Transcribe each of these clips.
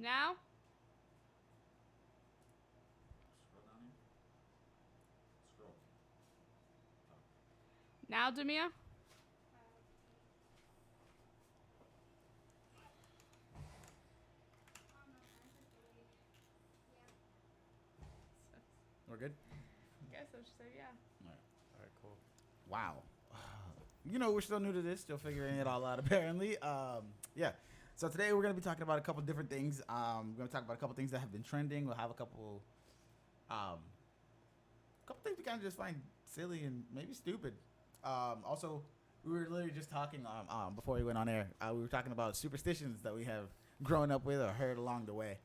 Now? Scroll down here. Scroll. Now, Demia? We're good? I guess I should say yeah. All right, cool. Wow. You know, we're still new to this, still figuring it all out, apparently. Yeah. So today we're going to be talking about a couple different things. We're going to talk about a couple things that have been trending. We'll have a couple things we kind of just find silly and maybe stupid. Also, we were literally just talking before we went on air. We were talking about superstitions that we have grown up with or heard along the way.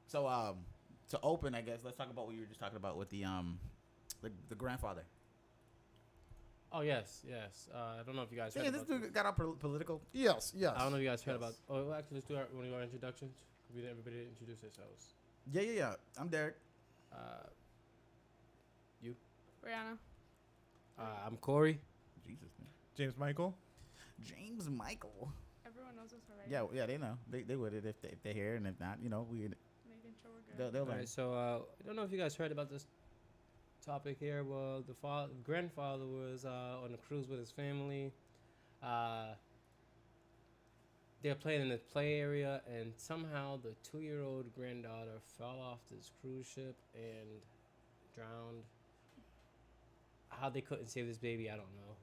So, to open, I guess, let's talk about what you were just talking about with the grandfather. Oh, yes. I don't know if you guys heard Yeah, about this dude got all political. Yes. I don't know if you guys heard about... Oh, well, actually, let's do one of our introductions. We need everybody to introduce themselves. Yeah. I'm Derek. You? Brianna. I'm Corey. Jesus, man. James Michael. James Michael. Everyone knows us already. Yeah, they know. They would if they hear, and if not, you know, we Making sure we're good. they'll All learn. right, so I don't know if you guys heard about this topic here. Well, the grandfather was on a cruise with his family. They're playing in the play area, and somehow the 2-year-old granddaughter fell off this cruise ship and drowned. How they couldn't save this baby, I don't know.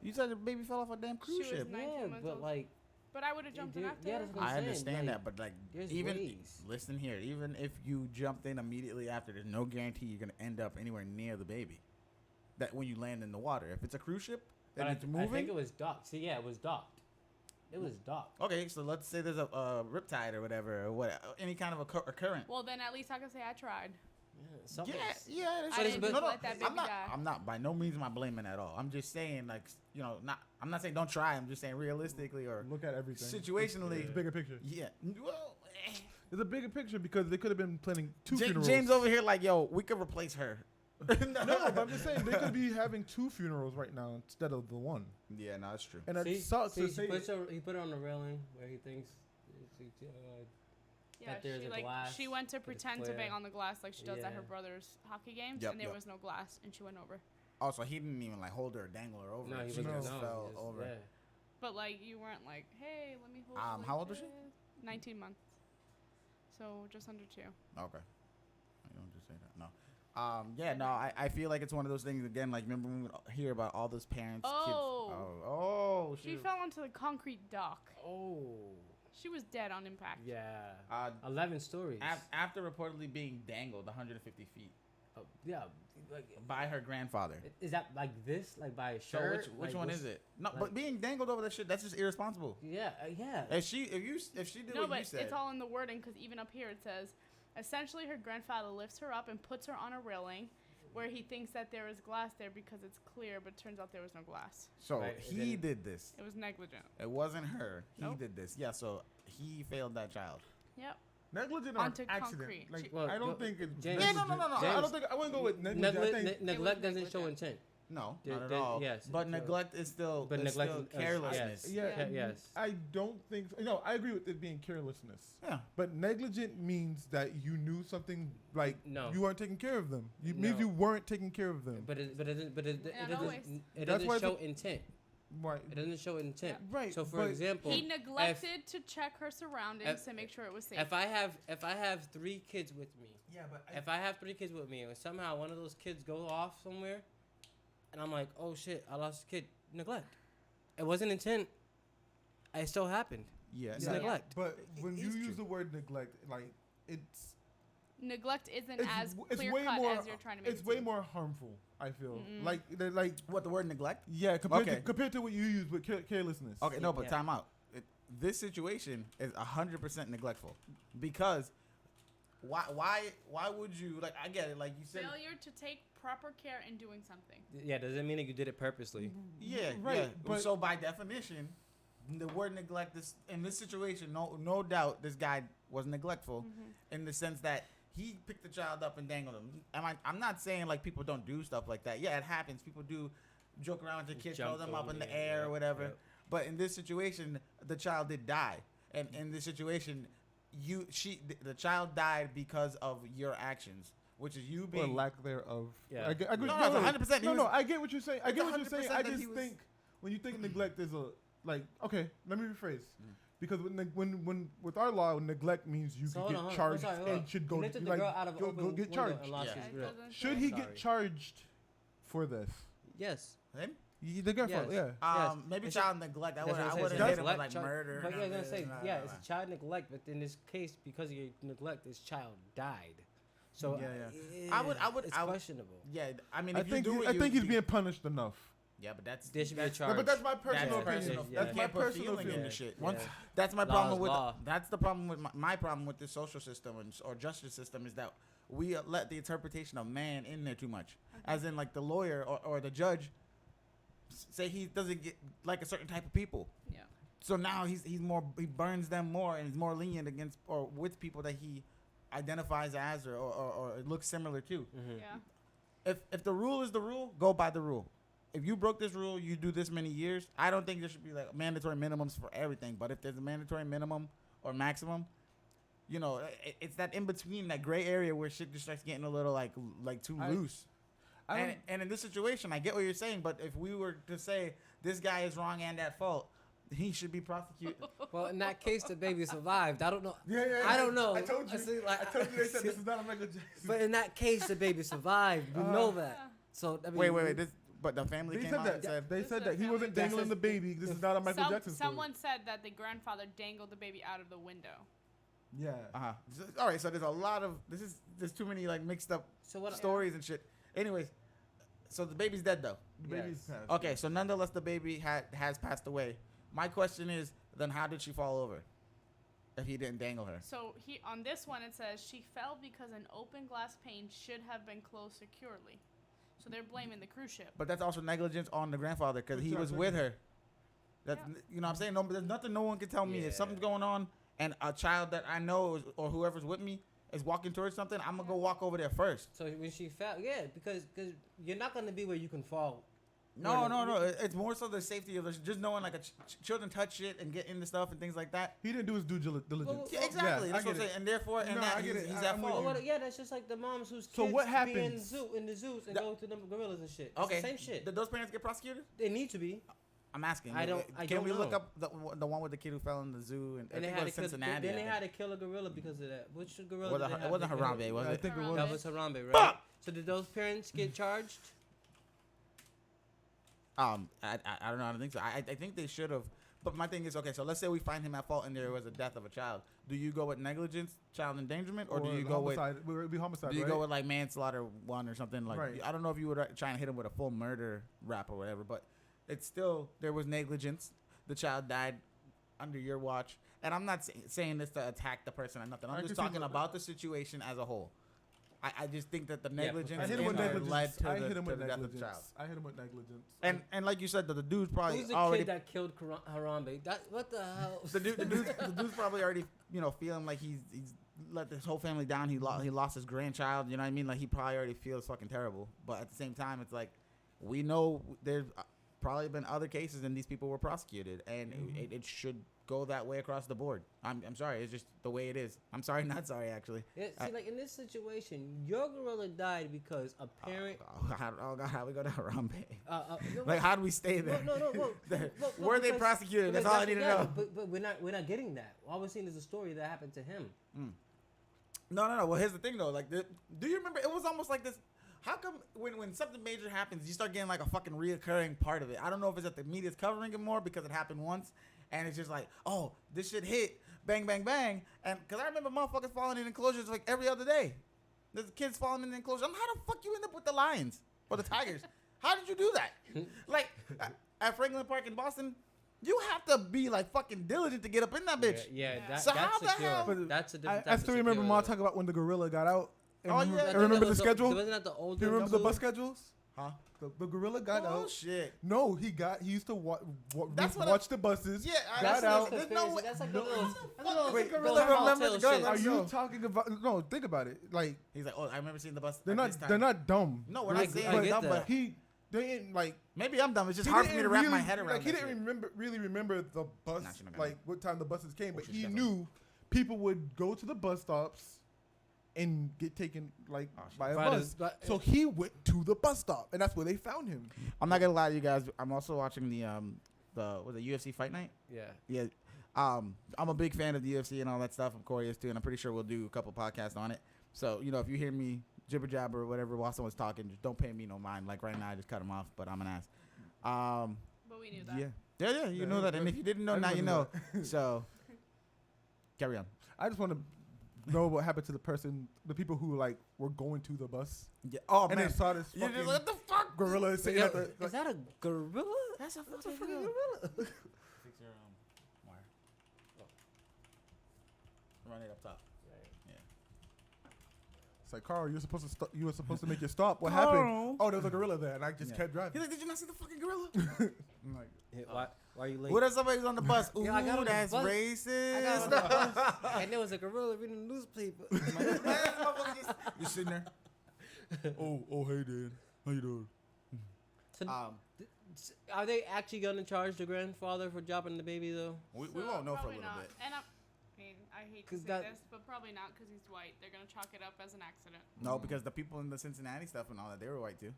You said the baby fell off a damn cruise She was ship. 19 months but old. like, But I would have jumped in Yeah, after. that's what I'm I saying, understand like, that, but like there's even ways. listen here, even if you jumped in immediately after, there's no guarantee you're gonna end up anywhere near the baby. That when you land in the water, if it's a cruise ship and but it's I moving. think it was docked. See, yeah, it was docked. It was docked. Okay, so let's say there's a riptide or whatever, or what, any kind of a current. Well, then at least I can say I tried. Something. Yeah. I didn't but- let that baby die. I'm not. By no means am I blaming at all. I'm just saying, like, you know, not. I'm not saying don't try. I'm just saying realistically or Look at everything. situationally. It's a bigger picture. Yeah. Well, It's a bigger picture because they could have been planning two funerals. James over here, like, yo, we could replace her. No, but I'm just saying they could be having two funerals right now instead of the one. Yeah, no, that's true. And that sucks to say. He put her on the railing where he thinks. Yeah, That there's she a glass, she went to but it's pretend to clear. bang on the glass like she does at her Yeah. brother's hockey games, Yep, and there yep. was no glass, and she went over. Also, he didn't even like hold her or dangle her over. No, he she wasn't. just No, fell he just- over. yeah. But like you weren't like, hey, let me hold. you like how old was she? this." 19 months. So just under 2. Okay. I don't just say that. No. Yeah, no, I feel like it's one of those things again. Like, remember when we hear about all those parents, Oh. kids? Oh, She fell onto the concrete dock. Oh. She was dead on impact. Yeah. 11 stories. After reportedly being dangled 150 feet Yeah. Like, by her grandfather. is that like this? Like by a So shirt? which Like, one what's- is it? No, like- but being dangled over that shit, that's just irresponsible. Yeah. Yeah. If she did No, what but you said, it's all in the wording because even up here it says, essentially her grandfather lifts her up and puts her on a railing where he thinks that there is glass there because it's clear, but turns out there was no glass. so Right, he then- did this. It was negligent. It wasn't her. He Nope. did this. Yeah, so he failed that child. Yep. Negligent Onto or accident? concrete. Like, Well, I don't think it's James- Yeah, negligent. no. I James- don't think I wouldn't go with negligent. I think Neglect doesn't negligent. show intent. No, Did- not at did- all. yes, but so- neglect is still, But it's neglect still is- carelessness. yeah. Yes. I don't think so. No, I agree with it being carelessness. Yeah. But negligent means that you knew something, like No. you weren't taking care of them. You No. means you weren't taking care of them. But it And always. doesn't That's why show the- intent. Right. It doesn't show intent. Yeah. Right, So for but example, He neglected to check her surroundings to make sure it was safe. if I have 3 kids with me, Yeah, but if I have 3 kids with me, and somehow one of those kids go off somewhere, and I'm like, oh shit, I lost a kid. Neglect. It wasn't intent. It still happened. yeah, It's no, neglect. But when It you is use true. the word neglect, like it's Neglect isn't as it's clear way cut more. as you're trying to make It's it way seem. more harmful. I feel like What, the word neglect? yeah Okay. compared to what you use with carelessness. Okay, no, but Yeah. time out. This situation is 100% neglectful because why would you, like, I get it, like you said. Failure to take proper care in doing something. Yeah, doesn't mean that you did it purposely. Yeah, Right, yeah. but- So by definition, the word neglect is in this situation. No doubt, this guy was neglectful in the sense that he picked the child up and dangled him. I'm not saying like people don't do stuff like that. Yeah, it happens. People do joke around with their kids, throw Jump them up over in the the- air or yeah, whatever. yeah. But in this situation, the child did die, and in this situation, the child died because of your actions, which is you or being lack thereof. Yeah. I get, No, it's 100%. No, I get what you're saying. I It's get what you're saying. 100% I that just he was- think when you think neglect is okay. Let me rephrase. Because when with our law, neglect means you So could hold on, get charged hold on. and should He go lifted the like, girl out of an go open get window charged. and lost Yeah. his It grip. doesn't Should say. he Sorry. get charged for this? Yes. him. The grandfather, Yes. yeah. Maybe It's child neglect. I That's what I'm wouldn't saying. hit him with Neglect, like child- murder. But yeah, I was gonna say, Nah, yeah, nah, it's nah. a child neglect, but in this case, because of your neglect, this child died. So Yeah. I would- It's I would- questionable. Yeah, I mean, I if think you do it, I think he's you- being punished enough. Yeah, but that's There should be a that's- charge. No, but that's my That's personal Yeah. opinion. personal. Yeah. That's You my can't put personal feeling opinion. into shit. Yeah. Once that's my Law problem is with law. that's the problem with my problem with the social system or justice system is that we let the interpretation of man in there too much. As in, like the lawyer or the judge say he doesn't get like a certain type of people. Yeah. So now he burns them more and is more lenient against or with people that he identifies as or looks similar to. Mm-hmm. Yeah. If the rule is the rule, go by the rule. If you broke this rule, you do this many years. I don't think there should be like mandatory minimums for everything. But if there's a mandatory minimum or maximum, it's that in between, that gray area where shit just starts getting a little like too loose. And in this situation, I get what you're saying. But if we were to say this guy is wrong and at fault, he should be prosecuted. Well, in that case, the baby survived. I don't know. Yeah. I don't know. I told you. see, I told you they said this is not a Michael Jackson. But in that case, the baby survived. We know that. So I mean, Wait. But the family They came said out that. and said, They This said is that he a wasn't family dangling the baby. This is not a Michael Jackson story. Someone said that the grandfather dangled the baby out of the window. Yeah. all right. So there's a lot of there's too many like mixed up So what? stories and shit. Anyways, so the baby's dead though. The baby's Yes. passed. Okay, so nonetheless, the baby has passed away. My question is, then how did she fall over? If he didn't dangle her. So on this one it says she fell because an open glass pane should have been closed securely. So they're blaming the cruise ship. But that's also negligence on the grandfather because he Which was I with think- her. That's Yeah. you know what I'm saying. No, but there's nothing no one can tell me if Yeah. something's going on and a child that I know or whoever's with me is walking towards something. I'm gonna go walk over there first. So when she fell, yeah, because you're not gonna be where you can fall. No. Right. It's more so the safety of just knowing like children touch shit and get into stuff and things like that. He didn't do his due diligence. Well, Yeah, exactly. I That's what get I'm it. saying. And therefore, No, I get it. he's I'm at with fault. Oh, you. what, yeah, that's just like the moms whose So kids what be happens? in the zoos and The- go to the gorillas and shit. It's Okay. the same shit. Did those parents get prosecuted? They need to be. I'm asking. I don't Can we look know. up the one with the kid who fell in the zoo and I And they think it had was to kill. Cincinnati? Then I they think. had to kill a gorilla because of that. Which gorilla? Well, did they it have wasn't to kill? Harambe, was I it? think it Harambe. was. That was Harambe, right? Fuck! So did those parents get charged? I don't know. I don't think so. I think they should have. But my thing is, okay, so let's say we find him at fault and there was a death of a child. Do you go with negligence, child endangerment, or do you go with homicide? It would be homicide, do you right? go with like manslaughter one or something like? Right. I don't know if you would try and hit him with a full murder rap or whatever, but it's still there was negligence. The child died under your watch, and I'm not saying this to attack the person or nothing. I I'm can just see talking the- about the situation as a whole. I just think that the Yeah, negligence I hit him with in there negligence. led to I the, hit him to with the death of the child. negligence. I hit him with negligence. And like you said, the dude's probably Who's the already kid that killed Harambe? What the hell? the dude's probably already feeling like he's let this whole family down. He lost his grandchild. You know what I mean? Like he probably already feels fucking terrible. But at the same time, it's like we know there's probably been other cases and these people were prosecuted, and it should go that way across the board. I'm sorry, it's just the way it is. I'm sorry, not sorry actually. Yeah, see, like in this situation, your gorilla died because a parent. Oh God, how we go to Harambe? No, Like how do we stay there? No. Were they because- prosecuted? That's because all I need to yeah, know. But we're not getting that. All we're seeing is a story that happened to him. No. Well, here's the thing though. Like, do you remember? It was almost like this. How come when something major happens, you start getting like a fucking reoccurring part of it? I don't know if it's that the media's covering it more because it happened once, and it's just like, oh, this shit hit, bang, bang, bang, and because I remember motherfuckers falling in enclosures like every other day. There's kids falling in the enclosure. How the fuck you end up with the lions or the tigers? How did you do that? Like at Franklin Park in Boston, you have to be like fucking diligent to get up in that bitch. Yeah, So that's how the secure. hell- But That's a different. I type still of remember Ma security. talking about when the gorilla got out. And Oh, remember, yeah. and remember the Was schedule? Wasn't that the old? Do you remember the zoo? bus schedules? Huh? The gorilla got Oh out. shit. No, he used to That's what watch the buses. Yeah, got That's out. There's no way. That's like No. a little. Wait, gorilla remembers the gun. Are Let's you go. talking about? No, think about it. Like He's like, oh, I remember seeing the bus. they're at not this time. they're not dumb. No, we're I not saying get dumb, that. but They ain't like. maybe I'm dumb. It's just He hard for me didn't to wrap my really- head around. Like he that didn't shit. really remember the bus, Nah, she not gonna- like what time the buses came, but she's he definitely- knew people would go to the bus stops and get taken like by a bus. So he went to the bus stop, and that's where they found him. I'm not gonna lie to you guys. I'm also watching the UFC Fight Night. Yeah. I'm a big fan of the UFC and all that stuff. Corey is too, and I'm pretty sure we'll do a couple podcasts on it. So if you hear me jibber jabber or whatever while someone's talking, just don't pay me no mind. Like right now, I just cut him off, but I'm an ass. But we knew that. Yeah. You know that, and if you didn't know, now you know. So carry on. I just want to know what happened to the people who like were going to the bus. Yeah. Oh and man, they saw this you're fucking just, what the fuck, gorilla sitting at the. Is that a gorilla? That's a fucking gorilla. Fix your wire. Run it up top. It's like, Carl, you were supposed to make your stop. What Carl. happened? Oh, there was a gorilla there, and I just kept driving. He's like, did you not see the fucking gorilla? I'm like, Why are you late? What if somebody's on the bus? Ooh, Yeah, I got on the that's bus. racist. I got on the bus, and there was a gorilla reading the newspaper. You're sitting there. oh, hey, Dan, how you doing? So, are they actually gonna charge the grandfather for dropping the baby though? We won't know for a Probably little not. bit. And I hate to 'Cause say that- this, but probably not because he's white. They're gonna chalk it up as an accident. No, because the people in the Cincinnati stuff and all that, they were white too.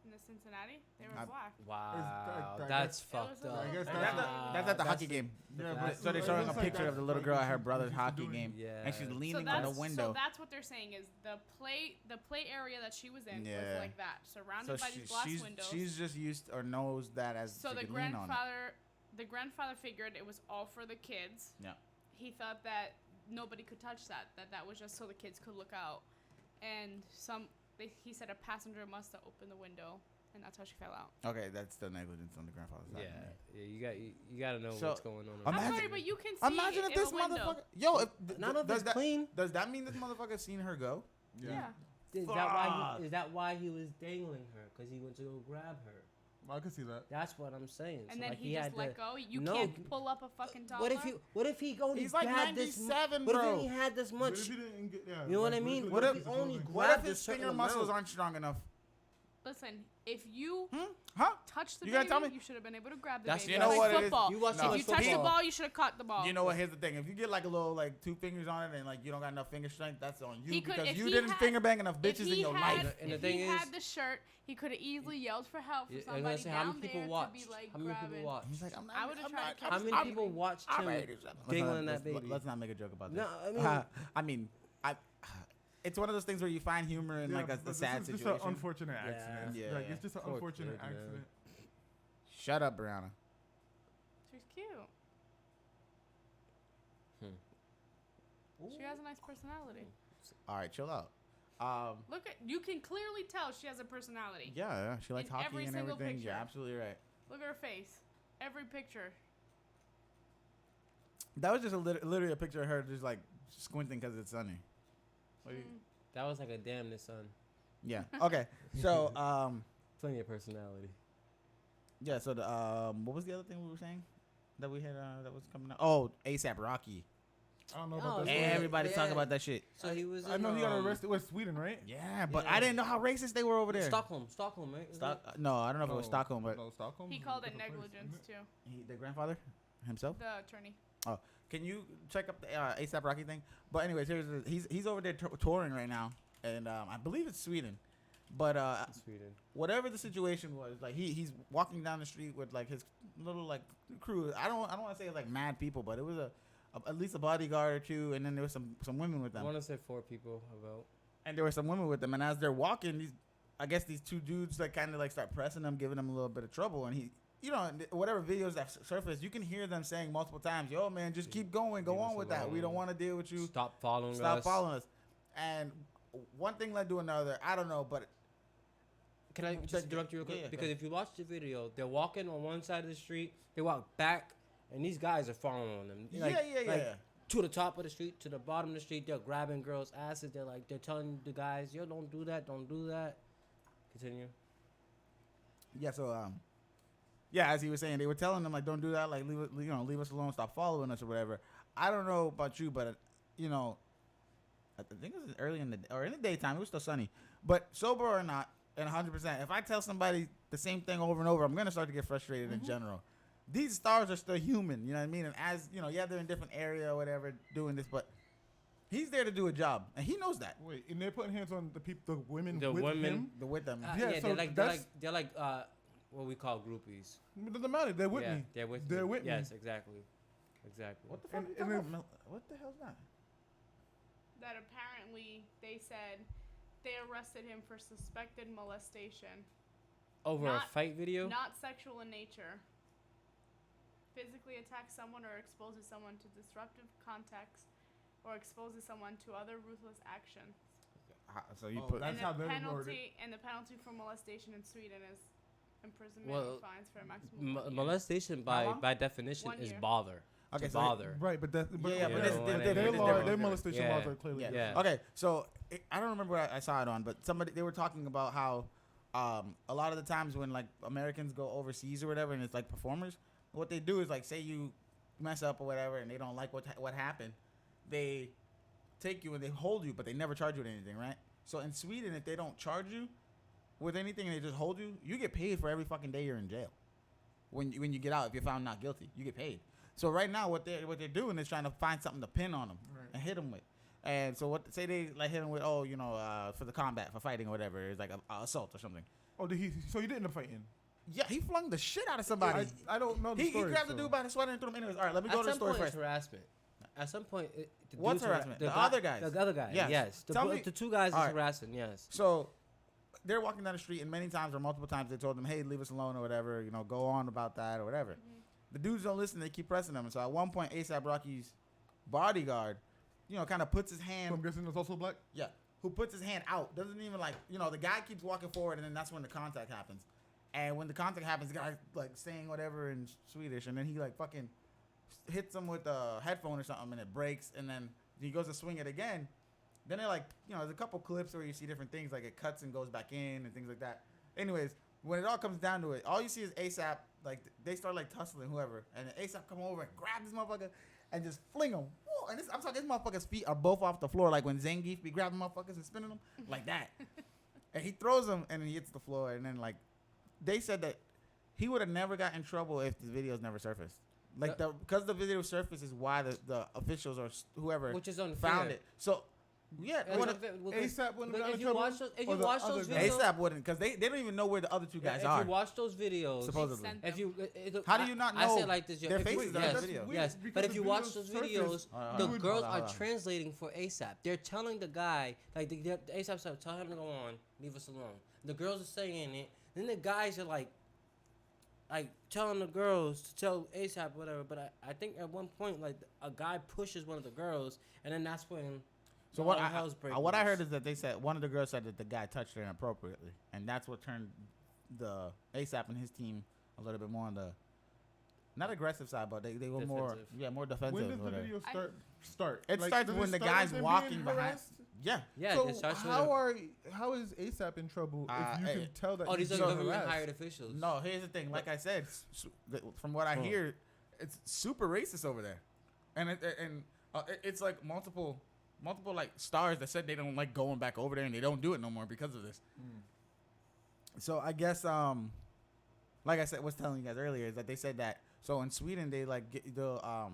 In the Cincinnati, they were I- black. Wow, I that's guess- fucked It was a up. I guess little- That's at the hockey game. Yeah, but- So they're showing a picture of the little girl at her brother's hockey doing- game, Yeah. and she's So leaning on the window. So that's what they're saying is the play area that she was in Yeah. was like that, surrounded by these glass windows. she's just used or knows that as So she the could lean on it. grandfather figured it was all for the kids. Yeah. He thought that nobody could touch that that was just so the kids could look out. And he said a passenger must have opened the window, and that's how she fell out. Okay, that's the negligence on the grandfather's side. You gotta know So, what's going on. I'm Imagine- sorry, but you can see Imagine if in this a window. motherfucker. Yo, if Not if does it's that clean. does that mean this motherfucker seen her go? Yeah. Is that why he was dangling her? Because he went to go grab her. I can see that. That's what I'm saying. And so then like he just had let to, go. You No, can't pull up a fucking toddler. What if he only He's like grabbed this? 97, What bro. if he had this What much? if he didn't get, yeah, You know what I like, mean? What What if if he only What grabbed if a his certain finger muscles amount? aren't strong enough? Listen, if you Huh? touch the You gotta baby, tell me? you should have been able to grab the That's- baby. You know It's what like it is? football. You watch No. too If much you touch the football. ball, you should have caught the ball. You know what? Here's the thing: if you get like a little like 2 fingers on it and like you don't got enough finger strength, that's on you He could- because if you he didn't had- finger bang enough If bitches he in your had, life. And the if thing he is- had the shirt, he could have easily yelled for help for I'm somebody gonna say how down many people there watched? to be like How many people grabbing. watched? He's like, I'm not. I would've I'm tried not- to catch How I'm- many I'm- people watched I'm him 87. dangling that baby? Let's not make a joke about No, this. I mean, It's one of those things where you find humor in Yeah, like a but sad this is situation. just an unfortunate Yeah. accident. Yeah. Like, it's just an Poor unfortunate kid, man. accident. Shut up, Brianna. She's cute. She has a nice personality. All right, chill out. Look at you can clearly tell she has a personality. Yeah, she likes In hockey every and single everything. picture. You're absolutely right. Look at her face. Every picture. That was just literally a picture of her just like squinting because it's sunny. What do you- that was like a damn this son. Yeah. Okay. So Plenty of personality. yeah. So the what was the other thing we were saying that we had that was coming out? Oh, ASAP Rocky. I don't know Oh, about that. yeah. story. Everybody's talking about that shit. So he was. I know he got in, arrested with Sweden, right? Yeah, but Yeah. I didn't know how racist they were over there. Stockholm, right? Isn't it? No, I don't know if it was No, Stockholm, but no, Stockholm. He is a called it different place, negligence isn't too. the grandfather himself. The attorney. Can you check up the ASAP Rocky thing? But anyways, he's over there touring right now, and I believe it's Sweden. But Sweden. whatever the situation was, like he's walking down the street with like his little like crew. I don't want to say like mad people, but it was at least a bodyguard or two, and then there was some women with I them. want to say 4 people about. And there were some women with them, and as they're walking, I guess these 2 dudes like kind of like start pressing them, giving them a little bit of trouble, and he. You know, whatever videos that surface, you can hear them saying multiple times, "Yo, man, just keep going, go Leave on us with that. We don't alone. want to deal with you. Stop following us. Stop following us." And one thing led to another. I don't know, but Can I just interrupt you real quick? Yeah, yeah, Because go. if you watch the video, they're walking on one side of the street, they walk back, and these guys are following them. Like, yeah. To the top of the street, to the bottom of the street, they're grabbing girls' asses. They're telling the guys, "Yo, don't do that, don't do that." Continue. Yeah, so yeah, as he was saying, they were telling them like, "Don't do that. Like, leave us alone. Stop following us or whatever." I don't know about you, but I think it was early in the daytime. It was still sunny, but sober or not, and 100%. If I tell somebody the same thing over and over, I'm gonna start to get frustrated in general, these stars are still human. You know what I mean? And as you know, yeah, they're in different area or whatever doing this, but he's there to do a job, and he knows that. Wait, and they're putting hands on the people, the women The with women- him. The with them. Yeah, yeah, so they're like what we call groupies. It doesn't matter. They're with yeah, me. They're with They're me. with me. Yes, exactly. What the fuck? What the hell's that? That apparently they said they arrested him for suspected molestation, Over a Not- fight video. not sexual in nature. Physically attack someone or exposes someone to disruptive context, or exposes someone to other ruthless actions. So you Oh, put. that's And how the they're worded. penalty for molestation in Sweden is imprisonment Well, and fines for a maximum of 1 year. Molestation How long? by definition 1 is year. bother. Okay, To so bother. Right, but that's Yeah, but yeah, but their that's different. law, Different. their molestation Yeah. laws are clearly Yeah. different. Yeah. Okay, so I don't remember where I saw it on, but they were talking about how a lot of the times when like Americans go overseas or whatever, and it's like performers, what they do is like say you mess up or whatever, and they don't like what happened, they take you and they hold you, but they never charge you with anything, right? So in Sweden, if they don't charge you with anything and they just hold you, you get paid for every fucking day you're in jail. When you get out, if you're found not guilty, you get paid. So right now, what they're doing is trying to find something to pin on them Right. and hit them with. And so say they like hit him with for the combat for fighting or whatever, it's like a assault or something. Oh, did he? So he didn't end up fighting. Yeah, he flung the shit out of somebody. I don't know the He story. grabbed the so. dude by the sweater and threw him. Anyways, all right, let me go At to the some story point, it's first. harassment. At some point, the What's dude's hara- harassment? The guy- other guys. The other guy. Yes. Yes. Tell me- The two guys All is right. harassing. Yes. So they're walking down the street, and many times or multiple times they told them, "Hey, leave us alone" or whatever. Go on about that or whatever. The dudes don't listen; they keep pressing them. And so at one point, ASAP Rocky's bodyguard, kind of puts his So hand. I'm guessing it's also black. Yeah, who puts his hand out? Doesn't even the guy keeps walking forward, and then that's when the contact happens. And when the contact happens, the guy's like saying whatever in Swedish, and then he like fucking hits him with a headphone or something, and it breaks, and then he goes to swing it again. Then they're like, there's a couple clips where you see different things, like it cuts and goes back in and things like that. Anyways, when it all comes down to it, all you see is ASAP, like they start like tussling whoever, and then ASAP come over and grab this motherfucker and just fling him. Whoa, and I'm talking, this motherfucker's feet are both off the floor, like when Zangief be grabbing motherfuckers and spinning them, like that. And he throws him and he hits the floor, and then like they said that he would have never got in trouble if the videos never surfaced. Like because the video surfaced is why the officials or whoever Which is unfair. found it. So yeah, That's what unfair, because- ASAP wouldn't but have got if in you trouble. watch those, if Or you the watch other those guy? videos, ASAP wouldn't, because they don't even know where the other two guys if are. you watch those videos, Supposedly. Sent if them. you, How do you not I say know it like this, their if you- faces are yes, in the video? yes. Because But if the you watch videos those surfaced, videos, Hold the on, girls hold are on. translating for ASAP. They're telling the guy, like the ASAP said, tell him to go on, leave us alone. The girls are saying it. Then the guys are like telling the girls to tell ASAP whatever. But I think at one point, like a guy pushes one of the girls, and then that's when. So all hell's breaking what I loose. heard is that they said one of the girls said that the guy touched her inappropriately, and that's what turned the ASAP and his team a little bit more on the not aggressive side, but they were more Defensive. more defensive. When does the whatever. video start? It Like, starts does when it the start guy's with them walking being behind. harassed? Yeah. Yeah, So it starts with how is ASAP in trouble if you hey, can tell that? Oh, he's these are being government harassed? hired officials. No, here's the thing. Like I said, from what I hear, it's super racist over there, and it's like multiple like stars that said they don't like going back over there and they don't do it no more because of this. So I guess like I said, was telling you guys earlier is that they said that so in Sweden they like they'll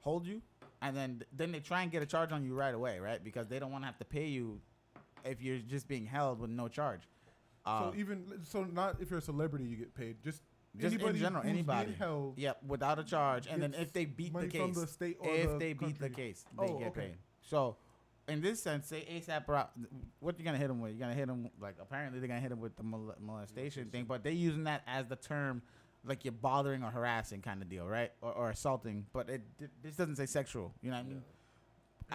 hold you and then they try and get a charge on you right away, right? Because they don't want to have to pay you if you're just being held with no charge. So not if you're a celebrity you get paid, just in anybody general, who's anybody. being held. Yep, without a charge, and then gets if they beat the money case, from the state or if the they beat the country. case, they Oh, get okay. paid. So, in this sense, say ASAP Rock, what you gonna hit him with? You're gonna hit him like apparently they're gonna hit him with the molestation thing, but they're using that as the term, like you're bothering or harassing kind of deal, right? Or assaulting, but this doesn't say sexual. You know what I mean?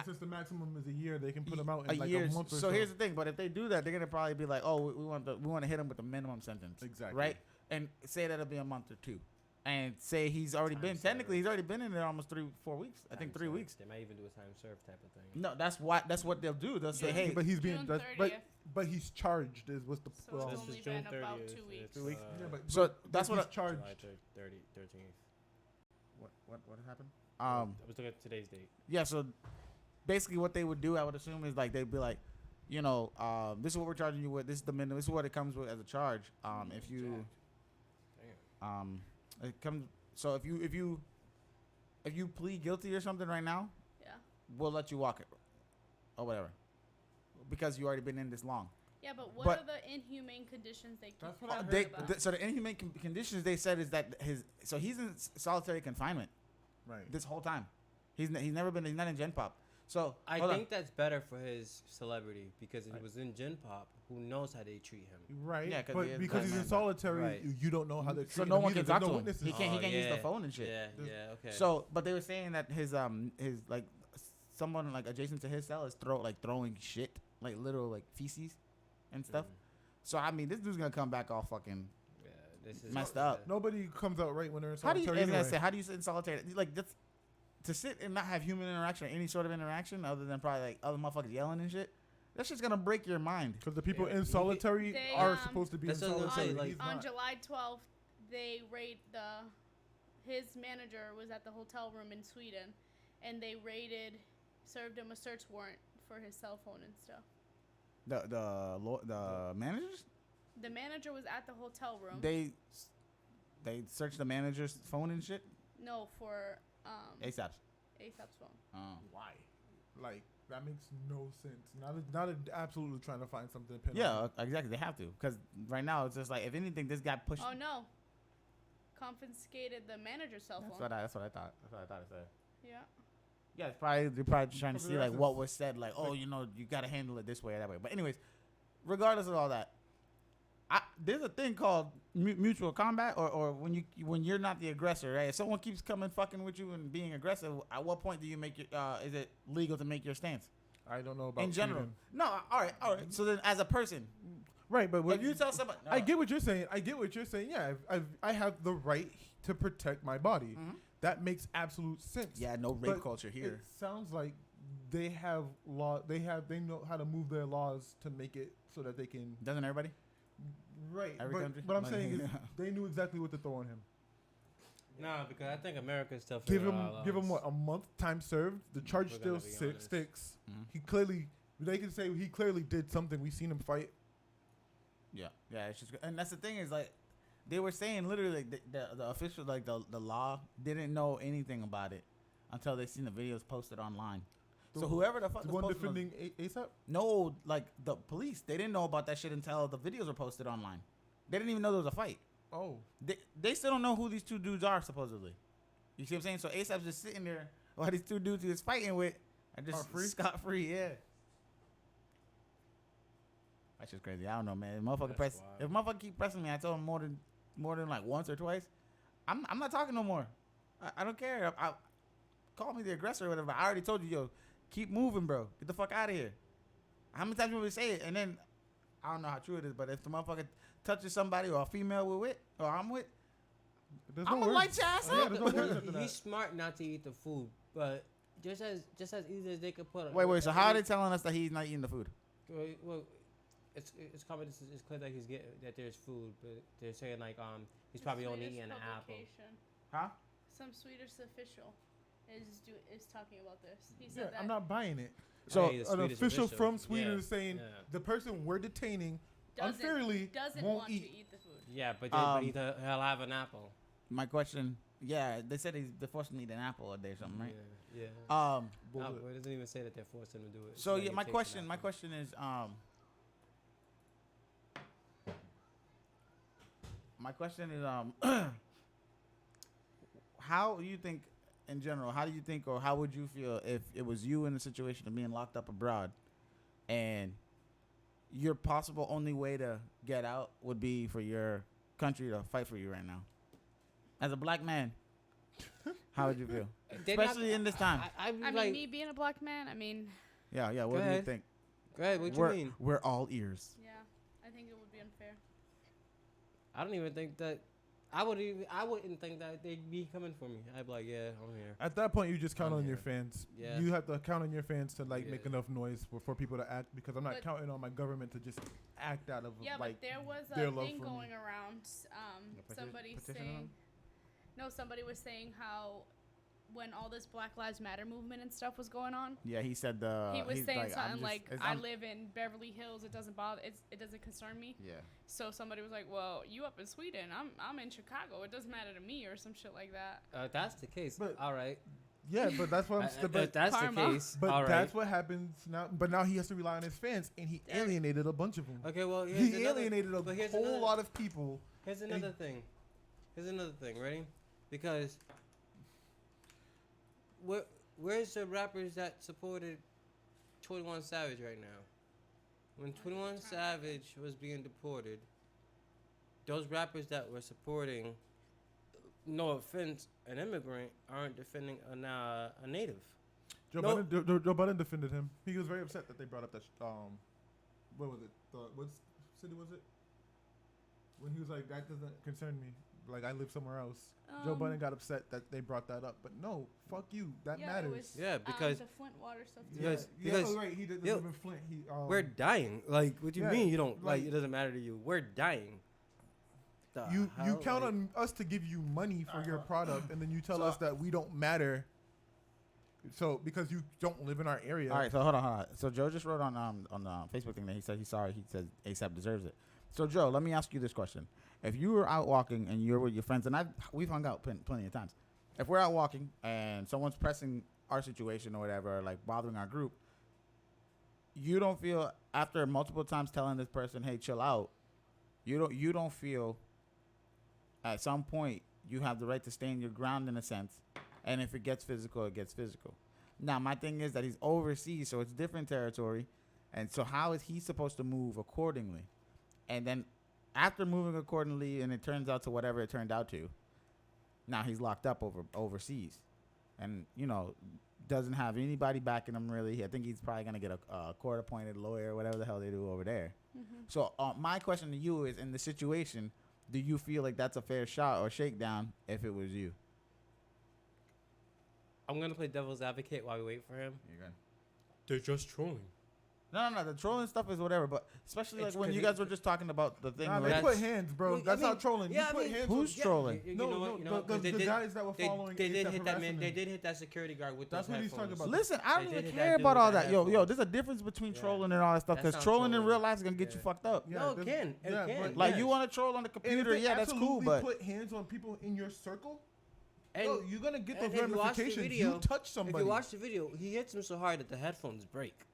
Since the maximum is a year, they can put them out A in like year. a month or So here's the thing, but if they do that, they're gonna probably be like, oh, we want to hit him with the minimum sentence, Exactly. right? And say that'll be a month or two. And say he's already Time been served. technically he's already been in there almost 3-4 weeks. I think 3 served. weeks. They might even do a time served type of thing. No, that's what they'll do. They'll say, Yeah. hey, but he's being June that's, 30th. but he's charged is what's the So it's This only is June been about 30th. 2 weeks. It's, 2 weeks? yeah, So but that's what he's I- charged. July 13th. what happened? I was looking at today's date. Yeah. So basically, what they would do, I would assume, is like they'd be like, this is what we're charging you with. This is the minimum. This is what it comes with as a charge. If you Damn. it comes So if you plead guilty or something right now, Yeah. we'll let you walk it or whatever, because you already been in this long. Yeah, but what But- are the inhumane conditions they keep That's what I talking heard about? So the inhumane conditions they said is that he's in solitary confinement Right. this whole time. He's not in Gen Pop. So I hold on. think that's better for his celebrity because if he was in Gen Pop, who knows how they treat him? Right. Yeah, 'cause he but is because he's in Batman, solitary, right. you don't know how they're So treating no him one either. can There's talk no to him. witnesses. He can't use the yeah. phone and shit. Yeah, okay. So, but they were saying that his like someone like adjacent to his cell is throwing shit, like literal like feces and stuff. So I mean, this dude's gonna come back all fucking Yeah, this is messed up. Nobody comes out right when they're in How do you? solitary. I was gonna Anyway. say, how do you sit in solitary? Like that's to sit and not have human interaction or any sort of interaction other than probably like other motherfuckers yelling and shit. That's just gonna break your mind. Because the people Yeah. in solitary They, are um, supposed to be in That's what I was gonna solitary. say, like- He's On not. July 12th, they his manager was at the hotel room in Sweden, and they served him a search warrant for his cell phone and stuff. The managers The manager was at the hotel room. they searched the manager's phone and shit. No, for ASAP's. ASAP's phone. Oh. Why? Like that makes no sense. Not absolutely trying to find something. To pin Yeah, on. exactly. They have to because right now it's just like if anything, this guy pushed. Oh no, confiscated the manager's cell That's phone. what I thought. That's what I thought it said. Yeah. Yeah, they're probably trying to see like Progressive. what was said, like, oh, you know, you got to handle it this way or that way. But anyways, regardless of all that, there's a thing called mutual combat, or when you're not the aggressor, right? If someone keeps coming fucking with you and being aggressive, at what point do you make your? Is it legal to make your stance? I don't know about In general, Sweden. no. All right. So then, as a person, Right, but what if you tell somebody, I get what you're saying. Yeah, I have the right to protect my body. Mhm. That makes absolute sense. Yeah, no rape But culture here. It sounds like they have law. They know how to move their laws to make it so that they can. Doesn't everybody? Right. Every country? But I'm Like, saying is yeah. they knew exactly what to throw on him. No, because I think America's still Give figuring him out what, a month time served. The charge We're still gonna be honest. sticks. Mhm. He clearly. They can say he clearly did something. We seen him fight. Yeah, it's just, and that's the thing is like, they were saying literally like, the official like the law didn't know anything about it until they seen the videos posted online. So whoever the fuck The was one posting those- defending ASAP. no, like the police, they didn't know about that shit until the videos were posted online. They didn't even know there was a fight. Oh. They still don't know who these two dudes are supposedly. You see what I'm saying? So ASAP's just sitting there while these two dudes he was fighting with are just Are free? scot free. Yeah. That's just crazy. I don't know, man. If motherfucker That's press. wild. If motherfucker keep pressing me, I told him more than like once or twice. I'm not talking no more. I don't care. I call me the aggressor or whatever. I already told you, yo, keep moving, bro. Get the fuck out of here. How many times you want to say it? And then I don't know how true it is, but if the motherfucker touches somebody or a female we're with or I'm with, There's I'm no gonna words. light your ass Oh, yeah, up. there's no words after that. He's smart not to eat the food, but just as easy as they could put. Wait. So how are they telling us that he's not eating the food? Well, it's common. It's clear that that there's food, but they're saying like he's probably only Swedish eating an apple. publication. Huh? Some Swedish official is talking about this. He Yeah, said that. I'm not buying it. So, Hey, the An Swedish official from Sweden yeah, is saying yeah. the person we're detaining doesn't, unfairly doesn't won't want eat. to eat the food. Yeah, but Um, he'll have an apple. My question, yeah, they said they're forcing me to eat an apple a day or something, right? Yeah. Um, No, Bullshit. it doesn't even say that they're forcing him to do it. so It's yeah, like my he takes question an apple. is, my question is, how do you think, in general, how do you think, or how would you feel if it was you in the situation of being locked up abroad, and your possible only way to get out would be for your country to fight for you right now, as a black man? How would you feel, They're not- especially in this time? I I like, mean, me being a black man, I mean, Yeah. What Go do you ahead. think? Go ahead. What we're, you mean? We're all ears. yeah, I think it would be unfair. I don't even think that. I wouldn't think that they'd be coming for me. I'd be like, yeah, I'm here. At that point, you just count I'm on your here. fans. Yeah. You have to count on your fans to like make Yeah. enough noise for people to act, because I'm not But- counting on my government to just act out of Yeah, like but there was their a love thing for me. going around. Somebody petition saying, them? no, somebody was saying how when all this Black Lives Matter movement and stuff was going on. Yeah, he said he was he's saying like, something like, I I'm- live in Beverly Hills. It doesn't bother. It doesn't concern me. Yeah. So somebody was like, well, you up in Sweden. I'm in Chicago. It doesn't matter to me or some shit like that. That's the case. But- all right. Yeah, but that's what I'm. If that's Karma. the case, But all right. that's what happens now. But now he has to rely on his fans, and he alienated a bunch of them. Okay, well, He alienated a but here's whole another- lot of people. Here's another thing. Ready? Because where's the rappers that supported 21 Savage right now? When 21 Savage was being deported, those rappers that were supporting, no offense, an immigrant aren't defending a native. Joe No. Budden defended him. He was very upset that they brought up that. What was it? What city was it? When he was like, "That doesn't concern me. Like I live somewhere else." Joe Budden got upset that they brought that up, but no, fuck you. That Yeah, matters. It was, Yeah, because- the Flint water stuff. Too. Because- oh, right. He didn't yo, live in Flint. He We're dying. Like, what do you Yeah, mean you don't like? like- It doesn't matter to you. We're dying. The you hell? count Like, on us to give you money for your product, and then you tell So- us that we don't matter. So because you don't live in our area. All right, so hold on. So Joe just wrote on the Facebook thing that he said he's sorry. He said ASAP deserves it. So Joe, let me ask you this question: if you were out walking and you're with your friends, and we've hung out plenty of times, if we're out walking and someone's pressing our situation or whatever, or like bothering our group, you don't feel after multiple times telling this person, "Hey, chill out," you don't feel at some point you have the right to stand your ground in a sense, and if it gets physical, it gets physical. Now, my thing is that he's overseas, so it's different territory, and so how is he supposed to move accordingly? And then after moving accordingly, and it turns out to whatever it turned out to, now he's locked up overseas, and doesn't have anybody backing him really. I think he's probably gonna get a court-appointed lawyer, whatever the hell they do over there. Mm-hmm. So my question to you is, in the situation, do you feel like that's a fair shot or shakedown if it was you? I'm gonna play devil's advocate while we wait for him. You're good. They're just trolling. No. The trolling stuff is whatever, but especially like It's when 'cause you guys were just talking about the thing. Nah, where they That's- put hands, bro. Well, That's I mean, not trolling. yeah, you I put mean, hands. who's on, trolling? The guys that were following. They did ASAP hit that harassing man. They him. did hit that security guard with That's those what he's talking headphones. about. Listen, I don't They even did hit care that dude about with all the that. Yo, headphones. there's a difference between Yeah. trolling and all that stuff. That's Because not trolling in trolling. real life is gonna get you Yeah. fucked up. Yeah, No, it there's- can. It yeah, can. but- Like yes. you want to troll on the And if computer, they yeah, that's cool. absolutely But put hands on people in your circle, And yo, you're gonna get and those if you watch the ramifications. video- You touch if somebody. you watch the video, he hits him so hard that the headphones break.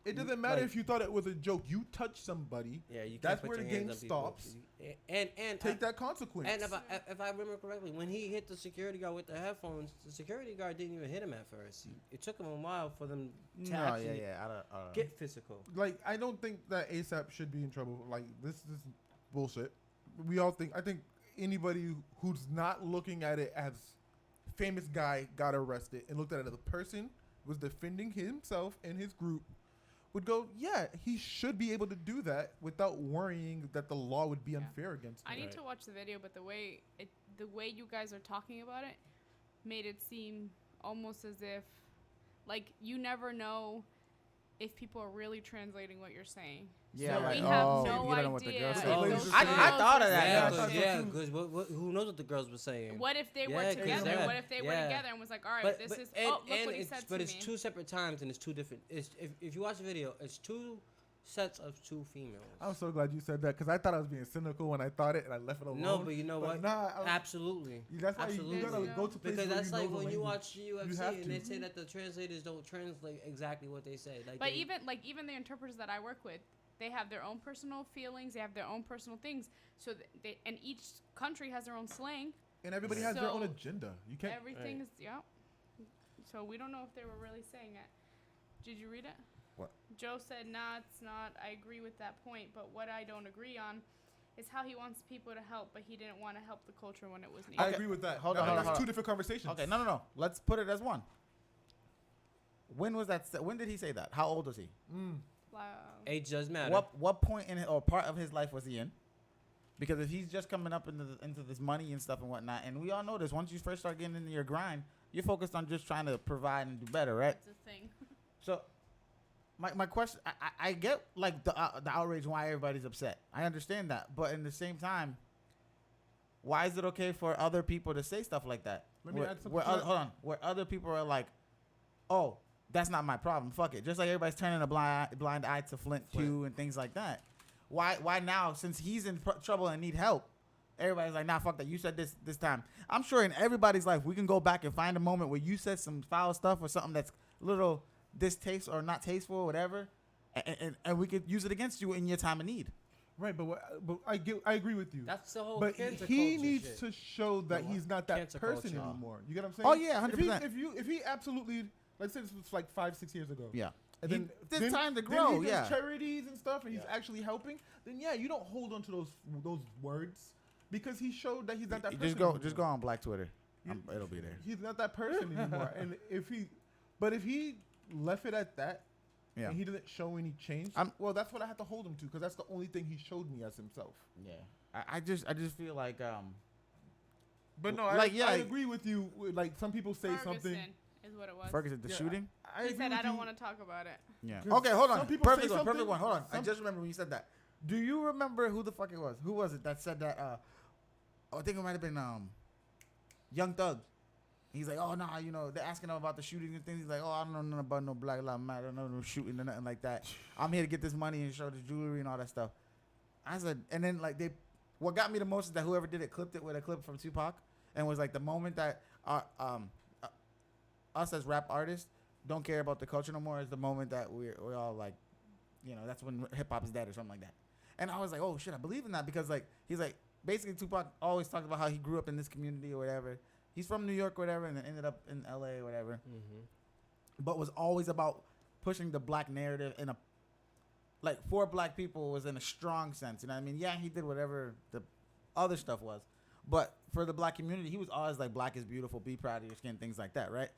It doesn't matter like- if you thought it was a joke. You touch somebody, Yeah, you. That's can't put where your the hands game on people. stops. And take that consequence. And if I remember correctly, when he hit the security guard with the headphones, the security guard didn't even hit him at first. It took him a while for them to no, actually yeah. I don't get physical. Like, I don't think that ASAP should be in trouble. Like, this is bullshit. I think anybody who's not looking at it as famous guy got arrested and looked at it as a person was defending himself and his group would go, yeah, he should be able to do that without worrying that the law would be unfair against him. I need Right. to watch the video, but the way you guys are talking about it made it seem almost as if, like, you never know if people are really translating what you're saying. Yeah, So like, we have oh, no you don't know what the idea. girl if said. Oh, those I girls thought of were that, saying- yeah. Yeah, because who knows what the girls were saying? What if they were Yeah, 'cause together? that- What if they were yeah. together and was like, all right, But this is and, look and what he it's, said but to it's me. two separate times and it's two different. It's if you watch the video, it's two sets of two females. I'm so glad you said that because I thought I was being cynical when I thought it and I left it alone. No, but you know what? Nah, Absolutely. that's why you Absolutely. gotta go to places Because where that's you know like the when you language. watch UFC have and to. they say that the translators don't translate exactly what they say. Like But they, even the interpreters that I work with, they have their own personal feelings. They have their own personal things. So and each country has their own slang. And everybody has their own So agenda. You can't. Everything is So we don't know if they were really saying it. Did you read it? What? Joe said, nah, it's not. I agree with that point. But what I don't agree on is how he wants people to help, but he didn't want to help the culture when it was needed. I Okay. agree with that. Hold on, hold on, That's hold two on. different conversations. Okay, no. Let's put it as one. When was that? When did he say that? How old was he? Wow. age does matter. What point in or part of his life was he in? Because if he's just coming up into this money and stuff and whatnot, and we all know this, once you first start getting into your grind, you're focused on just trying to provide and do better, right? That's a thing. So, my question, I get like the outrage why everybody's upset. I understand that, but in the same time, why is it okay for other people to say stuff like that? Let me add something. Hold on. Where other people are like, oh, that's not my problem. Fuck it. Just like everybody's turning a blind eye to Flint too and things like that. Why now, since he's in trouble and need help, everybody's like, nah, fuck that. You said this time. I'm sure in everybody's life, we can go back and find a moment where you said some foul stuff or something that's a little distasteful or not tasteful or whatever, and we could use it against you in your time of need. Right, but I agree with you. That's the whole. But cancel he culture needs shit. to show that he's not that Cancel person culture. anymore. You get what I'm saying? Oh yeah, 100%. If he absolutely, let's say this was like 5-6 years ago. Yeah. And then there's time to Then grow. he does Yeah. charities and stuff, and he's actually helping. Then yeah, you don't hold on to those words because he showed that he's not that person. Just go on Black Twitter. It'll be there. He's not that person anymore. And if he left it at that, Yeah. and he didn't show any change, well, that's what I have to hold him to because that's the only thing he showed me as himself. Yeah. I just feel like But no, Like, I agree with you. Like some people say something. Ferguson is what it was. Ferguson, the shooting. I He agree said, with I don't you. want to talk about it. Yeah. 'Cause Okay, hold some on. people say Perfect one. something, Hold on. I some- just remember when you said that. Do you remember who the fuck it was? Who was it that said that? I think it might have been Young Thug. He's like, oh nah, they're asking him about the shooting and things. He's like, oh, I don't know nothing about no Black Lives Matter, I don't know no shooting or nothing like that. I'm here to get this money and show the jewelry and all that stuff. I said, and then like what got me the most is that whoever did it clipped it with a clip from Tupac and was like the moment that us as rap artists don't care about the culture no more is the moment that we're all like, that's when hip hop is dead or something like that. And I was like, oh shit, I believe in that because like he's like basically Tupac always talked about how he grew up in this community or whatever. He's from New York or whatever and then ended up in LA or whatever. Mm-hmm. But was always about pushing the black narrative in a like for black people was in a strong sense. You know what I mean? Yeah, he did whatever the other stuff was. But for the black community, he was always like black is beautiful, be proud of your skin, things like that, right?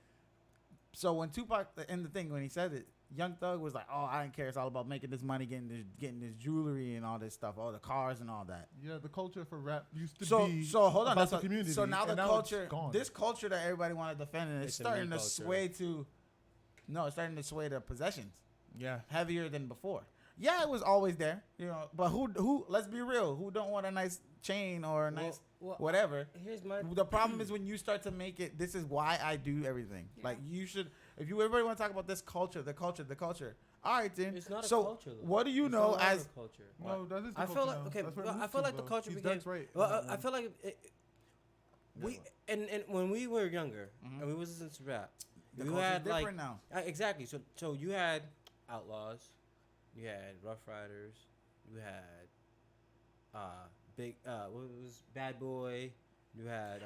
So when Tupac in the thing when he said it, Young Thug was like, "Oh, I don't care. It's all about making this money, getting this jewelry and all this stuff, all the cars and all that." Yeah, the culture for rap used to be so hold on, about that's the what, community. So now and the it's culture, gone. this culture that everybody wanted to defend, and it's It's a starting new to culture. sway to, it's starting to sway to possessions yeah. heavier than before. Yeah, it was always there, but who? Let's be real, who don't want a nice chain or a nice whatever? Here's my. The problem is when you start to make it. This is why I do everything. Yeah. Like you should. If you everybody want to talk about this culture, the culture. All right, then. It's not a so culture. Though. what do you It's know no longer as? culture? No, that is the I culture feel like now. okay. That's what it Well, I used feel to, like the though. culture He's became. Dark's right. Well, I feel like we and when we were younger Mhm. and we was listening to rap, The you culture's had like different now. exactly. So you had Outlaws, you had Rough Riders, you had what was Bad Boy, you had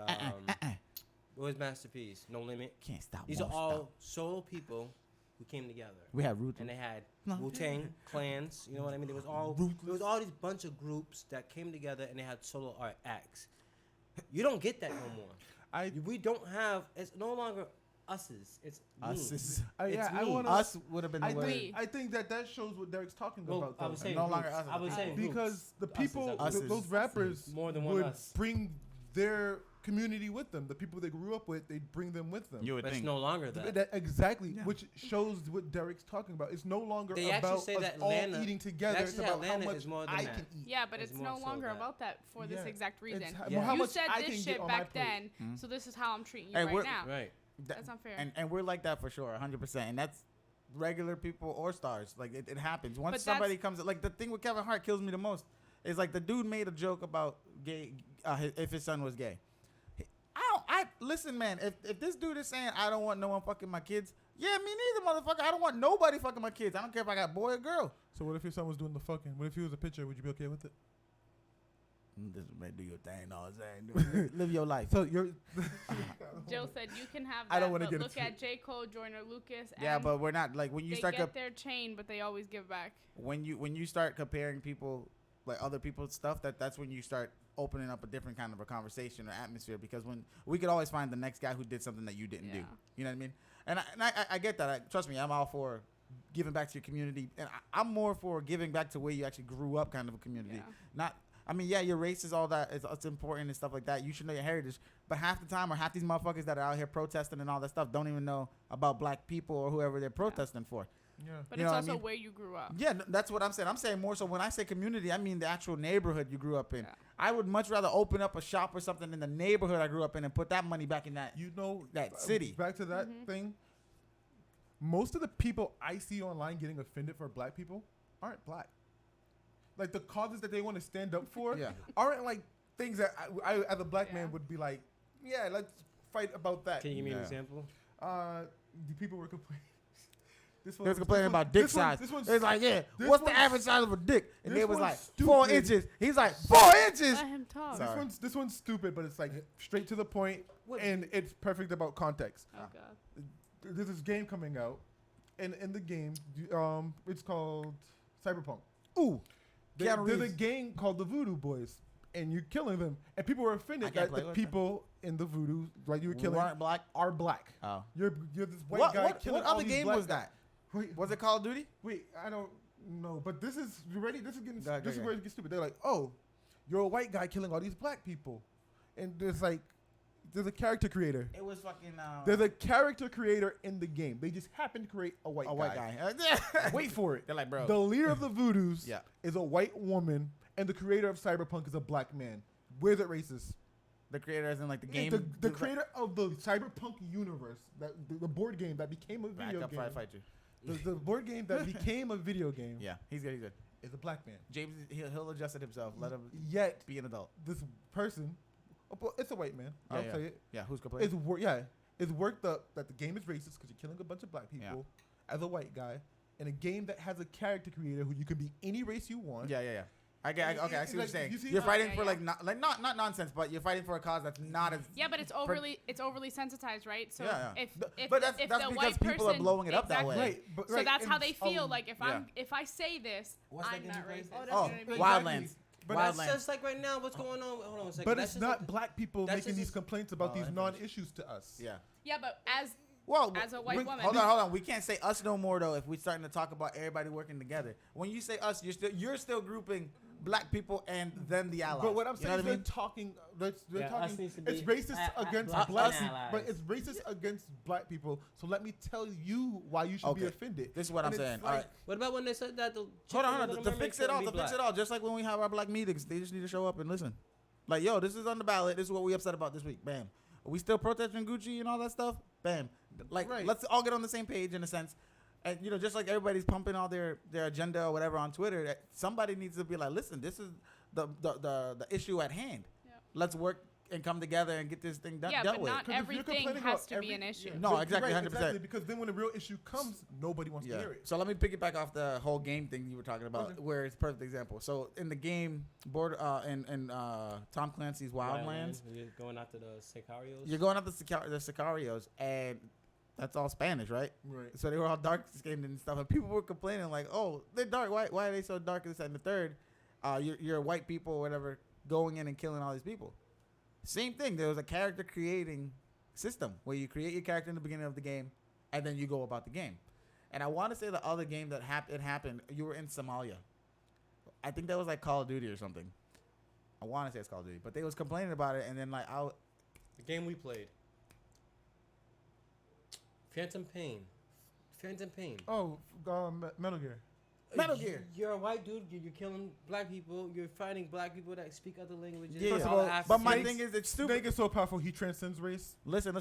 what was Masterpiece, No Limit. Can't stop. These are won't all stop. solo people who came together. We have roots. And they had No. Wu-Tang clans, you know what I mean? There was all these bunch of groups that came together and they had solo art acts. You don't get that no more. We don't have. It's no longer us's. It's Us me. is It's I me. wanna. us would have been the word. We. I think that shows what Derek's talking Well, about. I though. was saying No longer groups. us. I was saying groups. Because the Us is people, a Us group. is- those rappers More than one would us. bring their community with them. The people they grew up with, they'd bring them with them. You would But it's think. no longer that. Exactly, Yeah. which shows what Derek's talking about. It's no longer They actually about say us that all Atlanta- eating together. they It's actually say about how Atlanta much is more than I that. can eat. Yeah, but It's it's more no so longer that. about that for this Yeah. exact reason. It's Yeah. how You much said I this can shit get on my back plate. then, Mhm. so this is how I'm treating you Hey, right we're- now. Right. That's not fair. And we're like that for sure, 100%. And that's regular people or stars. Like it happens. Once But somebody comes, like the thing with Kevin Hart kills me the most is like the dude made a joke about gay if his son was gay. I listen, man. If this dude is saying I don't want no one fucking my kids, yeah, me neither, motherfucker. I don't want nobody fucking my kids. I don't care if I got boy or girl. So what if your son was doing the fucking? What if he was a pitcher? Would you be okay with it? Just man, do your thing, all saying. Live your life. So you're. Joe said you can have I that, don't wanna but get look into at J. Cole, Joyner Lucas, and Yeah, but we're not like when you they start get their chain, but they always give back. when you start comparing people like other people's stuff, that's when you start opening up a different kind of a conversation or atmosphere, because when we could always find the next guy who did something that you didn't do. Yeah. You know what I mean? And I get that. Trust me, I'm all for giving back to your community, and I'm more for giving back to where you actually grew up, kind of a community. Yeah. Not, I mean, yeah, your race is all that. It's important and stuff like that. You should know your heritage. But half the time, or half these motherfuckers that are out here protesting and all that stuff don't even know about black people or whoever they're protesting for. Yeah. But You it's know what I also mean? where you grew up. Yeah, that's what I'm saying. I'm saying more so when I say community, I mean the actual neighborhood you grew up in. Yeah. I would much rather open up a shop or something in the neighborhood I grew up in and put that money back in that. That city. Back to that thing. Most of the people I see online getting offended for black people aren't black. Like the causes that they want to stand up for aren't like things that I as a black man would be like, yeah, let's fight about that. Can you give me an example? The people were complaining. They was complaining about dick size. It's like, what's the average size of a dick? And they was like, 4 inches. He's like, 4 inches. Let him talk. This one's stupid, but it's like straight to the point, and it's perfect about context. Oh God. There's this game coming out, and in the game, it's called Cyberpunk. Ooh. There's a gang called the Voodoo Boys, and you're killing them, and people were offended that the people in the Voodoo, like you were killing, are black. Oh. You're this white guy killing what all other these game black was that? Wait, was it Call of Duty? Wait, I don't know, but this is you ready? This is getting Go this is ahead. where it gets stupid. They're like, oh, you're a white guy killing all these black people, and there's a character creator. It was fucking. There's a character creator in the game. They just happen to create a white guy. Wait for it. They're like, bro. The leader of the Voodoos is a white woman, and the creator of Cyberpunk is a black man. Where's it racist? The creator isn't like the game. The creator of the Cyberpunk universe, that the board game that became a video game. Fight you. The board game that became a video game. Yeah, he's good. He's good. Is a black man. James, he'll adjust it himself. Let him Yet be an adult. this person, it's a white man. I'll say it. Yeah, who's complaining? It's worked up that the game is racist because you're killing a bunch of black people as a white guy in a game that has a character creator who you can be any race you want. Yeah. I see what you're saying. You see- You're fighting for not nonsense, but you're fighting for a cause that's not as. Yeah, but it's overly sensitized, right? So if but that's the because white people person, are blowing it up that way. Right, So that's and how they feel. um, Like if I say this, What's that I'm game not you play? racist. Oh, Exactly. Wildlands. But That's Wildlands. just like right now. What's going on? Hold on a second. But That's it's just not like black people that's making just these a- complaints about these let me finish. non-issues to us. Yeah. Yeah, but as a white woman. Hold on. We can't say us no more though. If we're starting to talk about everybody working together, when you say us, you're still grouping black people and then the allies. But what I'm You know saying is I mean? they're talking. They're Yeah, us talking. needs to be It's racist against black black and people, but allies. it's racist against black people. So let me tell you why you should be Okay. offended. This is what And I'm it's saying. like- All right. What about when they said that the Hold on. To fix it all. Just like when we have our black meetings, they just need to show up and listen. Like, yo, this is on the ballot. This is what we upset about this week. Bam. Are we still protesting Gucci and all that stuff? Bam. Like, Right. let's all get on the same page in a sense. And, just like everybody's pumping all their agenda or whatever on Twitter, somebody needs to be like, listen, this is the issue at hand. Yeah. Let's work and come together and get this thing dealt but with. not 'Cause if you're everything complaining has about to be an issue. No, But- exactly, right, 100%. Exactly, because then when the real issue comes, nobody wants to hear it. So let me piggyback off the whole game thing you were talking about, Okay. where it's a perfect example. So in the game, in Tom Clancy's Wildlands, You're going after the Sicarios. you're going up the Sicarios, and that's all Spanish, right? Right. So they were all dark skinned and stuff, and people were complaining like, "Oh, they're dark. Why are they so dark?" And this and the third, you're white people or whatever going in and killing all these people. Same thing. There was a character creating system where you create your character in the beginning of the game, and then you go about the game. And I want to say the other game that happened, you were in Somalia. I think that was like Call of Duty or something. I want to say it's Call of Duty, but they was complaining about it, and then like The game we played. Phantom Pain. Oh, Metal Gear. Metal Gear. You're a white dude. You're killing black people. You're fighting black people that speak other languages. Yeah, First of all all, Africans. but my thing is, it's stupid. Snake is so powerful, he transcends race. Listen.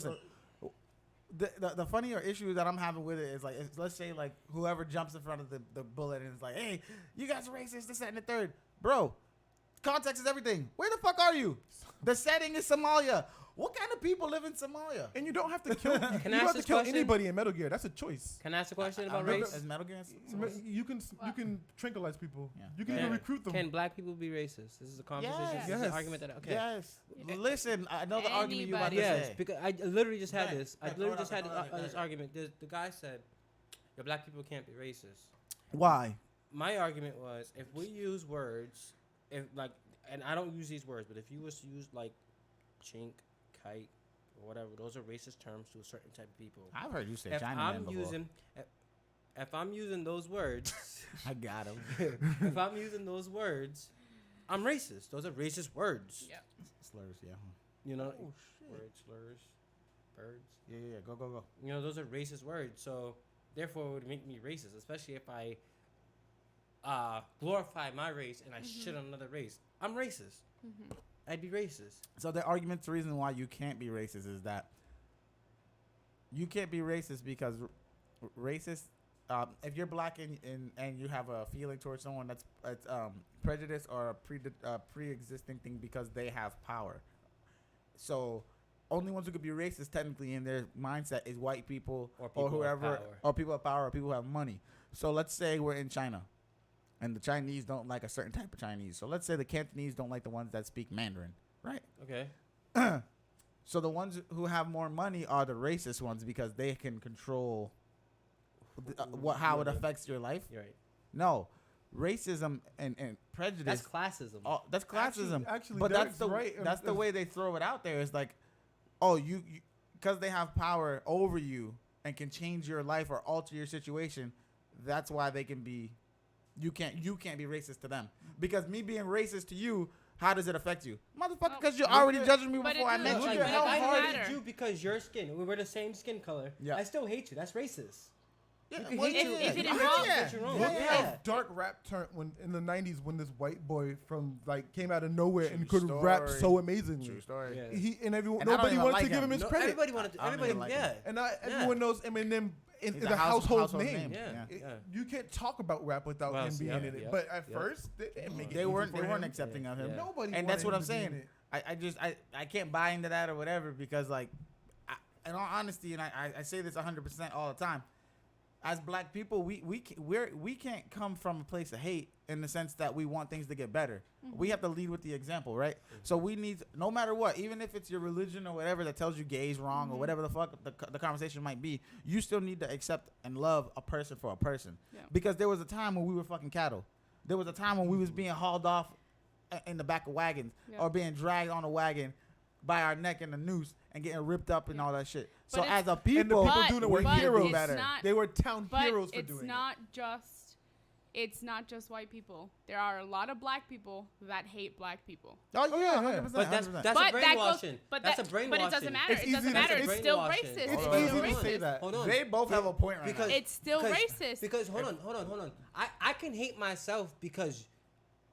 The funnier issue that I'm having with it is like, let's say like whoever jumps in front of the bullet and is like, hey, you guys are racist, this, that, and the third. Bro, context is everything. Where the fuck are you? The setting is Somalia. What kind of people live in Somalia? And you don't have to kill. You Can I don't ask have to this kill question? anybody in Metal Gear. That's a choice. Can I ask a question I about remember- race? Is Metal Gear? You can tranquilize people. Yeah. You can Can- even recruit them. Can black people be racist? This is a conversation. Yes. This is an Yes. argument that okay. Yes. Listen, I know the argument you about to Yes, say. because I literally just had Right. this. I Right, literally hold just on, had hold on, this right. argument. The guy said, "Your black people can't be racist." Why? My argument was, if we use words, and I don't use these words, but if you was to use like chink, kite, or whatever, those are racist terms to a certain type of people. I've heard you say If Chinaman I'm before. if I'm using those words, I got him. if I'm using those words, I'm racist. Those are racist words. Yeah. Slurs, yeah. You know, Oh, shit. words, slurs, birds. Yeah. Go. You know, those are racist words. So therefore, it would make me racist, especially if I glorify my race and I shit on another race. I'm racist. I'd be racist. So the argument's reason why you can't be racist is that you can't be racist because racist. If you're black and you have a feeling towards someone that's prejudice or a pre-existing thing because they have power. So only ones who could be racist technically in their mindset is white people or whoever, or people of power or people who have money. So let's say we're in China and the Chinese don't like a certain type of Chinese. So let's say the Cantonese don't like the ones that speak Mandarin, right? Okay. So the ones who have more money are the racist ones because they can control how it affects your life. You're right. No, racism and prejudice. That's classism. Oh, that's classism. Actually, but Derek's right. That's the way they throw it out there. It's like, oh, you because they have power over you and can change your life or alter your situation. That's why they can be. You can't be racist to them because me being racist to you. How does it affect you, motherfucker? Because you're already judging me before I met you. Like, How I hard? hated you because your skin. We were the same skin color. Yeah. I still hate you. That's racist. Yeah, You can well, hate yeah, you. If it yeah, involves- yeah. But you're wrong. Look Yeah. how dark rap turned when in the '90s when this white boy from like came out of nowhere and True could rap story. so amazingly. True story. Yeah. He and everyone And I don't nobody even wanted like to give him. him his No, credit. everybody wanted to. I don't Everybody, even like yeah. him. And everyone knows Eminem is He's a a household household name. name. Yeah. Yeah. Yeah. You can't talk about rap without Well, him being yeah, in it. yeah, But at yeah. first, they didn't make it They easy weren't for him. accepting of him. Yeah. Nobody. And wanted that's what him I'm to be in saying. it. I can't buy into that or whatever because like, in all honesty, and I say this 100% all the time. As black people, we can't come from a place of hate in the sense that we want things to get better. We have to lead with the example, right? So we need, no matter what, even if it's your religion or whatever that tells you gay is wrong or whatever the fuck the conversation might be, you still need to accept and love a person for a person. Yeah. Because there was a time when we were fucking cattle. There was a time when we was being hauled off in the back of wagons Yeah. or being dragged on a wagon by our neck in a noose and getting ripped up and all that shit. But So it's- as a And the people, people But- doing it were but heroes. it's better. not- They were town But heroes for it's doing not just white people. There are a lot of black people that hate black people. oh yeah, yeah. 100%, But that's 100%. that's But a that brainwashing. goes- but That's that- a brainwashing. but it doesn't matter. It's It doesn't easy to- matter. it's It's still brainwashing. racist. It's It's Hold still on, easy to say racist. that. Hold on. They both have a point right Because- now. It's still racist. Because hold on. I can hate myself because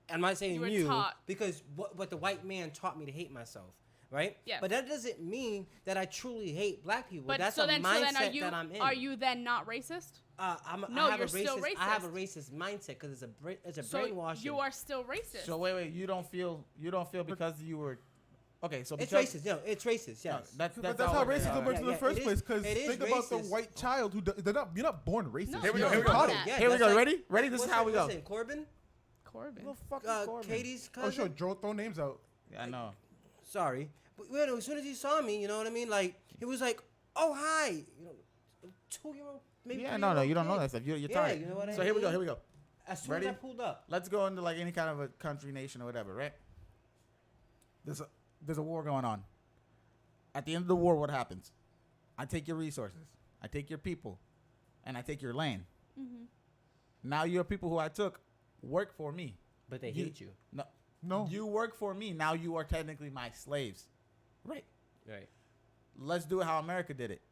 I'm not saying You were you taught. because what the white man taught me to hate myself, right? Yes. But that doesn't mean that I truly hate black people. But That's so a then mindset that I'm in. are you then not racist? No, I have you're a still racist. I have a racist. racist mindset because it's a So brainwashing. you are still racist. So wait, you don't feel because you were okay. So It's because, racist. No, it's racist. No, Yes. that's But that's how all it is. racism works in the Yeah, first it place. is- Because it is think about the racist. white child who you're not born racist. No, Here we you go, here we don't go. know that. Yeah, Here we that's go. like- Ready? Ready? This is what's how that- we go. what's his name, Corbin? Corbin. Well, fuck Corbin. Katie's Oh, cousin. sure. Throw names out. Yeah, I know. Sorry, but you know, as soon as he saw me, you know what I mean? Like he was like, "Oh hi," you know, 2-year-old, maybe. Yeah, no, you don't know that stuff. You're Yeah, tired. you know what I So here we go. mean? Here we go. As soon Ready? as I pulled up, Let's go into like any kind of a country, nation, or whatever, right? There's a war going on. At the end of the war, what happens? I take your resources, I take your people, and I take your land. Mm-hmm. Now your people who I took work for me. but they You- hate you. No. You work for me. Now you are technically my slaves. Right. Right. Let's do it how America did it.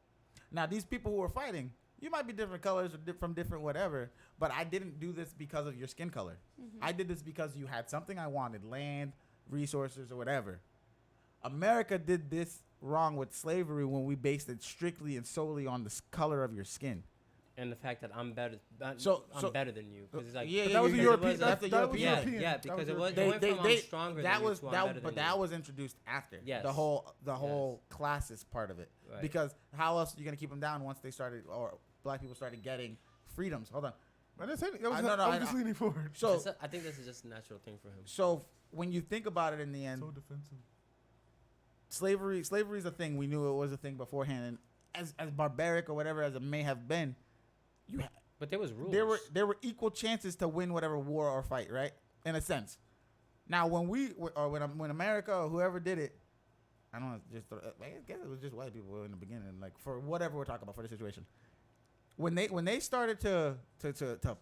Now these people who are fighting, you might be different colors or from different whatever, but I didn't do this because of your skin color. I did this because you had something I wanted, land, resources, or whatever. America did this wrong with slavery when we based it strictly and solely on the color of your skin. And the fact that I'm better, So- I'm better than you because it's like yeah, But yeah, that was yeah, a European. was a- that's the that was European. European. Yeah, That because it European. was- went from I'm stronger that than you was to I'm that, better but than that you. was introduced after Yes. the whole classist part of it. Right. Because how else are you gonna keep them down once they started or black people started getting freedoms? Hold on. I didn't say that. I was, I I was just leaning forward. So I think this is just a natural thing for him. so when you think about it in the end, So defensive. slavery is a thing. We knew it was a thing beforehand, and as barbaric or whatever as it may have been, But there was rules. there were equal chances to win whatever war or fight, right? In a sense. Now when America or whoever did it, I don't know, I guess it was just white people in the beginning, like for whatever we're talking about for the situation. When they started to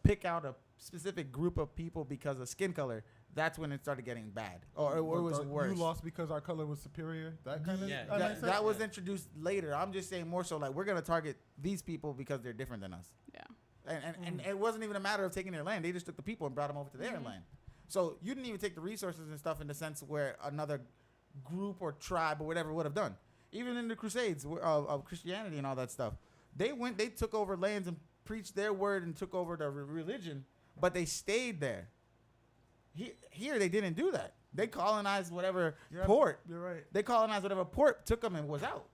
pick out a specific group of people because of skin color, that's when it started getting bad, or it was worse. You lost because our color was superior. That kind of. Yeah. That was introduced later. I'm just saying more so like we're gonna target these people because they're different than us. Yeah. And it wasn't even a matter of taking their land. They just took the people and brought them over to their land. So you didn't even take the resources and stuff in the sense where another group or tribe or whatever would have done. Even in the Crusades of Christianity and all that stuff, they took over lands and preached their word and took over the religion, but they stayed there. Here they didn't do that. They colonized whatever port. You're right. They colonized whatever port, took them and was out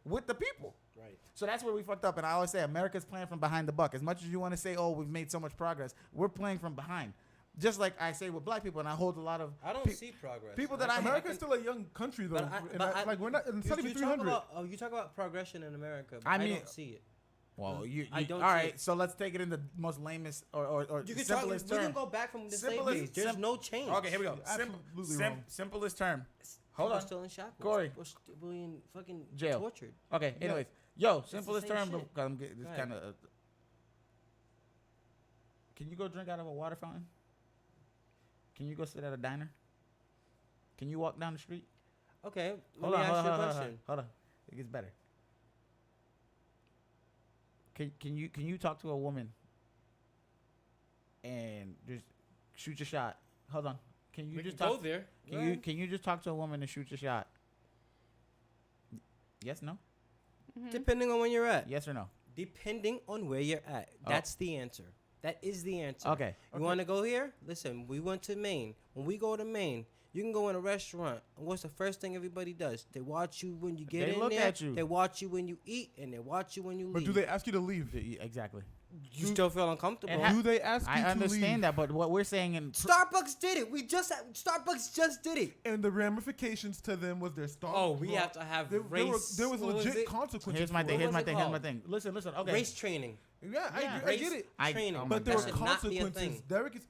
with the people. Right. So that's where we fucked up. And I always say America's playing from behind the buck. As much as you want to say, oh, we've made so much progress, we're playing from behind. Just like I say with black people, and I hold a lot of I don't see progress. people that America's still a young country though. Like we're not. It's not even 300. You talk about progression in America. I mean, don't see it. Well, I don't all see right. it. So let's take it in the most lamest or You can simplest we term. can go back from the slave Simplest- days. There's no change. Okay, here we go. Absolutely wrong. Simplest term. People Hold are on. still in shackles. Corey. People are still being fucking Jail. tortured. Okay. Yeah. Anyways, yo, the simplest same term. shit. I'm getting this Go ahead. kind of. Can you go drink out of a water fountain? Can you go sit at a diner? Can you walk down the street? Okay, let me ask you a question. Hold on. It gets better. Can you talk to a woman and just shoot your shot? Hold on. Can you We just can talk? go there. Can you just talk to a woman and shoot your shot? Yes, no? Depending on when you're at. Yes or no? Depending on where you're at. That's the answer. That is the answer. Okay. You want to go here? Listen, we went to Maine. When we go to Maine, you can go in a restaurant. And what's the first thing everybody does? They watch you when you get They in look there. at you. They watch you when you eat, and they watch you when you But leave. do they ask you to leave? Exactly. You still feel uncomfortable. And Do they ask you I to leave? understand that, but what we're saying in Starbucks did it. Starbucks just did it. And the ramifications to them was their start. Oh, we have to have There race. was what legit it? consequences. here's my for thing. it. Here's my was it thing. Here's my called? thing. Listen. Okay. Race training. Yeah, I Yeah. agree. I get it. Training. oh my But there God. were That should not be a consequences. thing. Derek is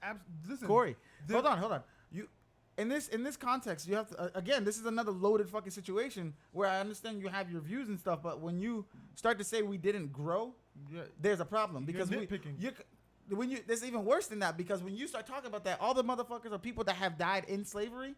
listen, Corey, there- hold on. You in this context, you have to again. This is another loaded fucking situation where I understand you have your views and stuff, but when you start to say we didn't grow, Yeah, there's a problem because nitpicking. there's even worse than that because when you start talking about that, all the motherfuckers are people that have died in slavery.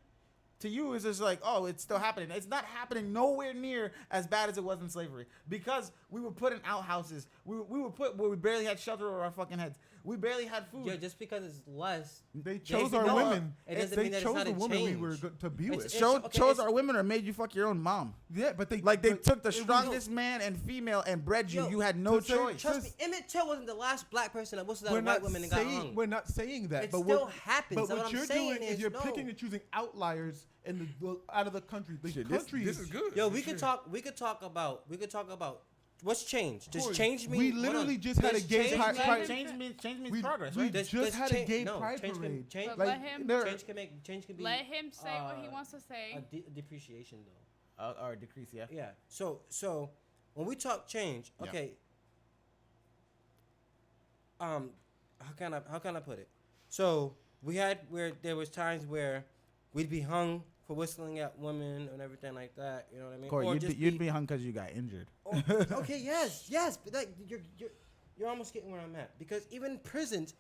To you, it's just like, oh, it's still happening. It's not happening nowhere near as bad as it was in slavery because we were put in outhouses. We were put where we barely had shelter over our fucking heads. We barely had food. Yeah, just because it's less. They chose our no, women. it doesn't They mean that it's chose not the a woman we change. were to be It's- with. it's- okay, chose it's- our women or made you fuck your own mom. Yeah, but they Like they took the it was- strongest man and female and bred you. Yo, You had no to say- choice. Trust me, Emmett Till wasn't the last black person that whistled at We're a not white woman and got saying hung. we're not saying that, It but still what, happens. But So what what you're I'm saying doing is is you're no. picking and choosing outliers in the out of the country. The Shit, country this is good. Yo, we could talk about what's changed. Does Corey, change mean? we hold literally on. just had a Does gay change pride- mean- pride- Change means we, progress, we right? just had a gay pride change parade. Can, change, But Like, let him there- change can be. let him say what he wants to a say. depreciation though. Or decrease, yeah. Yeah. So when we talk change, Yeah. okay. How can I put it? So we had where there was times where we'd be hung for whistling at women and everything like that. You know what I mean? Corey, Or you'd just be hung because you got injured. okay, yes, but like you're almost getting where I'm at because even in prisons,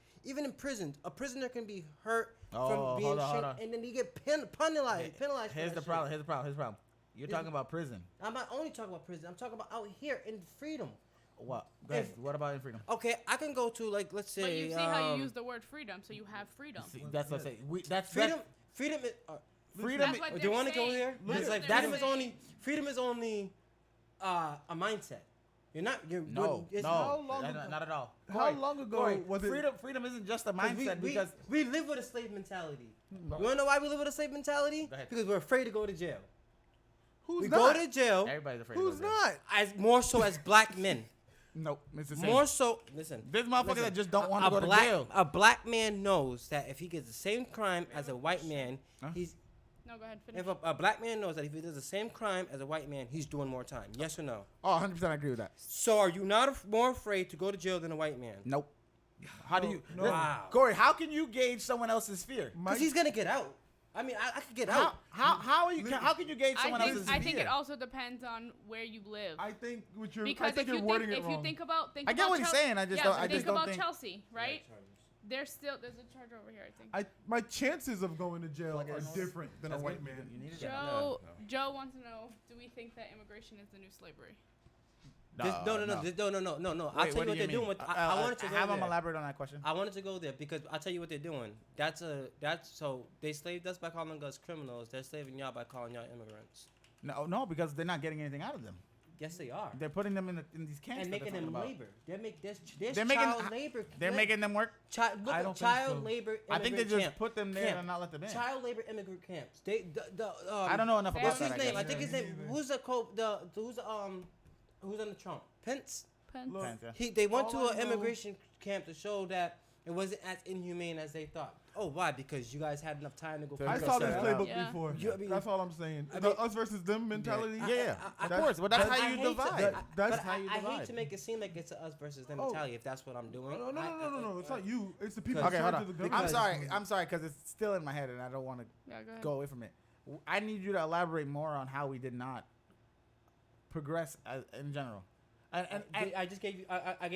a prisoner can be hurt Oh, from being hold on, shanked, hold on. and then he get penalized. Here's for the that problem. shit. Here's the problem. You're talking about prison. I'm not only talking about prison. I'm talking about out here in freedom. What? Go ahead. What about in freedom? Okay, I can go to like let's say. But you see how you use the word freedom, so you have freedom. See, that's what I'm saying. That's freedom. Freedom is. Freedom. That's what Do they're you want to go saying. here? That's It's what like they're freedom is saying. only a mindset. You're No, it's, How no, long not, ago- not at all. How Corey, long ago Corey, was it? freedom isn't just a 'cause mindset because we live with a slave mentality. No. You wanna know why we live with a slave mentality? Go ahead. Because we're afraid to go to jail. Who's we not? go to jail everybody's afraid. Who's to go there. not? as more so as black men. Nope, it's the same. More so, listen. There's motherfuckers listen, that just don't want a to go to black- jail. A black man knows that if he gets the same crime as a white man, Huh? he's. No, go ahead. Finish. If a black man knows that if he does the same crime as a white man, he's doing more time. Yes or no? Oh, 100% I agree with that. So are you not more afraid to go to jail than a white man? Nope. How do No, you? no. Listen, Wow. Corey, how can you gauge someone else's fear? Because he's gonna get out. I mean, I could get out. How are you? How can you gauge someone else's fear? I think it also depends on where you live. I think what you're. Because I think if you're you wording think, it if you wrong. think about, I get what he's saying, I just don't- I think just don't about think- Chelsea, right? There's a charge over here, I think. My chances of going to jail Like are it's- different than a That's white good. man. You need to Joe get- Joe wants to know: do we think that immigration is the new slavery? No. I'll tell you what they're doing. I wanted to go have there. them elaborate on that question. I wanted to go there because I'll tell you what they're doing. So they slaved us by calling us criminals. They're slaving y'all by calling y'all immigrants. No, because they're not getting anything out of them. Yes, they are. They're putting them in these camps And making them labor. There's They're making- child labor. They're making them work. Look I at don't think child so. labor. I think they immigrant just camp. put them there Camp. and not let them in. Child labor immigrant camps. I don't know enough about What's that. his name? guess. I think his Yeah, name. me Who's under Trump? Pence. Pence. Look, Pence, yeah. They went to All I an know- immigration camp to show that it wasn't as inhumane as they thought. Oh, why? Because you guys had enough time to go. So I you saw can this set it playbook up. Yeah. before. You- I mean- That's all I'm saying. I The mean- us versus them mentality. Yeah, I- of course. But that's I how you hate to- divide. That's but how you I hate divide. to make it seem like it's a us versus them Oh. mentality. If that's what I'm doing. No. It's not you. It's the people. Because- Okay, hold charged on. of the I'm government. sorry because it's still in my head and I don't want to Yeah, go ahead. go away from it. I need you to elaborate more on how we did not progress in general. And I just gave you. I I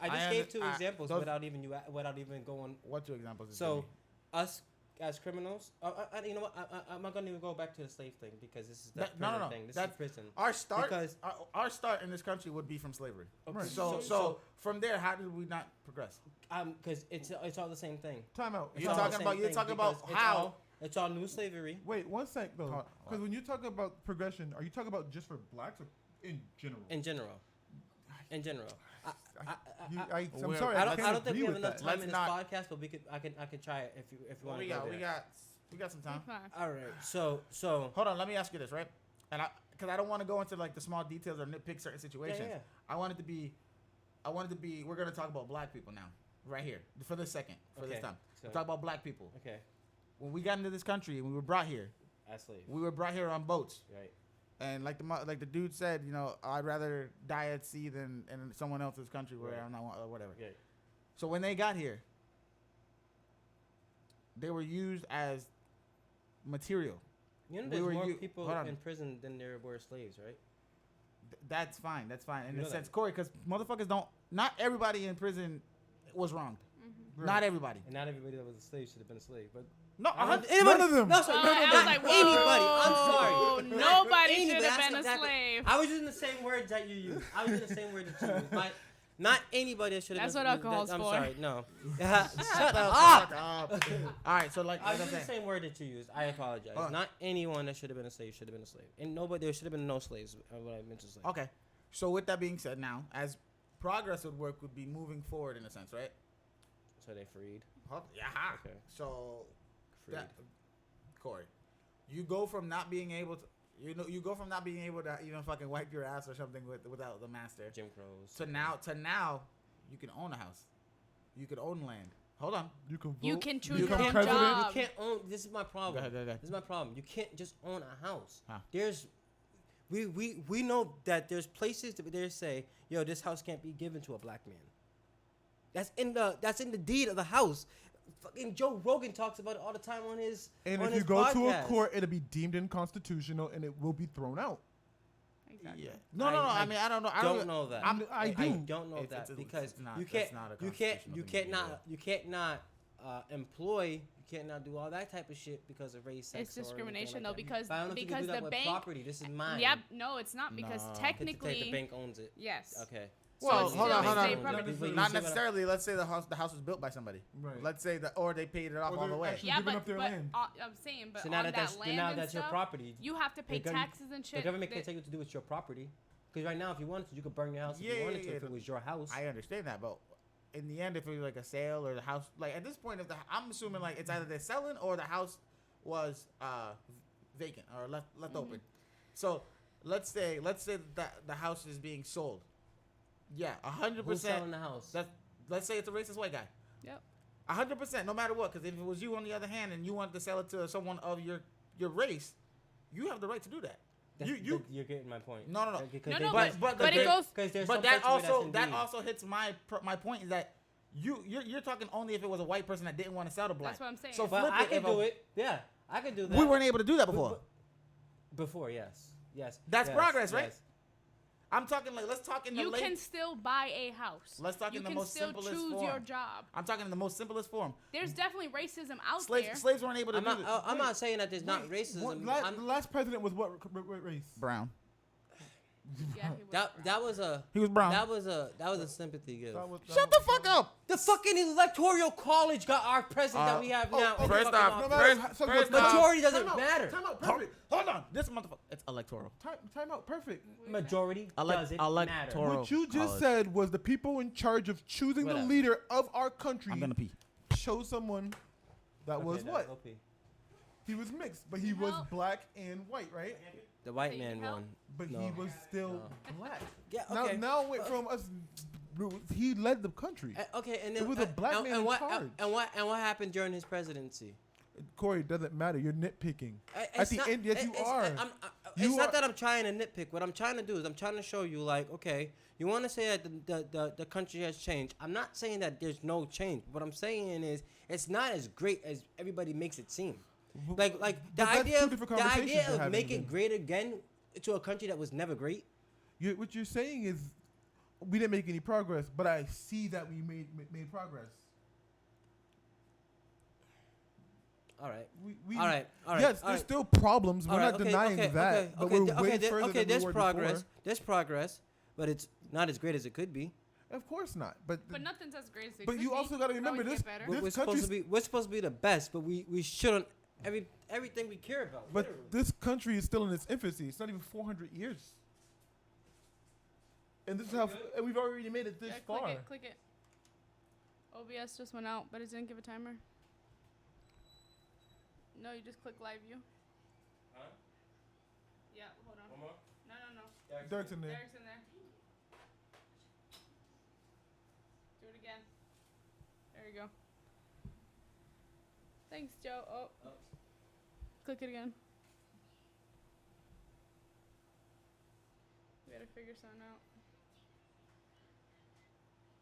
just gave two under- examples those- without even going. what two examples? Did you So, give me? us as criminals. You know what? I'm not gonna even go back to the slave thing because this is the That- no, prison no. thing. This That's- is prison. Our start, Because- our start in this country would be from slavery. Okay, So from there, how did we not progress? Because it's all the same thing. Time out. It's You're all talking the same about- you're thing talking about because how- it's all new slavery. Wait, one sec though. Hold- Because when you talk about progression, are you talking about just for blacks or in general? In general. In general. I'm We're- sorry. I I don't can't think we agree have with enough that. time Let's in this not- podcast, but I can try it if you What want we to go got? there. We got some time. Fine. All right. So Hold on, let me ask you this, right? And because I don't want to go into like the small details or nitpick certain situations. yeah. I want it to be. We're gonna talk about black people now, right here, for this second, for this Okay, time. so- We'll talk about black people. Okay. When we got into this country and we were brought here, As slaves. we were brought here on boats. Right. And like the dude said, I'd rather die at sea than in someone else's country where Right. I'm not or whatever. Okay. So when they got here, they were used as material. You know, We there's were more u- people hold on. in prison than there were slaves, right? That's fine. In You a know sense, that. Corey, because motherfuckers don't. Not everybody in prison was wronged. Mm-hmm. Not everybody. And not everybody that was a slave should have been a slave, but No, None of them. No, sorry, Oh, no, I no, was like, anybody. I'm whoa, sorry. nobody Anybody, should have that's been a exactly- slave. I was using the same words that you used. I was using the same words that you used. Not anybody that should have That's been. what alcohol's I'm for. sorry, no. Shut Shut up. up. All right, so like I was I'm using the saying, same word that you used. I apologize. Hold on. Not anyone that should have been a slave should have been a slave. And nobody, there should have been no slaves. What I meant to say. okay. So with that being said, now as progress would work would be moving forward in a sense, right? So they freed. Yeah. Okay. So Freed. Corey, you go from not being able to, you go from not being able to even fucking wipe your ass or something without the master Jim Crows. to now you can own a house, you can own land. Hold on. You can vote. You can choose You your become own president. job. You can't own. This is my problem. Go ahead, go ahead. This is my problem. You can't just own a house. Huh. There's, we know that there's places that they say, yo, this house can't be given to a black man. That's in the deed of the house. Fucking Joe Rogan talks about it all the time on his. And on if his you go to a podcast. court, it'll be deemed unconstitutional and it will be thrown out. Exactly. Yeah. No. I mean, I don't know. I Don't know that. I do. I don't know It's- that it's because not- you that's can't, not a you can't, constitutional you thing to can't do. not, you can't not employ, you can't not do all that type of shit because of race, sex, It's or anything discrimination like though that. But I don't know if you can because do that the with bank. property. This is mine. Yep. No, it's not because No. technically. the bank owns it. Yes. Okay. Well, it's hold still on, hold state on. property. But you Not see what I- necessarily. Let's say the house was built by somebody. Right. Let's say or they paid it off Or all they're the way. actually- Yeah, giving but, up their but land. I'm saying, but So now on that that that's land now and that's your stuff, property. you have to pay the gov- taxes and shit. The government can't that- tell you what to do with your property. Because right now, if you wanted to, you could burn your house if Yeah, you wanted yeah, to yeah. if it was your house. I understand that, but in the end, if it was like a sale or the house, like at this point, I'm assuming like it's either they're selling or the house was vacant or left open. So let's say that the house is being sold. Yeah, 100%. Who's selling the house? Let's say it's a racist white guy. Yep. 100%, no matter what. Because if it was you on the other hand and you wanted to sell it to someone of your race, you have the right to do that. You're getting my point. No. Because No, they- no, But but it goes. Because there's But some that parts of it also that's also hits my point is that you're talking only if it was a white person that didn't want to sell to black. That's what I'm saying. So But flip I it. can if do a- it. Yeah, I can do that. We weren't able to do that before. Before, yes. That's yes, progress, right? yes. I'm talking like let's talk in the You late. can still buy a house. Let's talk You in the can most still simplest choose form. your job. I'm talking in the most simplest form. There's definitely racism out there. Slaves weren't able to I'm do not, this. I'm not saying that there's not racism. The last president was what race? Brown. Yeah, he was That was a He was brown. that was a sympathy gift. Shut the fuck up. The fucking electoral college got our president that we have now. okay, First Fucking off, office. first off, majority doesn't Time out, matter. Time out. Hold, Perfect. hold on. This motherfucker. It's electoral. Time out. Perfect. Majority doesn't matter. Electoral. What you just college. said was the people in charge of choosing Whatever. the leader of our country I'm gonna pee. chose someone that was Okay, what? OP. He was mixed, but he was black and white, right? The white Say man help? won. But he No. was still black. Yeah. Okay. Now it went from us. He led the country. Okay, and then It was a black man in charge. And what happened during his presidency? Corey, it doesn't matter. You're nitpicking. At It's the not- end, yes, you it's- are. It's You not are- that I'm trying to nitpick. What I'm trying to do is I'm trying to show you, like, okay, you want to say that the country has changed. I'm not saying that there's no change. What I'm saying is it's not as great as everybody makes it seem. Like the But that's idea two of different the conversations idea you're of having making then. great again to a country that was never great. What you're saying is we didn't make any progress, but I see that we made progress. All right. We, All right. Yes, all there's right. still problems. We're All right, not denying that, but we're way further than we there's were progress. before. There's progress, but it's not as great as it could be. Of course not. But nothing's as great as it but could you be. also got to Can remember always this. get better. We're This supposed country's to be the best, but we shouldn't everything we care about. But literally. this country is still in its infancy. It's not even 400 years. And this is how and we've already made it this Yeah, far. click it. OBS just went out, but it didn't give a timer. No, you just click live view. Huh? Yeah, hold on. One more? No. Derek's in there. Derek's in there. Do it again. There you go. Thanks, Joe. Oh. Click it again. We gotta figure something out.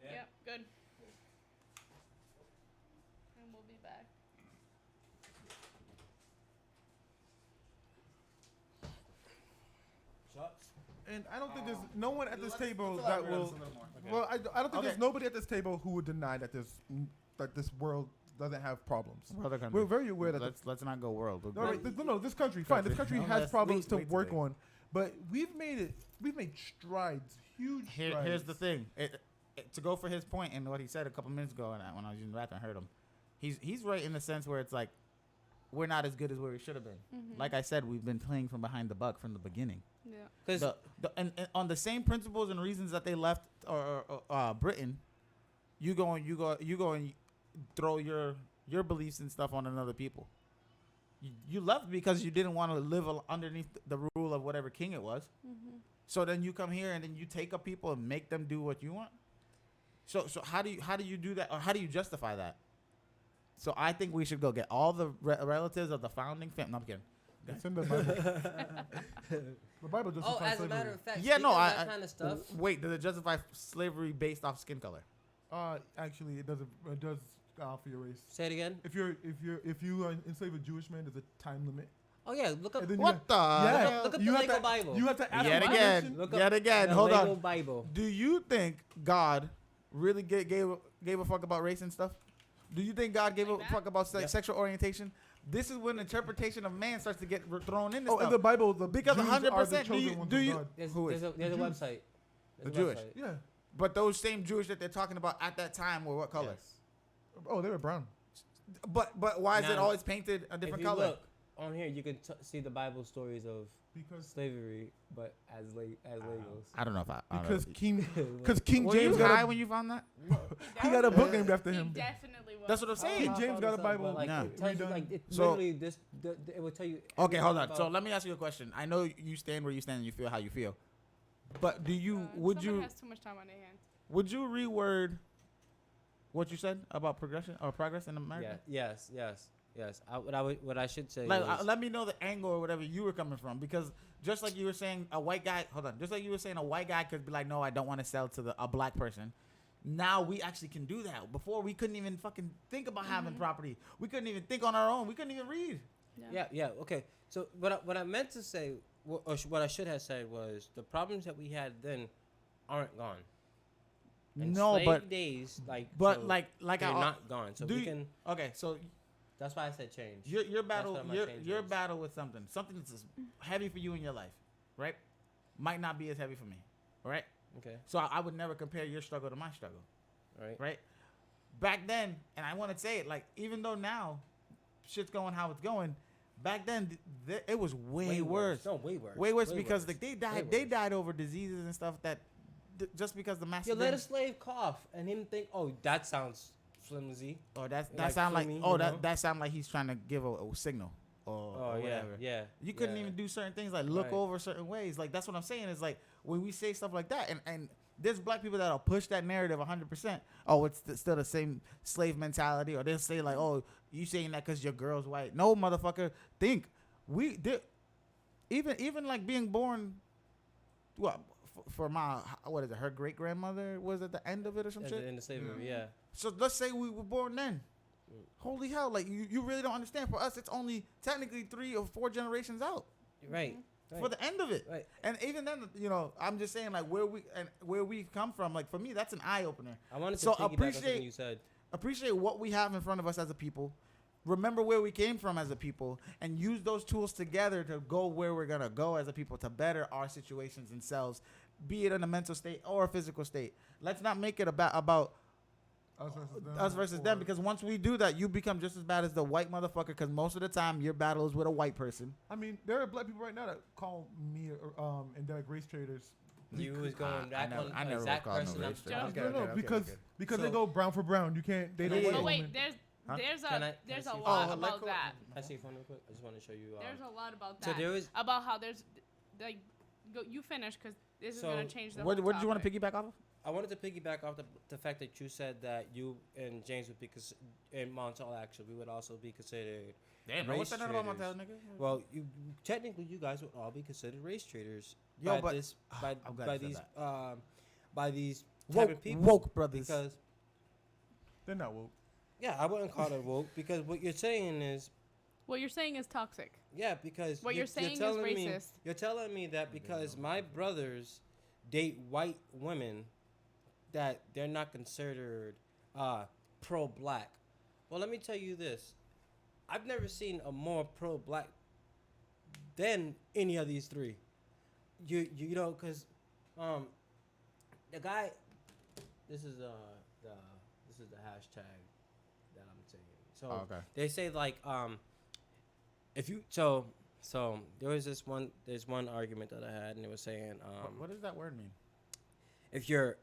Yeah. Yep, good. And we'll be back. Shots? And I don't think there's no one at this table let's that elaborate on will. this a little more. Well, I don't think Okay. there's nobody at this table who would deny that this world doesn't have problems. Brother country. We're very aware that let's not go world. We'll no, go- right, no, this country, fine. This country No, has let's problems wait to today. work on, but we've made strides, huge strides. Here's the thing. To go for his point and what he said a couple minutes ago, and when I was in the bathroom, I heard him. He's right in the sense where it's like we're not as good as where we should have been. Mm-hmm. Like I said, we've been playing from behind the buck from the beginning. Yeah. Because And on the same principles and reasons that they left Britain, you go and throw your beliefs and stuff on another people. You left because you didn't want to live underneath the rule of whatever king it was. Mm-hmm. So then you come here and then you take up people and make them do what you want. So how do you do that, or how do you justify that? So I think we should go get all the relatives of the founding family. No, I'm kidding. It's in the Bible. The Bible just oh, as a matter of fact, Yeah, no, speaking of I that kind of stuff. Wait, does it justify slavery based off skin color? Actually, it doesn't. It does for your race. Say it again. If you enslave a Jewish man, there's a time limit. Oh yeah, look up. And then What the? Yeah. hell? Look up You the have Lego to- Bible. You have to ask Yet him again, permission. Look up yet again. the Hold Lego on. Bible. Do you think God really gave a fuck about race and stuff? Do you think God gave Like a that? fuck about Yep. sexual orientation? This is when interpretation of man starts to get thrown in. Oh, in the Bible, the Because Jews 100% are the do chosen you- ones do of you- God. There's, Who is? there's a The Jews. website. There's The a Jewish. website. Yeah. But those same Jewish that they're talking about at that time were what color? Yes. Oh, they were brown. But why is it Now, always painted a different if you color? look on here, you can see the Bible stories of Because slavery, but as Legos. I don't know if I. because King Were James you high got a, when you found that? he got a book named after He him. definitely was. That's what I'm saying. King James got a Bible. Like, Yeah. it tells you, redone. like, it So- literally this. It will tell you. Okay, hold on. everything So about- let me ask you a question. I know you stand where you stand and you feel how you feel. But do you Someone has too much time on their hands. would you reword what you said about progression or progress in Yeah. America? Yes. What I should say Like, is, let me know the angle or whatever you were coming from, because just like you were saying, a white guy. Hold on. Just like you were saying, a white guy could be like, no, I don't want to sell to a black person. Now we actually can do that. Before we couldn't even fucking think about having property. We couldn't even think on our own. We couldn't even read. yeah. Okay. So what I meant to say, or what I should have said was the problems that we had then aren't gone. And No, slave but days like but so like they're I not gone. So do we you- can. okay. So That's why I said change. your battle what my change your was. battle with something that's heavy for you in your life, right? might not be as heavy for me, right? Okay. So I would never compare your struggle to my struggle, Right. right? Back then, and I want to say it, like, even though now shit's going how it's going, back then it was way worse. No, way worse. Way worse Way because worse. like they Way worse. died over diseases and stuff that just because the master You let a slave cough and him think, oh, that sounds flimsy. or that like sound like flimmy, oh you know? that sound like he's trying to give a signal or Oh, yeah, whatever. yeah. You couldn't yeah. even do certain things like look Right. over certain ways. Like that's what I'm saying is like when we say stuff like that and there's black people that'll push that narrative 100%. Oh, it's still the same slave mentality, or they'll say like, oh, you saying that because your girl's white. No, motherfucker. Think we did even like being born. What for my what is it? Her great grandmother was at the end of it or some At shit. the end of slavery, Yeah. yeah. So let's say we were born then. Mm. Holy hell! Like you really don't understand. For us, it's only technically 3 or 4 generations out Right. Right. for the end of it. Right. And even then, I'm just saying like where we come from. Like for me, that's an eye opener. I wanted to So piggyback on appreciate- something you said. Appreciate what we have in front of us as a people. Remember where we came from as a people, and use those tools together to go where we're gonna go as a people to better our situations and selves, be it in a mental state or a physical state. Let's not make it about us versus them, because once we do that, you become just as bad as the white motherfucker. Because most of the time, your battle is with a white person. I mean, there are black people right now that call me and that race traders. You was going back on I never exact call no person. race I'm- trader. No, because they So- go brown for brown. You can't. They don't. Yeah. want But a wait, woman. Huh? there's Can I a see lot phone? about that. Can I see your phone real quick? I just want to show you. There's a lot about So that. there was. About how there's like you finish because this is So gonna change the What whole did you want to topic. piggyback off of? I wanted to piggyback off the fact that you said that you and James would be in Montel actually we would also be considered. Damn, bro, what's what's that that about about my my nigga? Well, technically you guys would all be considered race traders. Yo, by but- this I'm glad by you said these that. by these type of people woke brothers. because They're not woke. yeah I wouldn't call it woke because what you're saying is What you're saying is toxic. yeah because What you're saying is telling me- racist. you're telling me that because my brothers date white women that they're not considered pro-black. Well, let me tell you this. I've never seen a more pro-black than any of these three. You know, because the guy, this is the hashtag that I'm saying. So Oh, okay. they say like if you so there's one argument that I had and it was saying What does that word mean? if you're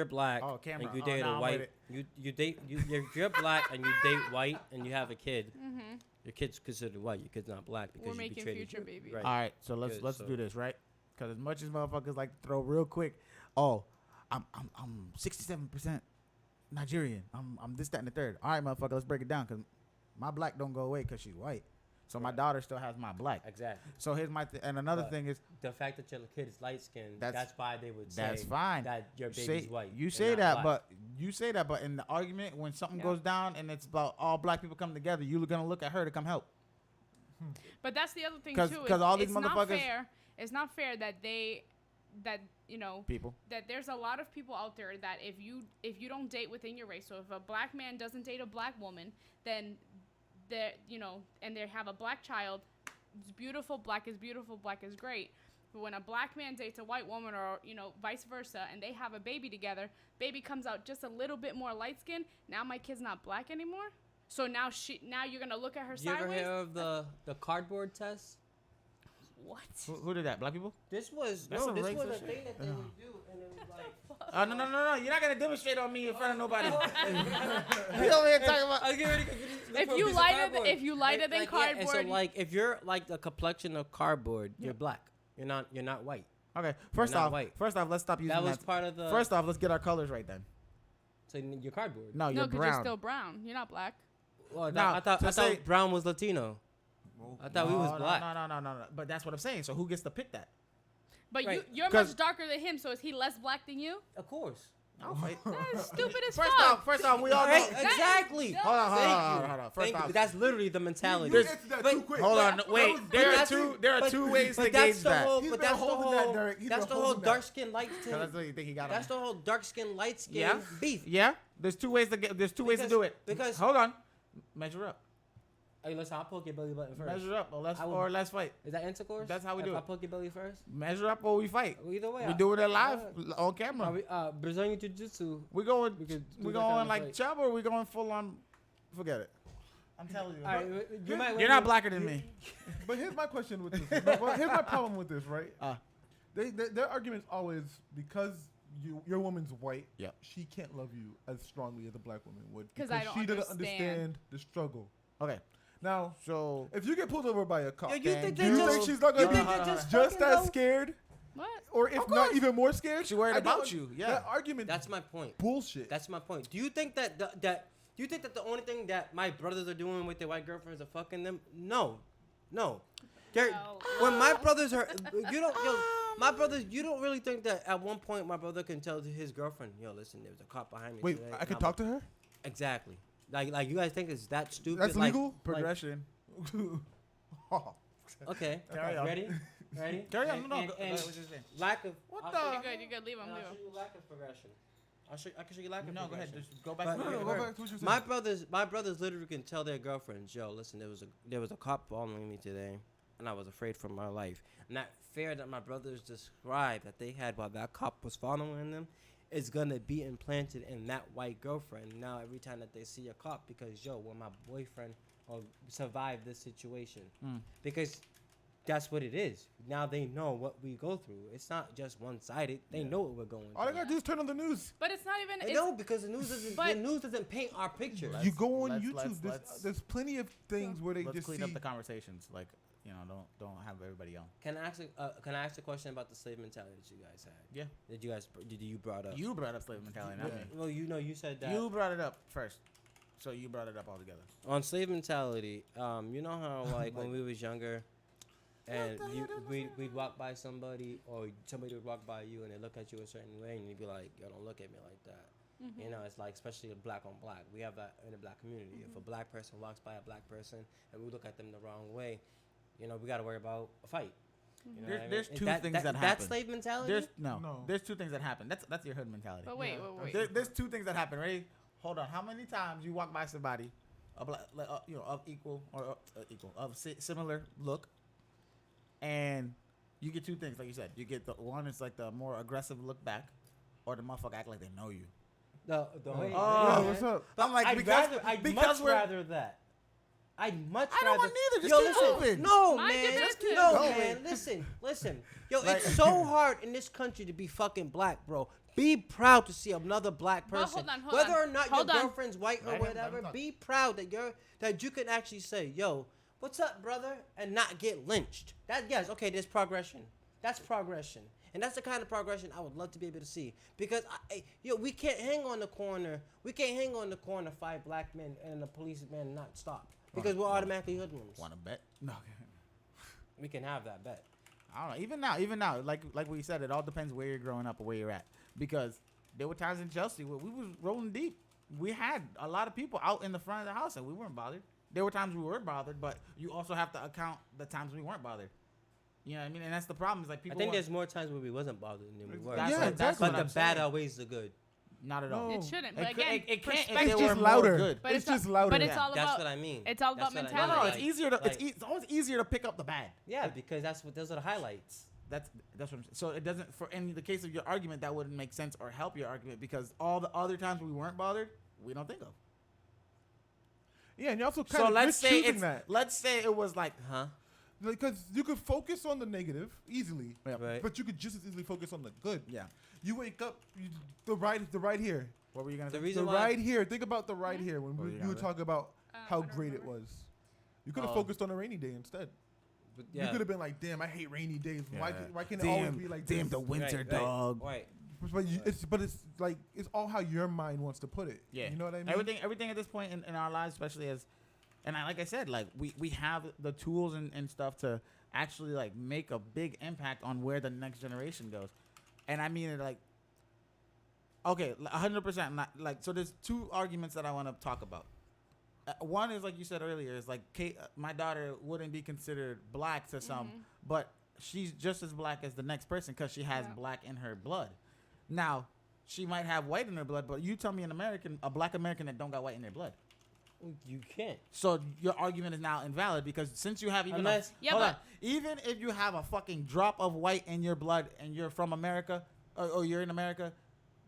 black Oh, camera. and you Oh, date now a I'm white with if you're black and you date white and you have a kid, Mm-hmm. your kid's considered white. Your kid's not black because We're you making betrayed future babies. Right. All right, so let's Good, let's so- do this, right? Because as much as motherfuckers like to throw real quick, oh, I'm 67% Nigerian. I'm this, that, and the third. All right, motherfucker, let's break it down. Because my black don't go away because she's white. So my Right. daughter still has my black. Exactly. So here's my and another But thing is The fact that your kid is light skinned, That's- that's why they would say that's fine. that your baby's Say, white. you and say not that, black. but in the argument when something Yeah. goes down and it's about all black people come together, you're gonna look at her to come help. But that's the other thing 'Cause- too. 'cause all these it's not motherfuckers- fair. It's not fair that People. that there's a lot of people out there that if you don't date within your race, so if a black man doesn't date a black woman, then and they have a black child, it's beautiful, black is great. But when a black man dates a white woman or vice versa and they have a baby together, baby comes out just a little bit more light skinned, now my kid's not black anymore. So now you're going to look at her you ever sideways? hear of the cardboard test? What? Who did that? Black people? This was That's no, a this was racist a shit. thing that they would do, and it was like. Oh no! You're not gonna demonstrate on me in front of nobody. We over here talking about. I'll get ready. If you lighter than Yeah, cardboard, and so like if you're like the complexion of cardboard, you're black. You're not white. Okay, first not off, white. let's stop using That that. was part of the. First off, let's get our colors right then. so you're cardboard. No, no, you're because brown. you're still brown. You're not black. Well, Now, I thought to say- brown was Latino. I thought we was black. No. But that's what I'm saying. So who gets to pick that? But Right. you're 'Cause- much darker than him, so is he less black than you? Of course. I'll fight. That is stupid as First fuck. off, we all know. Right, exactly. dumb. Hold on. Thank Hold on. you. First Thank you. off, But that's literally the mentality. You answered that too quick. hold on. That Wait, was- there are that's- two. There are but- two ways to But gauge that's the that. whole. He's But been that's the holding that, whole. Derek. He's That's been the whole holding that. dark skin, light So skin. that's what you think he got That's on. the whole dark skin, light skin Yeah. beef. Yeah. There's two ways to get. There's two ways to do it. Because Hold on. Measure up. Hey, listen, I'll poke your belly button first. Measure up I will- or let's fight. Is that intercourse? That's how we if do I it. poke your belly first? Measure up or we fight. Well, either way. We doing it live on Are camera. we, Brazilian Jiu-Jitsu. We going. We could do We that going kind of like fight. chub or we going full on. Forget it. I'm telling you. All right, you might win You're not this. blacker than me. But here's my question with this. No, but here's my problem with this, right? Their argument's always because your woman's white. Yep. She can't love you as strongly as a black woman would 'Cause because I don't she doesn't understand. understand the struggle. Okay. Now, So if you get pulled over by a cop, Yo, you Okay. think do they you just? think she's not You gonna think be they just just fucking as go? scared, What? or if not even more scared? she worried I don't- about you. Yeah. That argument. That's my point. bullshit. That's my point. Do you think that do you think that the only thing that my brothers are doing with their white girlfriends are fucking them? No. They're, No. when my brothers are, my brothers, you don't really think that at one point my brother can tell his girlfriend, yo, listen, there was a cop behind me. Wait, today, I and can I'm talk to her. Exactly. Like you guys think it's that stupid? That's like, legal. Progression. Oh. Okay. Carry on. Ready? Carry on. And- No, and- go- and what you saying? lack of. What I'll the- show You good? You good? Leave him. and Leave I'll him. show you lack of progression. I can show you lack of No, go progression. ahead. Just go back But- to No, what no, you go heard. back to what you're saying. My brothers literally can tell their girlfriends, yo, listen, there was a cop following me today, and I was afraid for my life. And that fear that my brothers described that they had while that cop was following them is gonna be implanted in that white girlfriend now every time that they see a cop because will my boyfriend or survive this situation? Because that's what it is. Now they know what we go through. It's not just one-sided. They know what we're going All I through. gotta do is turn on the news. But it's not even. I It's, know because the news but- doesn't paint our picture. Let's- You go on let's- YouTube. let's- There's plenty of things where they Let's just clean see. up the conversations. Like, don't have everybody on. Can I ask a question about the slave mentality that you guys had? Yeah. Did you brought up? You brought up slave mentality, not Yeah. me. Well, you said that You brought it up first. So you brought it up all together. on slave mentality. You know how like when we was younger, and we'd walk by somebody or somebody would walk by you and they look at you a certain way and you'd be like, yo, don't look at me like that. Mm-hmm. You know, it's like especially black on black. We have that in the black community. If a black person walks by a black person and we look at them the wrong way, we got to worry about a fight. You know what I mean? There's two And things that happen. That's slave mentality. There's two things that happen. That's your hood mentality. But wait. There's two things that happen. Ready? Hold on. How many times you walk by somebody, of equal or similar look, and you get two things, like you said. You get the one is like the more aggressive look back, or the motherfucker act like they know you. The way. Oh, what's up? I'm like, I'd because much we're- rather that. I'd much I rather. don't want neither. Just Yo, keep listen. moving. No, Mind your man. business. No, going. man. Listen. Yo, Like- it's so hard in this country to be fucking black, bro. Be proud to see another black But person. hold on, Whether or not hold your on. girlfriend's white or Let him whatever, talk. be proud that you can actually say, yo, what's up, brother? And not get lynched. Okay, there's progression. That's progression. And that's the kind of progression I would love to be able to see. Because, we can't hang on the corner. We can't hang on the corner 5 black men and the policeman not stop. Because we're automatically hoodlums. Want to bet? No. We can have that bet. I don't know. Even now, like we said, it all depends where you're growing up or where you're at. Because there were times in Chelsea where we was rolling deep. We had a lot of people out in the front of the house and we weren't bothered. There were times we were bothered, but you also have to account the times we weren't bothered. You know what I mean? And that's the problem. Is like I people. think there's more times where we wasn't bothered than we were. That's Yeah, what- that's exactly. what But I'm the bad saying. outweighs the good. Not at all. No. It shouldn't. It But could- again, it can't if perspective. there It's were just more louder. good. But It's it's just not- louder. but it's all That's about- what I mean. it's all about That's what I mean. No, mentality. it's easier to Like- it's always easier to pick up the bad. Yeah, because those are the highlights. That's what I'm saying. So it doesn't for in the case of your argument that wouldn't make sense or help your argument because all the other times we weren't bothered, we don't think of. Yeah, and you also kind So of let's say it was like Huh? because you could focus on the negative easily, Right. but you could just as easily focus on the good. yeah. You wake up, the ride here, What were you gonna The say? reason the why ride here. Think about the ride here when What were you you gonna were say? talking about how I don't great it remember. was. You could have Oh. focused on a rainy day instead. But You yeah. could have been like, "Damn, I hate rainy days. Why can't it damn, always be like damn this?" the winter Right, dog. Right. But it's like it's all how your mind wants to put it. Yeah. You know what I mean? Everything at this point in our lives, especially as, and like I said, like we have the tools and stuff to actually like make a big impact on where the next generation goes, and I mean it like, okay, 100%. Not like so. There's two arguments that I want to talk about. One is like you said earlier, is like my daughter wouldn't be considered black to some, but she's just as black as the next person because she has Yeah. black in her blood. Now, she might have white in her blood, but you tell me a black American that don't got white in their blood. You can't. So your argument is now invalid because since you have even Unless- Yeah, hold but- on, even if you have a fucking drop of white in your blood and you're from America or you're in America,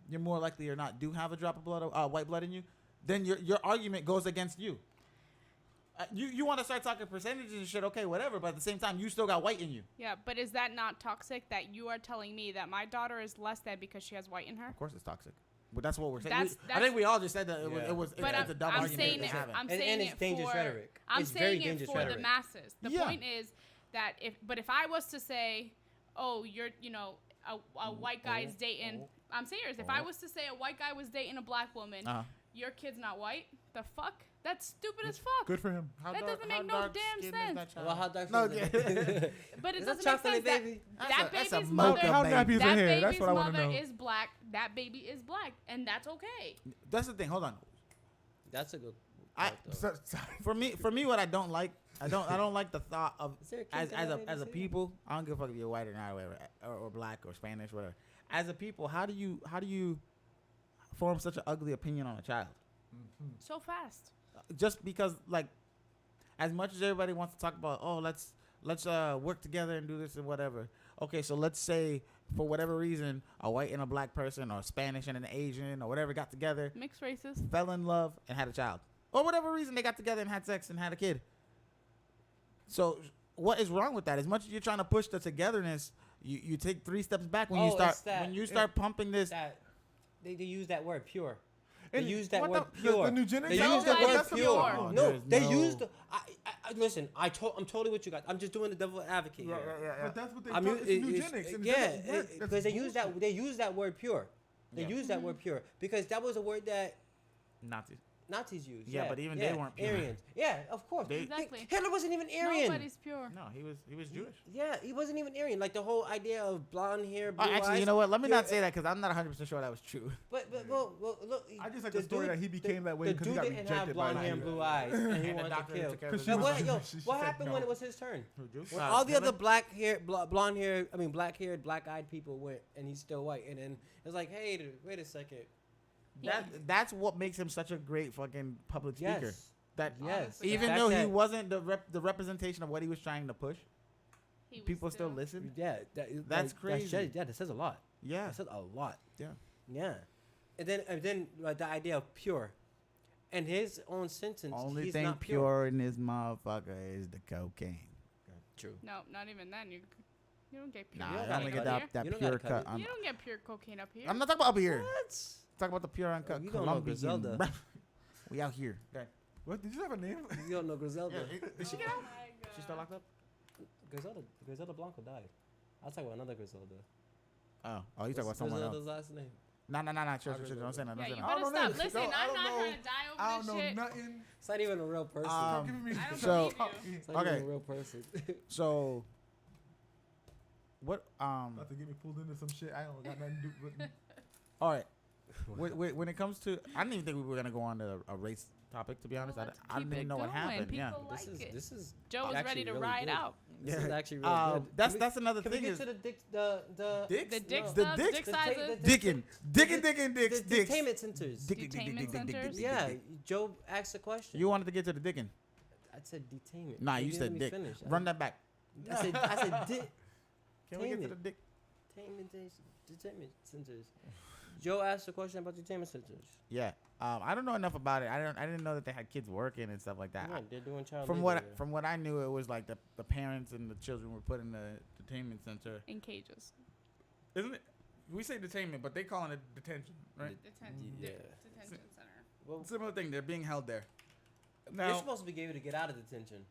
you're more likely or not do have a drop of blood, white blood in you. Then your argument goes against you. You want to start talking percentages and shit, okay, whatever. But at the same time, you still got white in you. Yeah, but is that not toxic that you are telling me that my daughter is less than because she has white in her? Of course, it's toxic. But that's what we're saying. That's- I think we all just said that Yeah. But it's a dumb I'm argument. saying to it. have. I'm saying and it's it dangerous for. rhetoric. I'm It's very saying it dangerous for rhetoric. the masses. The Yeah. point is that if I was to say, oh, you're a white guy is dating. I'm serious. If I was to say a white guy was dating a black woman, your kid's not white. The fuck? That's stupid as fuck. Good for him. That doesn't make no damn sense. Well, how dark No, is it? But it Is that doesn't make chocolate sense. baby? That That's a baby's mocha mother. How baby. nappy is That in here? baby's That's what I want to mother know. is black. That baby is black, and that's okay. That's the thing. Hold on. That's a good. I- thought, though. For me, what I don't like, I don't like the thought of Is there a kid as that a baby as a too? people. I don't give a fuck if you're white or not, or whatever, or black or Spanish, whatever. As a people, how do you form such an ugly opinion on a child? So fast. Just because, like, as much as everybody wants to talk about, oh, let's work together and do this and whatever. Okay, so let's say for whatever reason, a white and a black person, or a Spanish and an Asian, or whatever, got together, Mixed races. fell in love, and had a child, or whatever reason they got together and had sex and had a kid. So what is wrong with that? As much as you're trying to push the togetherness, you take 3 steps back when Oh, you start it's that- when you start pumping this. That they use that word pure. They And use that what word the pure. eugenics? They No, use the but word that's pure. pure. No, There's they no- use the. Listen. I'm totally with you guys. I'm just doing the devil advocate here. But that's what they I talk. mean, It's it's- eugenics. and it yeah, doesn't work. That's because they use bullshit. they use that word pure. They Yeah. use that word pure because that was a word that Nazis. Nazis used. Yeah, but even they weren't pure. Aryans. Yeah, of course. They- Exactly. Hitler wasn't even Aryan. Nobody's pure. No, he was Jewish. Yeah, he wasn't even Aryan. Like the whole idea of blonde hair, blue Actually, eyes. you know what? Let me not Yeah, say that because I'm not 100% sure that was true. But well, look. I just like the story that he became that way The because he dude got didn't have rejected by blonde hair and Hitler. blue eyes, and he And the wanted to doctor kill. took care of Because his she But was- what, she what said happened no. when it was his turn? When Uh, all the other Hitler? black-haired, black-eyed people went, and he's still white, and then it's like, hey, wait a second. That's what makes him such a great fucking public speaker. Yes. That Yes. The even fact though he that- wasn't the representation of what he was trying to push, He was people still listen. Yeah, That's crazy. That says a lot. Yeah. That says a lot. Yeah. Yeah. And then the idea of pure, and his own sentence. Only he's thing not pure in this motherfucker is the cocaine. True. No, not even then. You don't get pure Nah, You don't I gotta only cut get it. that You don't pure gotta cut cut. You don't get pure cocaine up here. I'm not talking about up here. What? Talking about the pure uncut you don't know Colombian. Griselda. We out here. Okay. What? Did you have a name? You don't know Griselda. Is she, Oh my she still locked up? Griselda Blanco died. I'll talk about another Griselda. Oh, you talking about What's someone Griselda's else? last name? Nah. Sure. Don't say that. Yeah, Don't you say better that. I don't know stop. names. Listen, No, I I'm don't not know. trying to die I over don't this know shit. nothing. It's not even a real person. Stop giving me I don't So- believe you. It's not okay. even a real person. So, what? About to get me pulled into some shit. I don't got nothing to do with. All right. When it comes to, I didn't even think we were gonna go on to a race topic. To be honest, Well, I let's didn't keep even it know what going. happened. Yeah. People This like is it. this is Joe was actually ready to really ride good. out. This is Yeah. actually really good. That's another Can thing we get is to the the dicks. The dick No. The stuff, dicks? dick The sizes. Dickin, dicks, the dicks. detainment centers. Detainment centers? Yeah, Joe asked a question. You wanted to get to the dickin. I said detainment. Nah, you didn't said let me dick. finish. Run that back. I said Can we get to the Detainment. dick? detainment centers. Joe asked a question about detainment centers. Yeah. I don't know enough about it. I didn't know that they had kids working and stuff like that. Yeah, they're doing child From labor. what I knew, it was like the parents and the children were put in the detainment center. In cages. Isn't it? We say detainment, but they calling it detention, right? Yeah. Detention center. Well, Similar thing. They're being held there. they're Now, supposed to be able to get out of detention.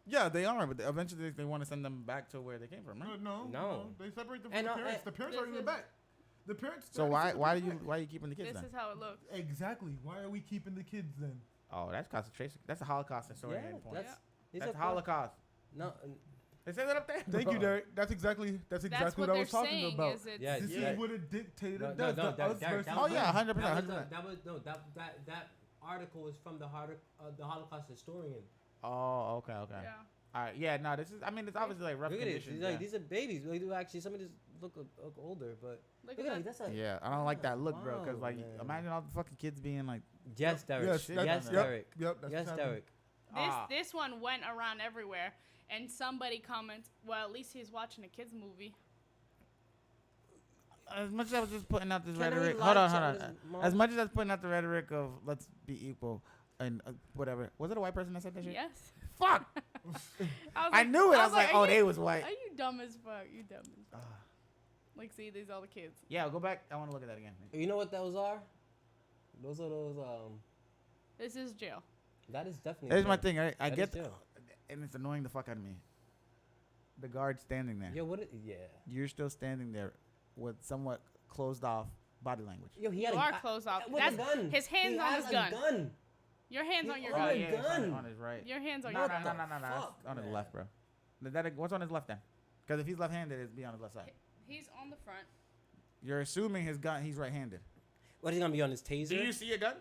yeah, they are, but eventually they want to send them back to where they came from, right? No. They separate them And, from the uh, parents. The parents are in the back. The parents. So they're why separate do back. why are you keeping the kids This then? is how it looks. Exactly. Why are we keeping the kids then? Oh, that's concentration. That's a Holocaust historian point. that's Yeah. these That's are Holocaust. No, They said that up there. Thank you, Derek. That's exactly That's what what I they're was talking saying. about. Is it's Yeah, This yeah. is what a dictator No, does. no, the that- us that- versus that Oh was- yeah, them. 100%. that was 100%. that article was from the Holocaust historian. Oh, okay. yeah. All right, yeah, no, this is. I mean, it's obviously like rough Look at it. conditions. These, like, yeah. these are babies. Like, actually, some of look older, but Look look at at that. that's a Yeah, I don't like that look, bro. Cause wow, like, man. imagine all the fucking kids being like, yes, Derek. Yes, shit Yes, on there. Derek. Yep. That's Yes, what's happening. Derek. This one went around everywhere, and somebody comments, "Well, at least he's watching a kids movie." as much as I was just putting out this Can I rhetoric. live Hold on, chat hold with on. his mom? As much as I was putting out the rhetoric of let's be equal and whatever. Was it a white person that said that shit? Yes. Fuck. I I knew it. I was like, oh, are they you, was white. Are you dumb as fuck? You dumb as fuck. Ah. Like, see, these all the kids. Yeah, go back. I want to look at that again. You know what those are? Those are those. This is jail. That is definitely. Here's my jail. thing. Right? I That get, is jail. and it's annoying the fuck out of me. The guard standing there. Yo, what? Yeah. You're still standing there with somewhat closed off body language. Yo, he You had are a closed off. with That's a gun. his hands He on has his a gun. Your hands He on your on gun. a it's gun. on his right. Your hands on No, your no, gun. no, no, no, no. fuck, It's on his man? left, bro. What's on his left then? Because if he's left-handed, it'd be on his left side. He's on the front. You're assuming his gun. He's right-handed. What is he gonna be on his taser? Do you see a gun?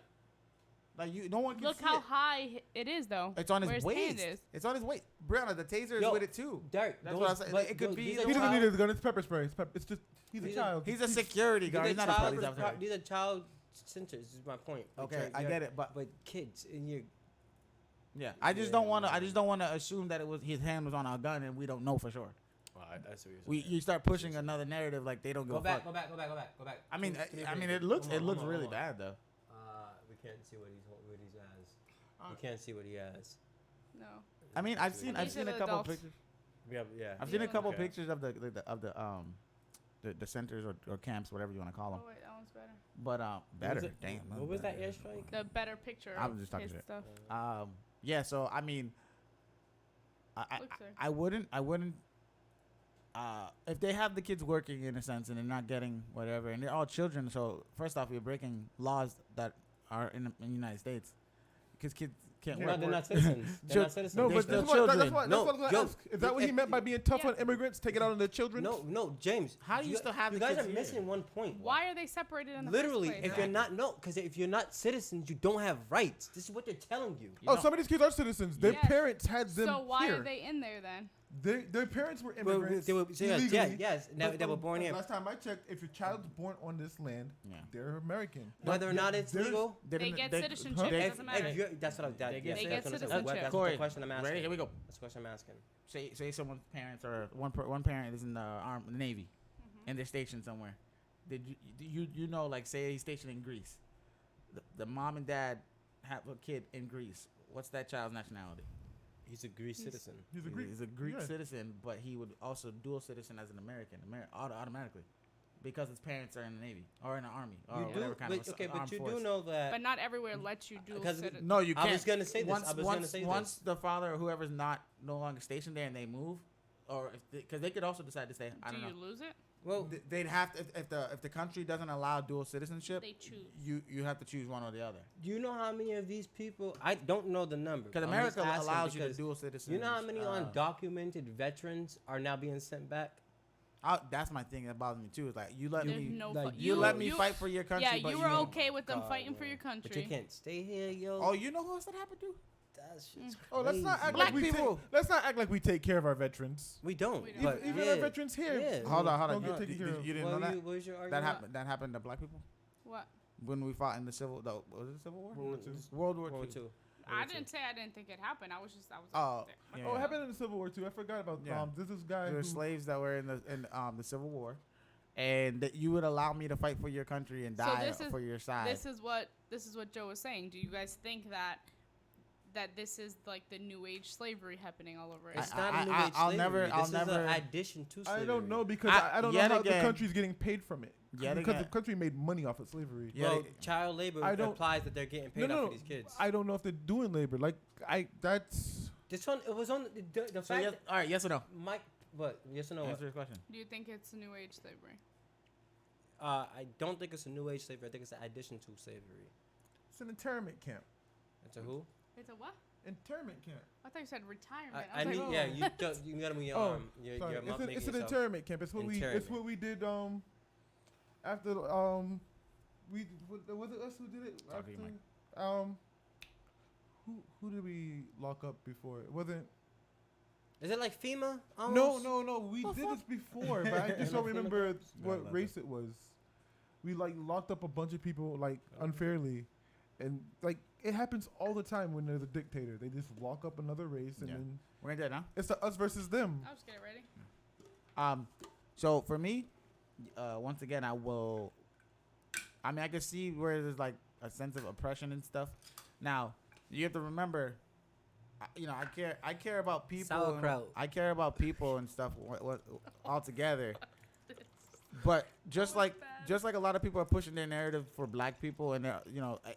Like no one can Look see how it. high it is, though. It's on where his hand waist. is. It's on his waist. Brianna, the taser is Yo, with it too. Derek, That's those- what I said. but It could those- be these the are He doesn't child- need a gun. It's pepper spray. It's just he's a These are- child. He's a security guard. These He's are not a child police pro- officer. These are child centers. Is my point. Like, Okay, I get it, but kids in your yeah, I just don't want to. I just don't want to assume that it was his hand was on a gun and we don't know for sure. that's what You start pushing another narrative like they don't give Go a back, fuck. go back. I mean, Give me a I mean, break. it looks Come on, really hold on. bad though. We can't see what he has. We can't see what he has. No. I mean, I've seen These are a the couple adults. pictures. Yeah. I've seen a Yeah. couple Okay. pictures of the centers or camps, whatever you want to call them. Oh, wait, that one's better. But better. it? Damn. What was that airstrike? The better picture I'm of just talking his shit. stuff. Yeah. So I mean, Looks like- I wouldn't. If they have the kids working in a sense and they're not getting whatever, and they're all children, so first off, you're breaking laws that are in the United States because kids can't No, work. they're not citizens. They're Chil- not citizens. No, They're but still that's what children. I was No, gonna yo, ask. Is that what he meant by being tough Yeah. on immigrants? Take it out on their children? No, James. How do you still have you the guys kids are here? missing one point. Why are they separated in the Literally, first place? if you're not because if you're not citizens, you don't have rights. This is what they're telling you. You Oh, know- some of these kids are citizens. Their Yes. parents had them So why here. are they in there then? Their parents were Well, immigrants. they were, illegally. yes, they were born here. Last time I checked, if your child's born on this land, Yeah. they're American. Whether or not it's There's- legal, They get citizenship. huh? It doesn't matter. that's what They I. get Yes, They that's get what I'm saying. citizenship. That's Corey, the question I'm asking. ready? Here we go. That's the question I'm asking. Say someone's parents are one parent is in the Navy, Mm-hmm. and they're stationed somewhere. Did you know, like, say he's stationed in Greece, the mom and dad have a kid in Greece. What's that child's nationality? He's a Greek citizen. He's a Greek. He's a Greek yeah. citizen, but he would also dual citizen as an American, automatically, because his parents are in the Navy or in the army or You whatever do, kind of but armed you force. do know that. But not everywhere lets you dual Because citizen. No, you can't. I was gonna say this. I was gonna say once this. the father or whoever's no longer stationed there and they move, or because they could also decide to stay. I Do don't you know. lose it? Well, They'd have to if the country doesn't allow dual citizenship. They choose. You have to choose one or the other. do you know how many of these people? I don't know the number. Because I'm America just asking allows you to because dual citizen. You know how many undocumented veterans are now being sent back? That's my thing that bothers me too. Is like you let There's me no like, fu- you let me fight for your country. Yeah, but you were don't- okay with them God, fighting for man. your country. But you can't stay here, yo. Oh, you know who else that happened to? That shit's Oh, let's not crazy. act Black like we people. take. Let's not act like we take care of our veterans. We don't. We don't. But Even yeah. our veterans here. Yeah. Hold on. Don't get You, taken care of. you didn't know that? What was your That argument? happened. That happened to black people What? when we fought in the was it the Civil War? World War II. World War World II. War II. I didn't say I didn't think it happened. I was Oh, there. yeah. Oh, it happened in the Civil War too. I forgot about Yeah. this is guy There who were slaves that were in the Civil War, and that you would allow me to fight for your country and So die this is- for your side. This is what Joe was saying. Do you guys think that this is like the new age slavery happening all over? It's again? not a new age I'll slavery. never- I'll This is never- an addition to slavery. I don't know because I- I don't know yet how the again- country's getting paid from it. Yet Because again- the country made money off of slavery. Yeah, Well, they- child labor I don't- implies that they're getting paid off for these kids. I don't know if they're doing labor. Like that's This one, it was on the So fact yes, all right, yes or no? that Mike. What? Yes or no? Answer your question. Do you think it's new age slavery? I don't think it's a new age slavery. I think it's an addition to slavery. it's an internment camp. It's a who? It's a what? Internment camp. I thought you said retirement. I was need. like, Yeah, oh. you gotta move your Oh, arm. Your Sorry. mouth making It's an yourself- internment camp. It's what we Internment. did after we was it us who did it Talk to you, after, who did we lock up before? It wasn't Is it like FEMA? No, Almost? no. We The did fuck? this before, but I just don't remember No, what no, race it was. We like locked up a bunch of people like unfairly, and like it happens all the time when there's a dictator. They just lock up another race, and Yeah. then We're gonna do it now. it's the us versus them. I'll just get it ready. So for me, once again, I will. I mean, I can see where there's like a sense of oppression and stuff. Now, you have to remember, I care about people. Sauerkraut. I care about people and stuff. What all together. But just That was like bad. a lot of people are pushing their narrative for black people, and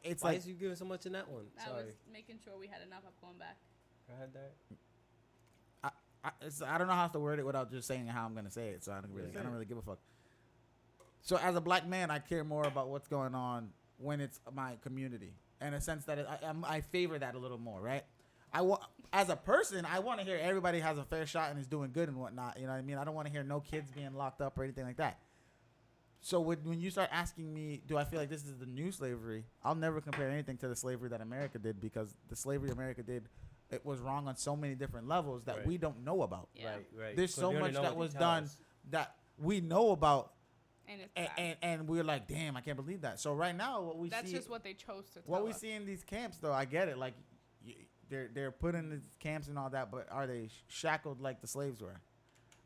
it's Why like is you giving so much in that one? I Sorry. was making sure we had enough. I'm going back. Go ahead, Derek. I don't know how else to word it without just saying how I'm gonna say it. So I don't really give a fuck. So as a black man, I care more about what's going on when it's my community, in a sense that I favor that a little more, right? As a person, I want to hear everybody has a fair shot and is doing good and whatnot. You know what I mean? I don't want to hear no kids being locked up or anything like that. So when you start asking me, do I feel like this is the new slavery? I'll never compare anything to the slavery that America did, because the slavery America did, it was wrong on so many different levels that Right. we don't know about. Yeah. Right. There's 'Cause so we already much know that what was they tell done us. that we know about, And it's bad. and we're like, damn, I can't believe that. So right now, what we That's see, just what they chose to tell what we us. see in these camps, though, I get it. Like, they're put in these camps and all that, but are they shackled like the slaves were?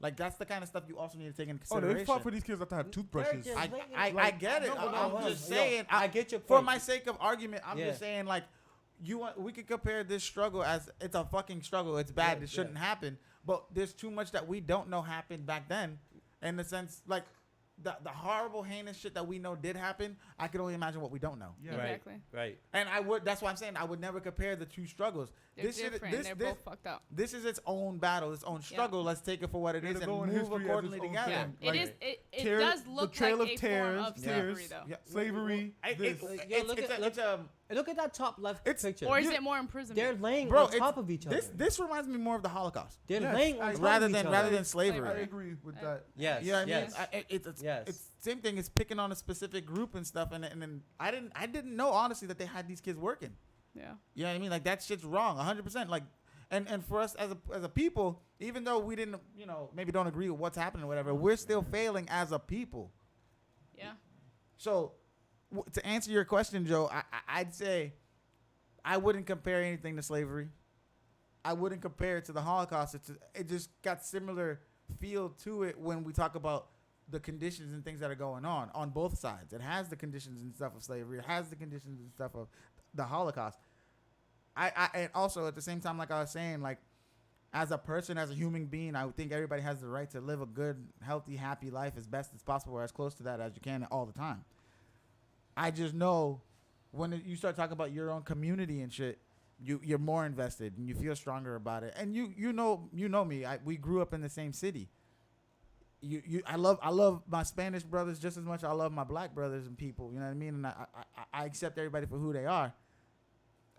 Like, that's the kind of stuff you also need to take into Oh, consideration. they fought for these kids that have toothbrushes. They're just- I get it. No, but I'm no, just yo, saying. I get your For point. my sake of argument, I'm Yeah. just saying, like, we could compare this struggle as it's a fucking struggle. It's bad. Yeah, It shouldn't happen. But there's too much that we don't know happened back then, in the sense, like, the horrible, heinous shit that we know did happen. I can only imagine what we don't know. Yeah. Exactly. Right. And that's why I'm saying I would never compare the two struggles. They're This shit- different. They're both fucked up. This is its own battle, its own struggle. Let's take it for what it It'll is and go in move history as accordingly its own together. Yeah, thing. it Like, is. It tear- does the look trail like of a tears, form of tears. slavery, though. Yeah. Slavery. This. Yo, look at- Look at that top left It's- picture. Or is You- it more imprisonment? They're laying Bro, on top of each other. This reminds me more of the Holocaust They're Yes, laying on I- top rather of each than other. I slavery. agree with that. Yes. You know what I mean? Yes. Yes. It's same thing as picking on a specific group and stuff. And then I didn't know honestly that they had these kids working. Yeah. You know what I mean? Like, that shit's wrong, 100%. Like, and for us as a people, even though we didn't, maybe don't agree with what's happening or whatever, we're still failing as a people. Yeah. So, to answer your question, Joe, I'd say I wouldn't compare anything to slavery. I wouldn't compare it to the Holocaust. It just got similar feel to it when we talk about the conditions and things that are going on both sides. It has the conditions and stuff of slavery. It has the conditions and stuff of the Holocaust. And also at the same time, like I was saying, like, as a person, as a human being, I would think everybody has the right to live a good, healthy, happy life as best as possible, or as close to that as you can all the time. I just know when you start talking about your own community and shit, you're more invested and you feel stronger about it. And you know me. We grew up in the same city. I love my Spanish brothers just as much as I love my black brothers and people. You know what I mean? And I accept everybody for who they are.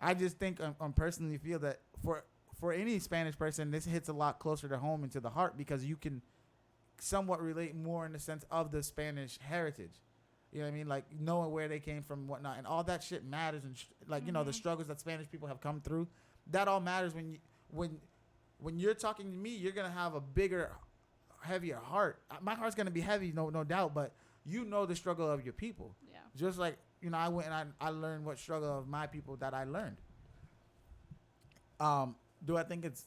I just think I personally feel that for any Spanish person, this hits a lot closer to home and to the heart, because you can somewhat relate more in the sense of the Spanish heritage. You know what I mean? Like, knowing where they came from and whatnot, and all that shit matters. And the struggles that Spanish people have come through, that all matters. When you're talking to me, you're gonna have a bigger, heavier heart. My heart's gonna be heavy, no doubt. But you know the struggle of your people. Yeah. Just like, I went and I learned what struggle of my people that I learned. Do I think it's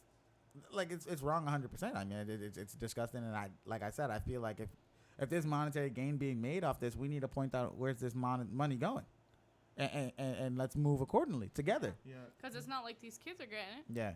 wrong 100%? I mean, it's disgusting, and like I said, I feel like if there's monetary gain being made off this, we need to point out where's this money going, and let's move accordingly together. Yeah. Because it's not like these kids are getting it. Yeah.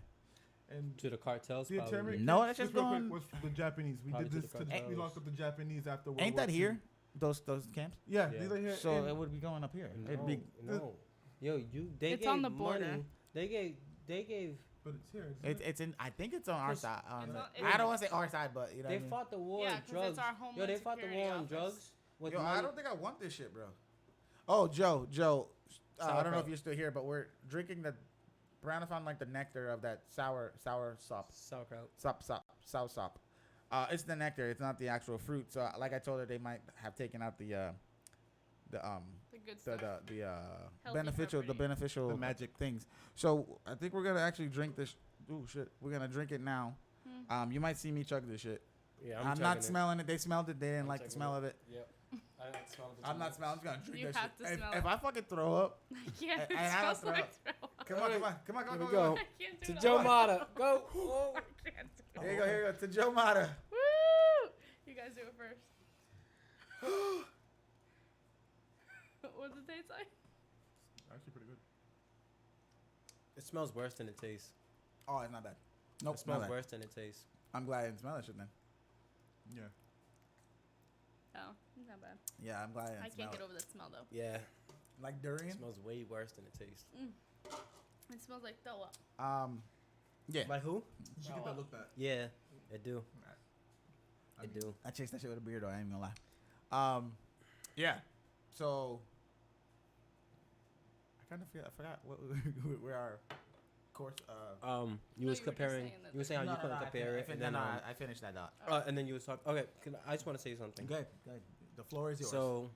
And To the cartels, the probably. attorney. No, that's just real quick going- was the Japanese. We Probably did to this. the We cartels. locked up the Japanese after World Ain't War that II. here? Those camps? Yeah, Yeah. these are here. So and it would be going up here. It'd No, be no. Yo, they It's gave on the money. border. They gave. but it's here. isn't it? it's in. I think it's on our It's- side. it's- I don't want to say our side, but you know. They what I mean? fought the war Yeah, on 'cause drugs. it's our Yo, Homeland they fought the Security war on office. drugs. With Yo, I money. don't think I want this shit, bro. Oh, Joe. I don't know Sauerkraut. if you're still here, but we're drinking the Brandon found like the nectar of that sour sop. Sauerkraut. Sour sop. It's the nectar. It's not the actual fruit. So, like I told her, they might have taken out the The good stuff. beneficial property. The magic things. So I think we're gonna actually drink this. Oh shit, we're gonna drink it now. You might see me chug this shit. Yeah, I'm not smelling it. They smelled it. They didn't like the chugging smell of it. Yep. I don't smell it. I'm not smelling. I'm just gonna drink You that have shit. to smell If it. I fucking throw up, Yeah, it I have smells to throw like up. throw up. come on, come on, come on, come on, Here we come on. go. I can't do To that. Joe Mata. Go. Oh. I can't do Here you go, here you go. To Joe Mata. Woo! You guys do it first. What did they say? Actually, pretty good. It smells worse than it tastes. Oh, it's not bad. Nope, It smells not bad. worse than it tastes. I'm glad I didn't smell that shit then. Yeah. Oh, not bad. Yeah, I'm glad I I didn't smell can't get it. over the smell though. Yeah. Like It durian. smells way worse than it tastes. It smells like throw up. Yeah. Like who? You should get that looked at. Yeah, it do. I It mean, do. I chased that shit with a beard though. I ain't gonna lie. Yeah. So I kind of forgot what where our course. You No, was you were just comparing. saying that You were saying how you couldn't compare it, and then I finished that out. and then you was talking. Okay, I just want to say something. Good. The floor is yours. So,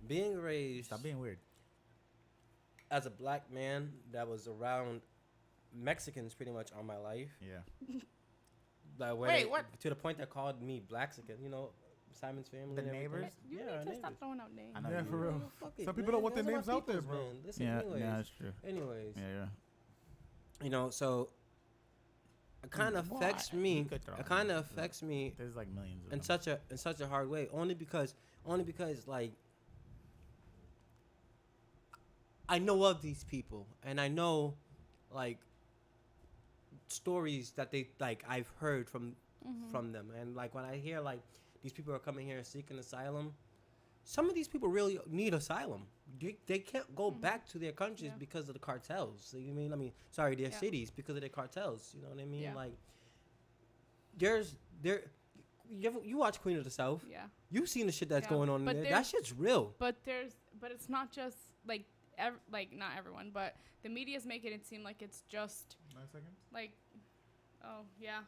being raised Stop being weird. as a black man that was around Mexicans pretty much all my life. Yeah. Like Wait, what? To the point that called me Blaxican. You know, Simon's family. The and everything. neighbors? You Yeah, need our to neighbors. stop throwing out names. I know Yeah, you for do. real. Oh, fuck it, Some people don't want man. their Those are names my out there, peoples, bro. man. Listen, anyways. that's true. Anyways, Yeah. you know, so it kind of affects Why? me. You could throw It them kind of out. affects me There's like millions of in them. such a hard way. Only because like I know of these people and I know like stories that they like I've heard from them, and like when I hear like these people are coming here seeking asylum, some of these people really need asylum. They can't go back to their countries Yeah. because of the cartels. You know what I mean? Sorry, their Yeah. cities because of their cartels. You know what I mean? Yeah. Like you watch Queen of the South. Yeah. You've seen the shit that's Yeah, going on in but there. That there's- shit's real. But it's not just like not everyone, but the media's making it seem like it's just 9 seconds. like, oh yeah,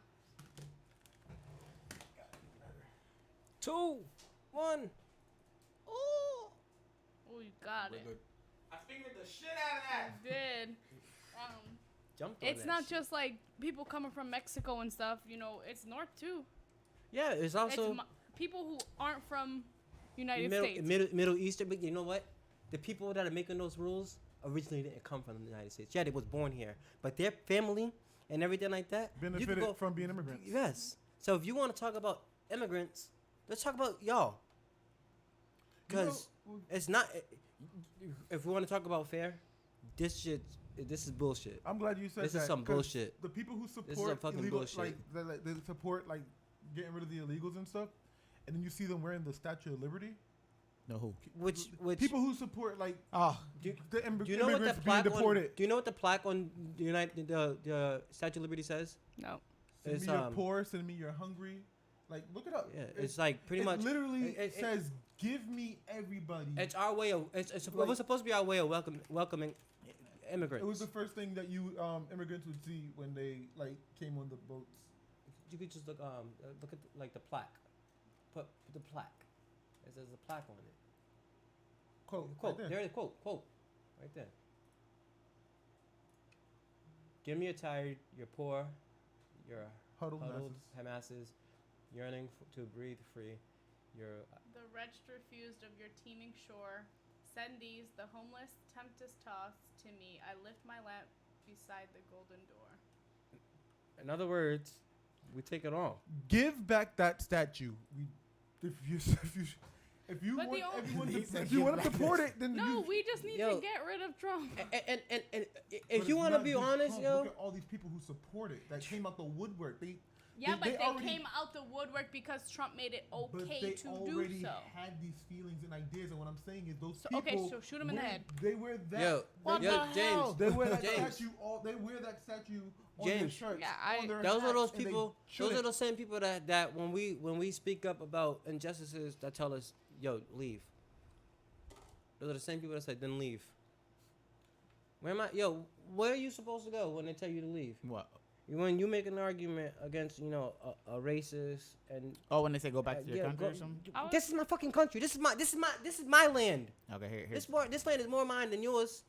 2, 1. Oh. oh you got it. I figured the shit out of that. Did. Jumped on It's that not shit. just like people coming from Mexico and stuff. You know, it's north too. Yeah, it's also It's people who aren't from United Middle, States. Middle Eastern. But you know what? The people that are making those rules originally didn't come from the United States. Yeah, they was born here, but their family and everything like that you could Benefited from being immigrants. Yes. So if you want to talk about immigrants, let's talk about y'all. Because it's not. If we want to talk about fair, this is bullshit. I'm glad you said This that. is some 'cause bullshit. The people who This is some support fucking illegal, bullshit. like they support like getting rid of the illegals and stuff, and then you see them wearing the Statue of Liberty. No who? Which People who support like Oh, do, the do you know what the immigrants being plaque on? deported. Do you know what the plaque on the Statue of Liberty says? No. Send It's, me you're poor, send me you're hungry. Like look it up. Yeah, it's like pretty much. literally it- says give me everybody. It's our way of. It was supposed to be our way of welcoming immigrants. It was the first thing that you immigrants would see when they like came on the boats. You could just look at like the plaque. Put the plaque. It says the plaque on it. Quote. Quote. Right There it is. Quote. Right there. Give me you're tired. You're poor. You're Huddled huddled masses. masses, yearning to breathe free. You're The wretched refused of your teeming shore. Send these, the homeless, tempest tossed to me. I lift my lamp beside the golden door. in other words, we take it all. Give back that statue. If you But want the everyone He to, said if you give want to back deport it, then No, you, we just need Yo. to get rid of Trump. And But if it's you want to not be just honest, Trump. yo, Look at all these people who support it that came out the woodwork. Yeah, They but they already- came out the woodwork because Trump made it But okay they to do already so. had these feelings and ideas, and what I'm saying is those So, people. okay, so shoot 'em in the wear- head. They wear that. Yo, What yo, the hell? James, They wear that James. statue. They wear that statue on their James. shirts. Yeah, on their those are hats, those and they people. Those shouldn't. are those same people that when we speak up about injustices that tell us, yo, leave. Those are the same people that say, then leave. Where am I? Yo, where are you supposed to go when they tell you to leave? what? When you make an argument against, a racist and Oh, when they say go back to your yeah, country go- or something? this is my fucking country. This is my land. Okay, here. This land is more mine than yours.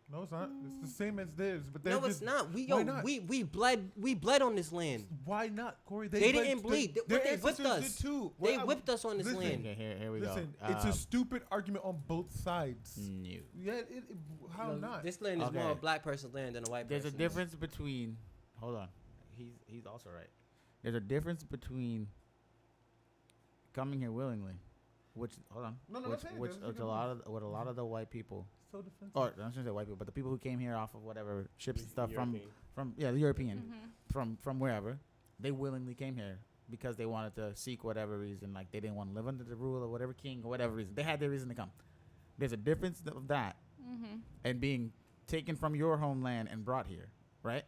No, it's not. It's the same as theirs. But No, they're it's just, not. why not? We bled on this land. Why not, Corey? They didn't bleed. Their They whipped ancestors us. did too. They Well, whipped us on this listen, land. Okay, here we Listen, go. it's a stupid argument on both sides. No. Yeah, how No, not? This land is more Okay. a black person's land than a white There's a person's. difference between. Hold on, he's also right. There's a difference between coming here willingly, which hold on, No, which, I'm saying which there's a a difference. lot of what a lot of the white people, So defensive. or I shouldn't say white people, but the people who came here off of whatever ships and stuff European. from the European Mm-hmm. from wherever, they willingly came here because they wanted to seek whatever reason, like they didn't want to live under the rule of whatever king or whatever reason. They had their reason to come. There's a difference of that Mm-hmm. and being taken from your homeland and brought here, right?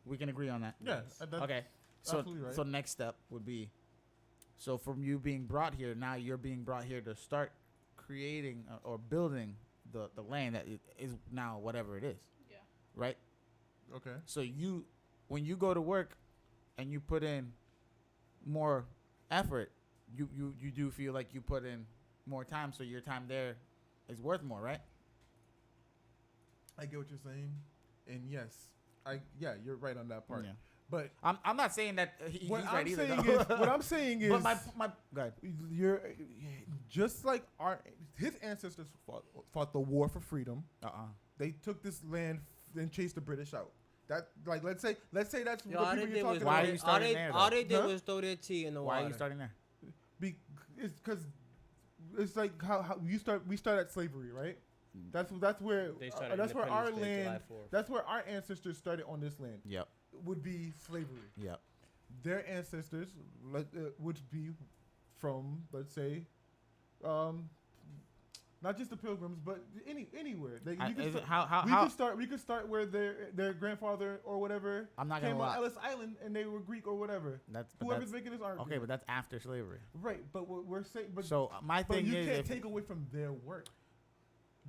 We can agree on that. Yeah, that's Okay. So absolutely right. so next step would be, so from you being brought here, now you're being brought here to start creating or building the land that is now whatever it is. Yeah. Right. Okay. So you, when you go to work, and you put in more effort, you do feel like you put in more time, so your time there is worth more, right? I get what you're saying, and yes, you're right on that part. Yeah. But I'm not saying that he's what right I'm either. saying though. is, what I'm saying is, but my go ahead. you're just like his ancestors fought the war for freedom. They took this land and chased the British out. That, like, let's say that's Yo, what all people they you're did was talking Why about. are you starting there, all though? they did Huh? was throw their tea in the Why water. are you starting there? It's because it's like how we start at slavery, right? That's where They started that's where our Independence Day, land. July 4th. That's where our ancestors started on this land. Yep. Would be slavery. Yep. Their ancestors would be from, let's say, not just the Pilgrims, but anywhere. We could start where their grandfather or whatever I'm not gonna came on lie. Ellis Island and they were Greek or whatever. But Whoever's that's making this argument. okay, but that's after slavery. Right, but what we're saying, but So my but thing you is, can't if- take away from their work.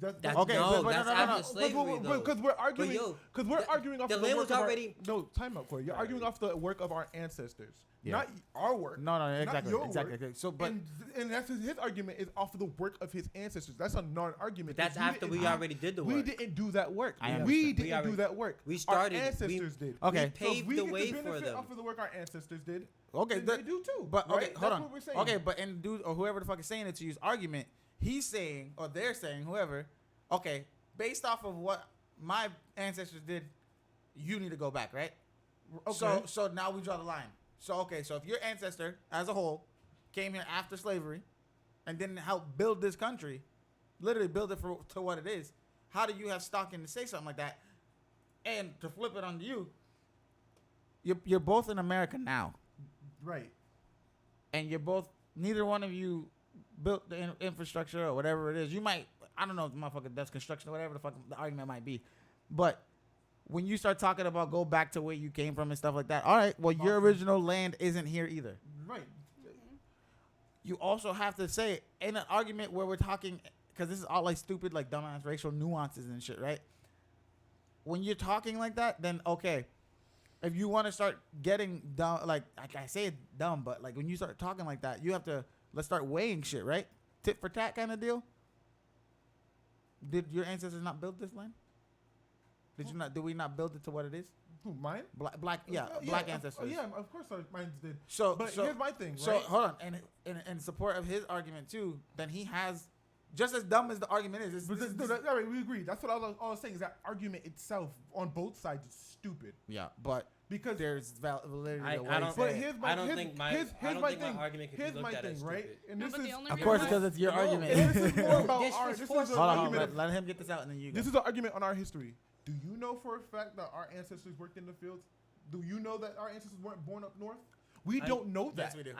That's, Okay, no, but that's no, after slavery, though. Because we're arguing. yo, Because we're arguing off the the land work was of already- no, time out, Corey. You're arguing off the work of our ancestors, Yeah. not our work. no, not exactly, your exactly. work. Okay, so, but and that's his argument is off of the work of his ancestors. That's a non-argument. But that's because after didn't we do- already did the work. We didn't do that work. I understand. We We didn't already- do that work. we started- Our ancestors did. okay, We paved we the get way the for benefit them. off of the work our ancestors did. okay, Then they do too. but okay, right? hold That's on. what we're saying. Okay, but in dude or whoever the fuck is saying it to you's argument, he's saying or they're saying whoever, okay, based off of what my ancestors did, you need to go back, right? Okay. So now we draw the line. So okay, so if your ancestor as a whole came here after slavery and didn't help build this country, literally build it to what it is, how do you have stock in to say something like that? And to flip it onto you, you're both in America now, Right. and you're both, neither one of you built the infrastructure or whatever it is. You might, I don't know, motherfucker, that's construction or whatever the fuck the argument might be, but when you start talking about go back to where you came from and stuff like that, all right, well, your Awesome. original land isn't here either. Right. You also have to say in an argument where we're talking, because this is all like stupid, like dumbass racial nuances and shit, right? When you're talking like that, then okay, if you want to start getting dumb, like I say it dumb, but like when you start talking like that, you have to, let's start weighing shit, right? Tit for tat kind of deal. Did your ancestors not build this land? Did we not build it to what it is? Who, mine? Black Black ancestors. Yeah, of course mine did. So, But so here's my thing, So right? hold on, and in support of his argument too, then he has, just as dumb as the argument is. But all right, we agree. That's what I was saying. Is that argument itself on both sides is stupid yeah, but because there's validity. I to what don't- he's But saying. here's my I don't here's, think my here's, I here's don't my think thing. my argument can be Here's looked my at thing, as right? stupid. And No, this but the is only Of reason course, why- because it's your No, argument. and this is more about This our. is This for- is an Hold on, argument. let him get this out, and then you go. This is an argument on our history. Do you know for a fact that our ancestors worked in the fields? Do you know that our ancestors weren't born up north? We don't know that. Yes, we do.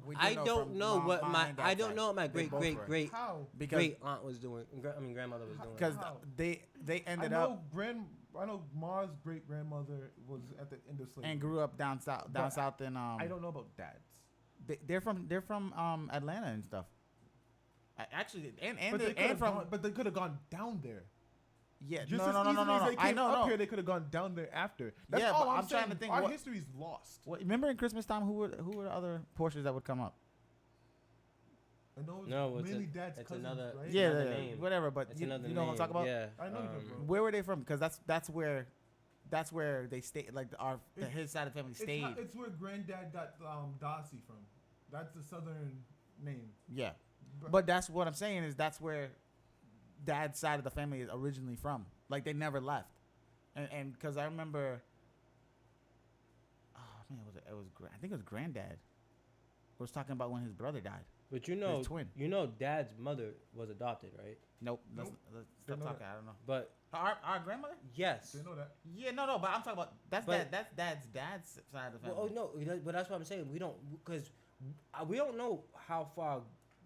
We do I know don't from know what mine my and I dad's don't side. know what my They great both great were. great How? because great aunt was doing. Grandmother was doing. because How? they I ended know up I know Ma's great grandmother was at the end of slavery. and grew up down south But in I don't know about dads. they're from Atlanta and stuff. Actually, and But they and could have from gone, but they could have gone down there. yeah Just no as no no no easily no as no they I came know up no. here, they could have gone down there after. That's Yeah, all but I'm I'm trying saying. to think Our what- history's lost. What, remember in Christmas time who were the other portions that would come up? I know No, it's mainly dad's it's cousins, another- right? Yeah, another yeah, name. whatever. But It's you another know what I'm name. talking about? Yeah. I know you, bro. Where were they from? Because that's where they stay. Like his side of the family stayed. It's where granddad got Dossie from. That's the southern name. Yeah, but that's what I'm saying is that's where dad's side of the family is originally from. Like they never left, and because I remember, oh man, I think it was granddad was talking about when his brother died. But you know, His twin. Dad's mother was adopted, right? Nope. Nope. Let's Didn't stop know talking. that. I don't know. But Our grandmother? yes. Didn't know that. Yeah, no, but I'm talking about that's But- dad's side of the family. Well, oh no, but that's what I'm saying. We don't because we don't know how far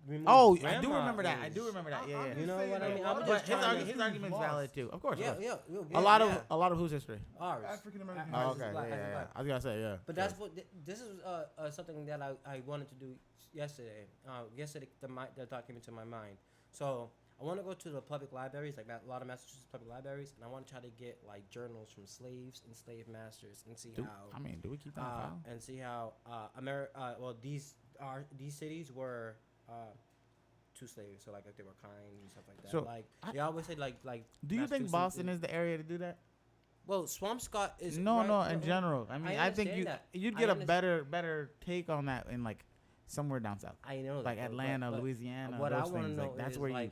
removed. Oh, I grandma do remember that. I is. do remember that. Yeah, I'm yeah. just You know saying, what I like, mean? a lot I'm of just But his, trying to- his history's argument is lost. valid too. Of course. Yeah, of course. yeah. A lot of whose history? Ours. African American. Ours Oh, is okay. black, Yeah, as yeah, black. I was gonna say yeah. But that's what this is something that I wanted to do yesterday. Yesterday the thought came into my mind. So I want to go to the public libraries, like a lot of Massachusetts public libraries, and I want to try to get like journals from slaves and slave masters and see how. Do we keep that on file? And see how these cities were to slaves, so like they were kind and stuff like that. So, Like I- they always say like. Do you think Massachusetts Boston is the area to do that? Well, Swampscott is No, right- in general. I mean, I think understand that. you'd I get a understand. better take on that in like somewhere down south, I know like that, but- Atlanta, but Louisiana. what I those want to things. know Like that's is where like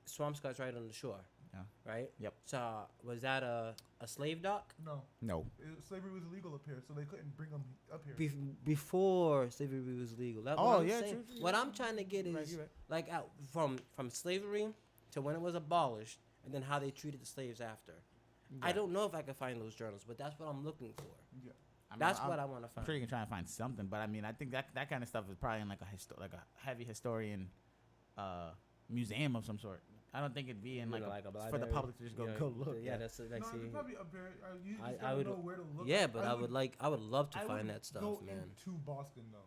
Swampscott's right on the shore. Yeah. Right. Yep. So was that a slave dock? No, no. slavery was illegal up here, so they couldn't bring them up here. Before slavery was legal. That's Oh, what I'm yeah, saying. true, What yeah. I'm trying to get You're right, is you're right. like from slavery to when it was abolished, and then how they treated the slaves after. I Yeah. don't know if I can find those journals, but that's what I'm looking for. Yeah. I mean, That's I'm- what I want to I'm find. sure you can try and find something, but I mean, I think that kind of stuff is probably in like a heavy historian museum of some sort. I don't think it'd be in You like, know, a, like a for the library. public to just go Yeah, look. Yeah, that's like No, see. it's probably up here. You just I gotta would- know where to look. Yeah, but I would love to find that stuff, go man. into Boston though.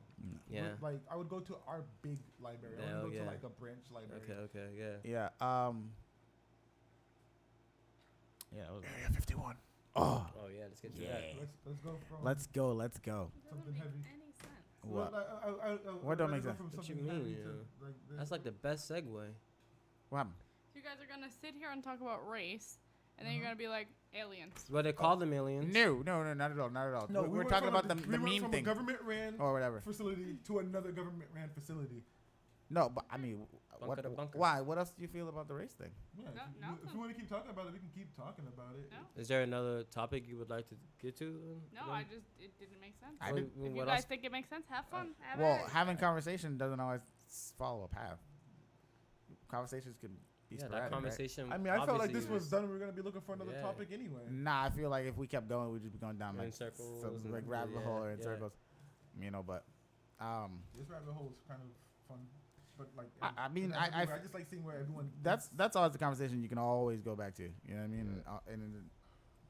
Yeah. Like I would go to our big library. I Hell wouldn't go yeah. to like a branch library. Okay, yeah. Yeah. Yeah. Area 51. Oh. Oh yeah, let's get to Yeah. that. Let's go from Let's go. That Something doesn't make heavy. any sense. What? What don't make go sense? from What you something heavy mean, to, yeah? like this. That's like the best segue. What happened? You guys are gonna sit here and talk about race, and then you're gonna be like aliens. Well, they call them aliens. No, not at all. Not at all. No, we're went talking from about the we went meme from thing a government ran or whatever. facility to another government ran facility. No, but I mean, Bunker to bunker. why? What else do you feel about the race thing? Yeah, No, if you want to keep talking about it, we can keep talking about it. No. Is there another topic you would like to get to? No, it didn't make sense. I Well, did- well, If you what guys else? think it makes sense, have fun. Have Well, at it. having conversation doesn't always follow a path. Conversations can be Yeah, that sporadic, right? conversation. I mean, I felt like this obviously was done. We were gonna be looking for another Yeah. topic anyway. Nah, I feel like if we kept going, we'd just be going down In like circles some, and- like rabbit yeah, hole or in yeah. circles, you know. But This rabbit hole is kind of fun, but like I mean, and I just like seeing where everyone. that's always the conversation you can always go back to. You know what I mean? And then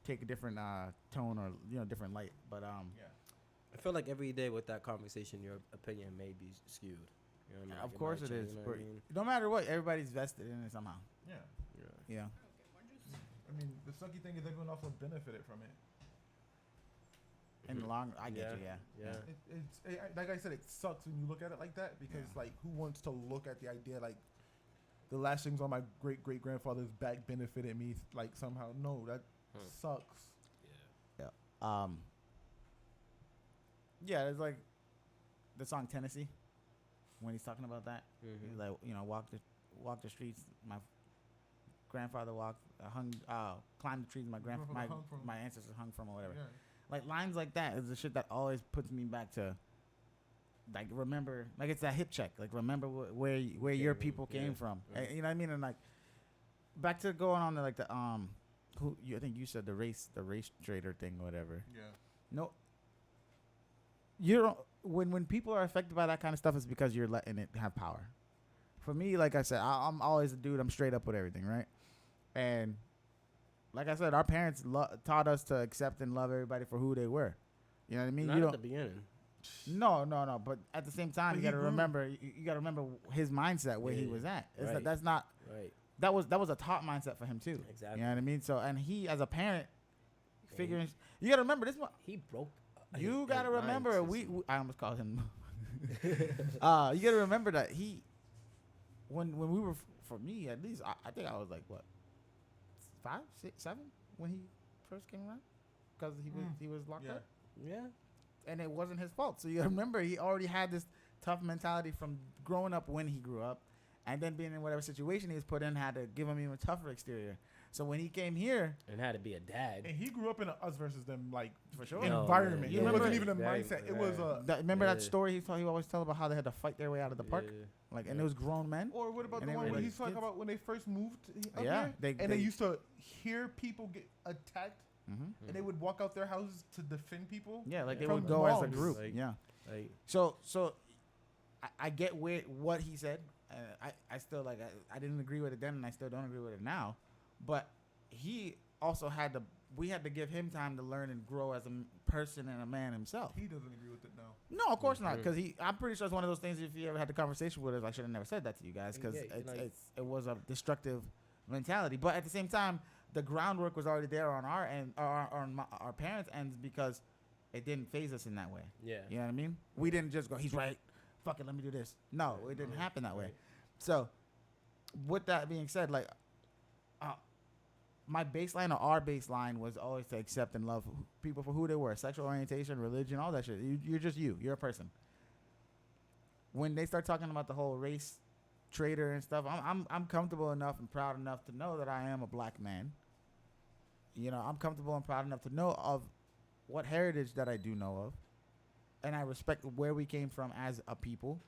take a different tone or different light. But Yeah. I feel like every day with that conversation, your opinion may be skewed. You know what I mean? of Like, course might it change, is. you know what I mean? No matter what, everybody's vested in it somehow. Yeah. You know. I mean, the sucky thing is everyone also benefited from it. In the long, I get you. Yeah. Yeah. Like I said, it sucks when you look at it like that because like who wants to look at the idea like the lashings on my great grandfather's back benefited me like somehow? No, that sucks. Yeah, it's like the song Tennessee when he's talking about that. Mhm. He's like, walk the streets. My grandfather walked, climbed the trees. Grandfather hung from. My ancestors hung from, or whatever. Yeah. Like lines like that is the shit that always puts me back to. Like remember, like it's that hip check. Like remember where your people came from. Right. You know what I mean? And like back to going on to like the I think you said the race trader thing or whatever. Yeah. No. You don't. When people are affected by that kind of stuff, it's because you're letting it have power. For me, like I said, I'm always a dude. I'm straight up with everything, right? And like I said, our parents taught us to accept and love everybody for who they were. You know what I mean? Not You at don't. the beginning. No. But at the same time, But you he got to grew. remember. You got to remember his mindset where he Yeah, was at. It's right. that's not. Right. That was a top mindset for him too. Exactly. You know what I mean? So and he as a parent, Yeah, figuring. You got to remember this one. He broke. You his gotta mind remember, system. we I almost called him. You gotta remember that when we were, for me at least, I think I was like what, 5, 6, 7 when he first came around, because he was locked up, Yeah. and it wasn't his fault. So you remember he already had this tough mentality from growing up when he grew up, and then being in whatever situation he was put in had to give him even tougher exterior. So when he came here, And had to be a dad. And he grew up in a us versus them like for sure. environment. yeah, It yeah. wasn't even a Very, mindset. It very. was Remember that Yeah. story he always tell about how they had to fight their way out of the park, Yeah. like, and it was grown men. Or what about And the they one were when like he's talking kids. about when they first moved up Yeah, here? they They used to hear people get attacked, Mhm. and they would walk out their houses to defend people. Yeah, like they From would go as a moms. group. Like- Yeah. Like, So I get what he said. I still like I didn't agree with it then, and I still don't agree with it now. But he also we had to give him time to learn and grow as a person and a man himself. He doesn't agree with it now. No, of course not, Mhm. because I'm pretty sure it's one of those things. If you ever had the conversation with us, I should have never said that to you guys, because Yeah, like- it was a destructive mentality. But at the same time, the groundwork was already there on our end, or on our parents' ends, because it didn't phase us in that way. yeah. You know what I mean? We didn't just go, he's right, fuck it, let me do this. No, it didn't happen that way. Right. So, with that being said, like, my baseline or our baseline was always to accept and love people for who they were, sexual orientation, religion, all that shit. You're just you. You're a person. When they start talking about the whole race traitor and stuff, I'm comfortable enough and proud enough to know that I am a black man. You know, I'm comfortable and proud enough to know of what heritage that I do know of, and I respect where we came from as a people,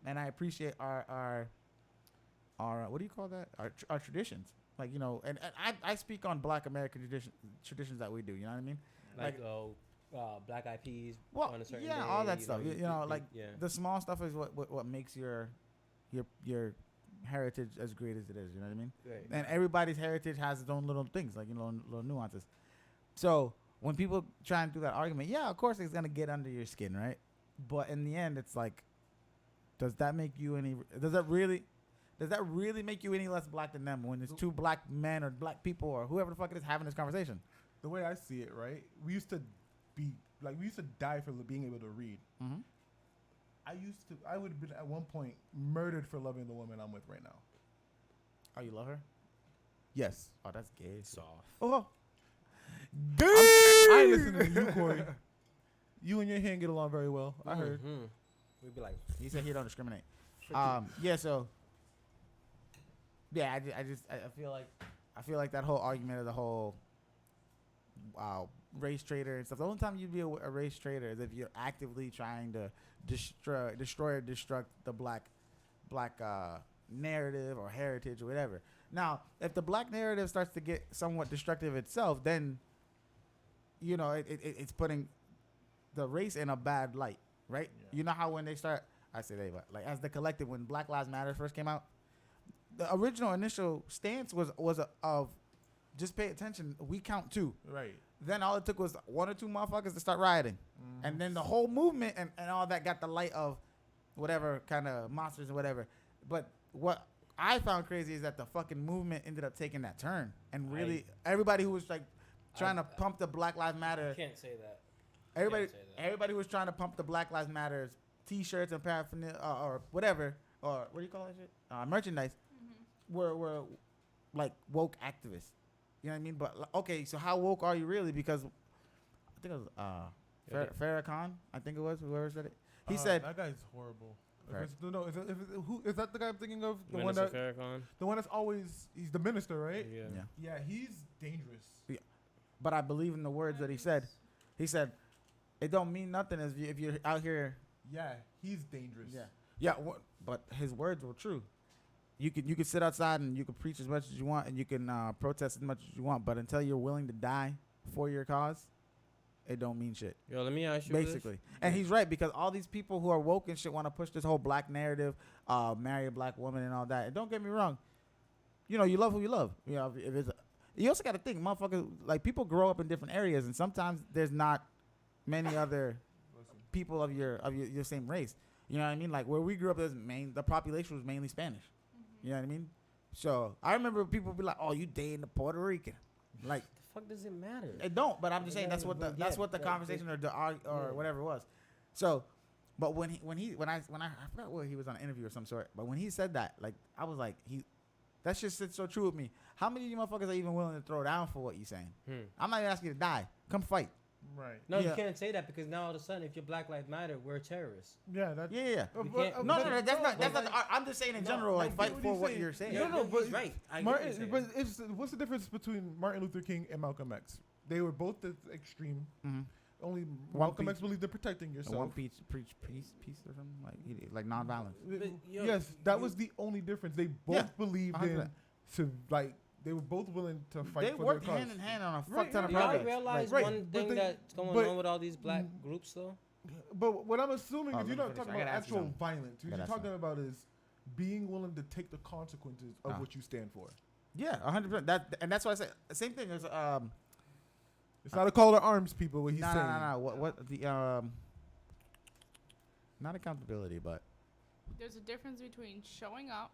and I appreciate our what do you call that? Our traditions. Like, you know, and I speak on Black American traditions that we do. You know what I mean? Like, black eyed peas Well, on a certain yeah, day, all that stuff. You know, like yeah. the small stuff is what makes your heritage as great as it is. You know what I mean? Right. And everybody's heritage has its own little things, like, you know, little nuances. So when people try and do that argument, yeah, of course it's gonna get under your skin, right? But in the end, it's like, does that make you any? Does that really make you any less black than them when it's two black men or black people or whoever the fuck it is having this conversation? The way I see it, right? We used to die for being able to read. Mm-hmm. I would have been at one point murdered for loving the woman I'm with right now. Oh, you love her? Yes. Oh, that's gay. Soft. Oh, I ain't listening to you, Corey. You and your hand get along very well. I heard. Mhm. We'd be like, he said he don't discriminate. Yeah. So. Yeah, I feel like that whole argument of the whole race traitor and stuff. The only time you'd be a race traitor is if you're actively trying to destroy or destruct the black narrative or heritage or whatever. Now, if the black narrative starts to get somewhat destructive itself, then, you know, it's putting the race in a bad light, right? Yeah. You know how when they start, I say they, but like as the collective, when Black Lives Matter first came out, the original initial stance was of just pay attention. We count two. Right. Then all it took was one or two motherfuckers to start rioting. Mm-hmm. And then the whole movement and all that got the light of whatever kind of monsters and whatever. But what I found crazy is that the fucking movement ended up taking that turn. And really, everybody who was like trying to pump the Black Lives Matter. can't say that. Everybody who was trying to pump the Black Lives Matter T-shirts and paraphernalia or whatever, or what do you call that shit? Merchandise. Were like woke activists. You know what I mean? But okay, so how woke are you really? Because I think it was Farrakhan. I think it was whoever said it. He said that guy's horrible. Farrakhan. No, who is that? The guy I'm thinking of? The Minister one that Farrakhan. the one that's always he's the minister, right? Yeah. Yeah, he's dangerous. But I believe in the words that he said. He said, "It don't mean nothing if you're out here." Yeah, he's dangerous. Yeah. But his words were true. You could sit outside and you could preach as much as you want and you can protest as much as you want, but until you're willing to die for your cause, it don't mean shit. Yo, let me ask you Basically. this. And he's right, because all these people who are woke and shit want to push this whole black narrative, marry a black woman and all that. And don't get me wrong, you know, you love who you love. You know, if it's you also got to think, motherfuckers, like people grow up in different areas, and sometimes there's not many other people of your same race. You know what I mean? Like where we grew up, the population was mainly Spanish. You know what I mean? So I remember people be like, "Oh, you dating a Puerto Rican?" Like, The fuck does it matter? it don't. But I'm just saying that's what the Yeah, conversation or whatever was. So But when I forgot what he was on an interview or some sort. But when he said that, like I was like that shit sits so true with me. How many of you motherfuckers are even willing to throw down for what you're saying? I'm not even asking you to die. Come fight. Right. No, Yeah. you can't say that because now all of a sudden, if you're Black Lives Matter, we're terrorists. Yeah. That, Yeah. We can't- No, but- that's not. but- I'm just saying in No, general, like I fight get what for he's what saying. you're saying. Yeah, No, he's but right. I get what you're saying. But what's the difference between Martin Luther King and Malcolm X? They were both the extreme. Mm-hmm. Only One Malcolm piece- X believed in protecting yourself. One preach peace or something like nonviolence. But, yo, Yes, that you- was the only difference. They both Yeah, believed 100%. they were both willing to fight They for worked their cause. hand in hand on a fuck Right, ton of Do y'all projects. realize Right, one but thing they- that's going but- on with all these black groups, though? But what I'm assuming Oh, is let you're me not finish. talking I gotta about ask you actual something. violence. What Gotta you're ask talking about is being willing to take the consequences of Ah. what you stand for. Yeah, 100%. That's why I say same thing as It's not a call to arms, people. What he's no, saying. no. What the not accountability, but There's a difference between showing up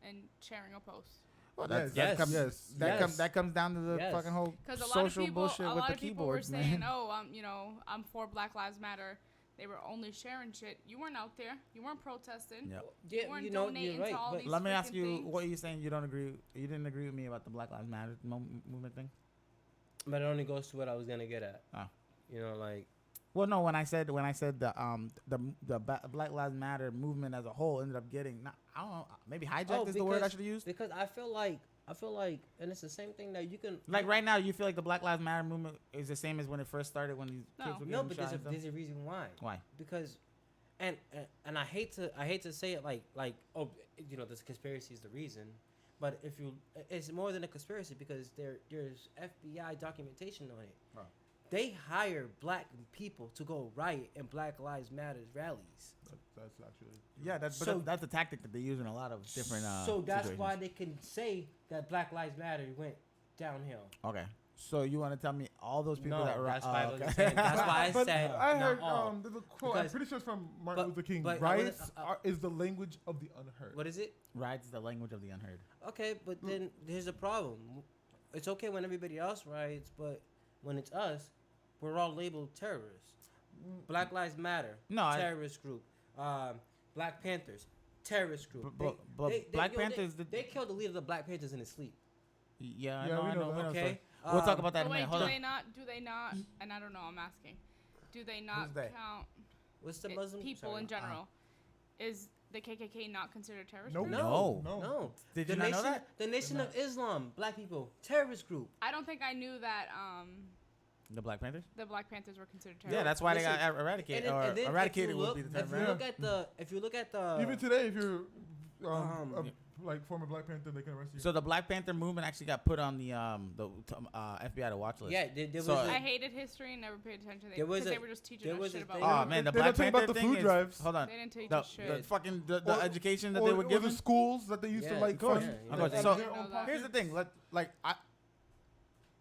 and sharing a post. well, Yes, yes, comes yes. that comes down to the Yes. fucking whole Because a lot of social people, bullshit a with lot the of people were keyboards, saying, man. "Oh, I'm for Black Lives Matter." They were only sharing shit. You weren't out there. You weren't protesting. Yeah. Yeah, weren't you know, donating you're to right. all But these- Let me ask freaking you, things. what are you saying? You didn't agree with me about the Black Lives Matter movement thing? But it only goes to what I was gonna get at. Ah. You know, like Well, no. When I said the Black Lives Matter movement as a whole ended up getting, I don't know, maybe hijacked is the word I should have used. because I feel like, and it's the same thing that you can Like right now, you feel like the Black Lives Matter movement is the same as when it first started when these No. kids were No, getting but shot and stuff? there's a reason why. Why? Because, and I hate to say it like oh, you know, this conspiracy is the reason, but if you, it's more than a conspiracy because there's FBI documentation on it. Oh. They hire black people to go riot in Black Lives Matter rallies. That's actually. Yeah, that's a tactic that they use in a lot of different. So that's situations. why they can say that Black Lives Matter went downhill. Okay, so you want to tell me all those people No, that were? that's why I was okay. saying- that's why I But said I not heard all. there's a quote. I'm Because- pretty sure it's from Martin but- Luther King. but I Riots wasn't- is the language of the unheard. What is it? Riots is the language of the unheard. Okay, but then here's the problem. It's okay when everybody else riots, but when it's us, we're all labeled terrorists. Black Lives Matter, No, terrorist group. Black Panthers, terrorist group. But Black Panthers, they killed the leader of the Black Panthers in his sleep. yeah, Yeah, I we know. know that. we know, Okay, so we'll talk about that So in a minute. wait, Hold do on. they not? Do they not? And I don't know. I'm asking. Do they not Who's they? count What's the it- Muslim people sorry. in general? Is the KKK not considered terrorist? Nope. group? No. No. Did the you not nation, know that? The Nation of Islam, black people, terrorist group. I don't think I knew that. The Black Panthers? The Black Panthers were considered terrorists. Yeah, that's why Listen, they got eradicated. And then if Eradicated you would look, be the if term. you right? look at the, if you look at the, Even today, if you're Um, like former Black Panther, they can arrest you. So the Black Panther movement actually got put on the FBI to watch list. yeah, there So- was. I hated history and never paid attention. There was Because a- they were just teaching there us was shit a about. thing- Oh man, the They Black don't tell you Panther about the thing food is, drives. hold on. They didn't teach The, us shit. the fucking the Or- education that or, they were or given. the schools that they used to Yeah, like of course. fund. Yeah, Of course. yeah. So I didn't know that. here's the thing.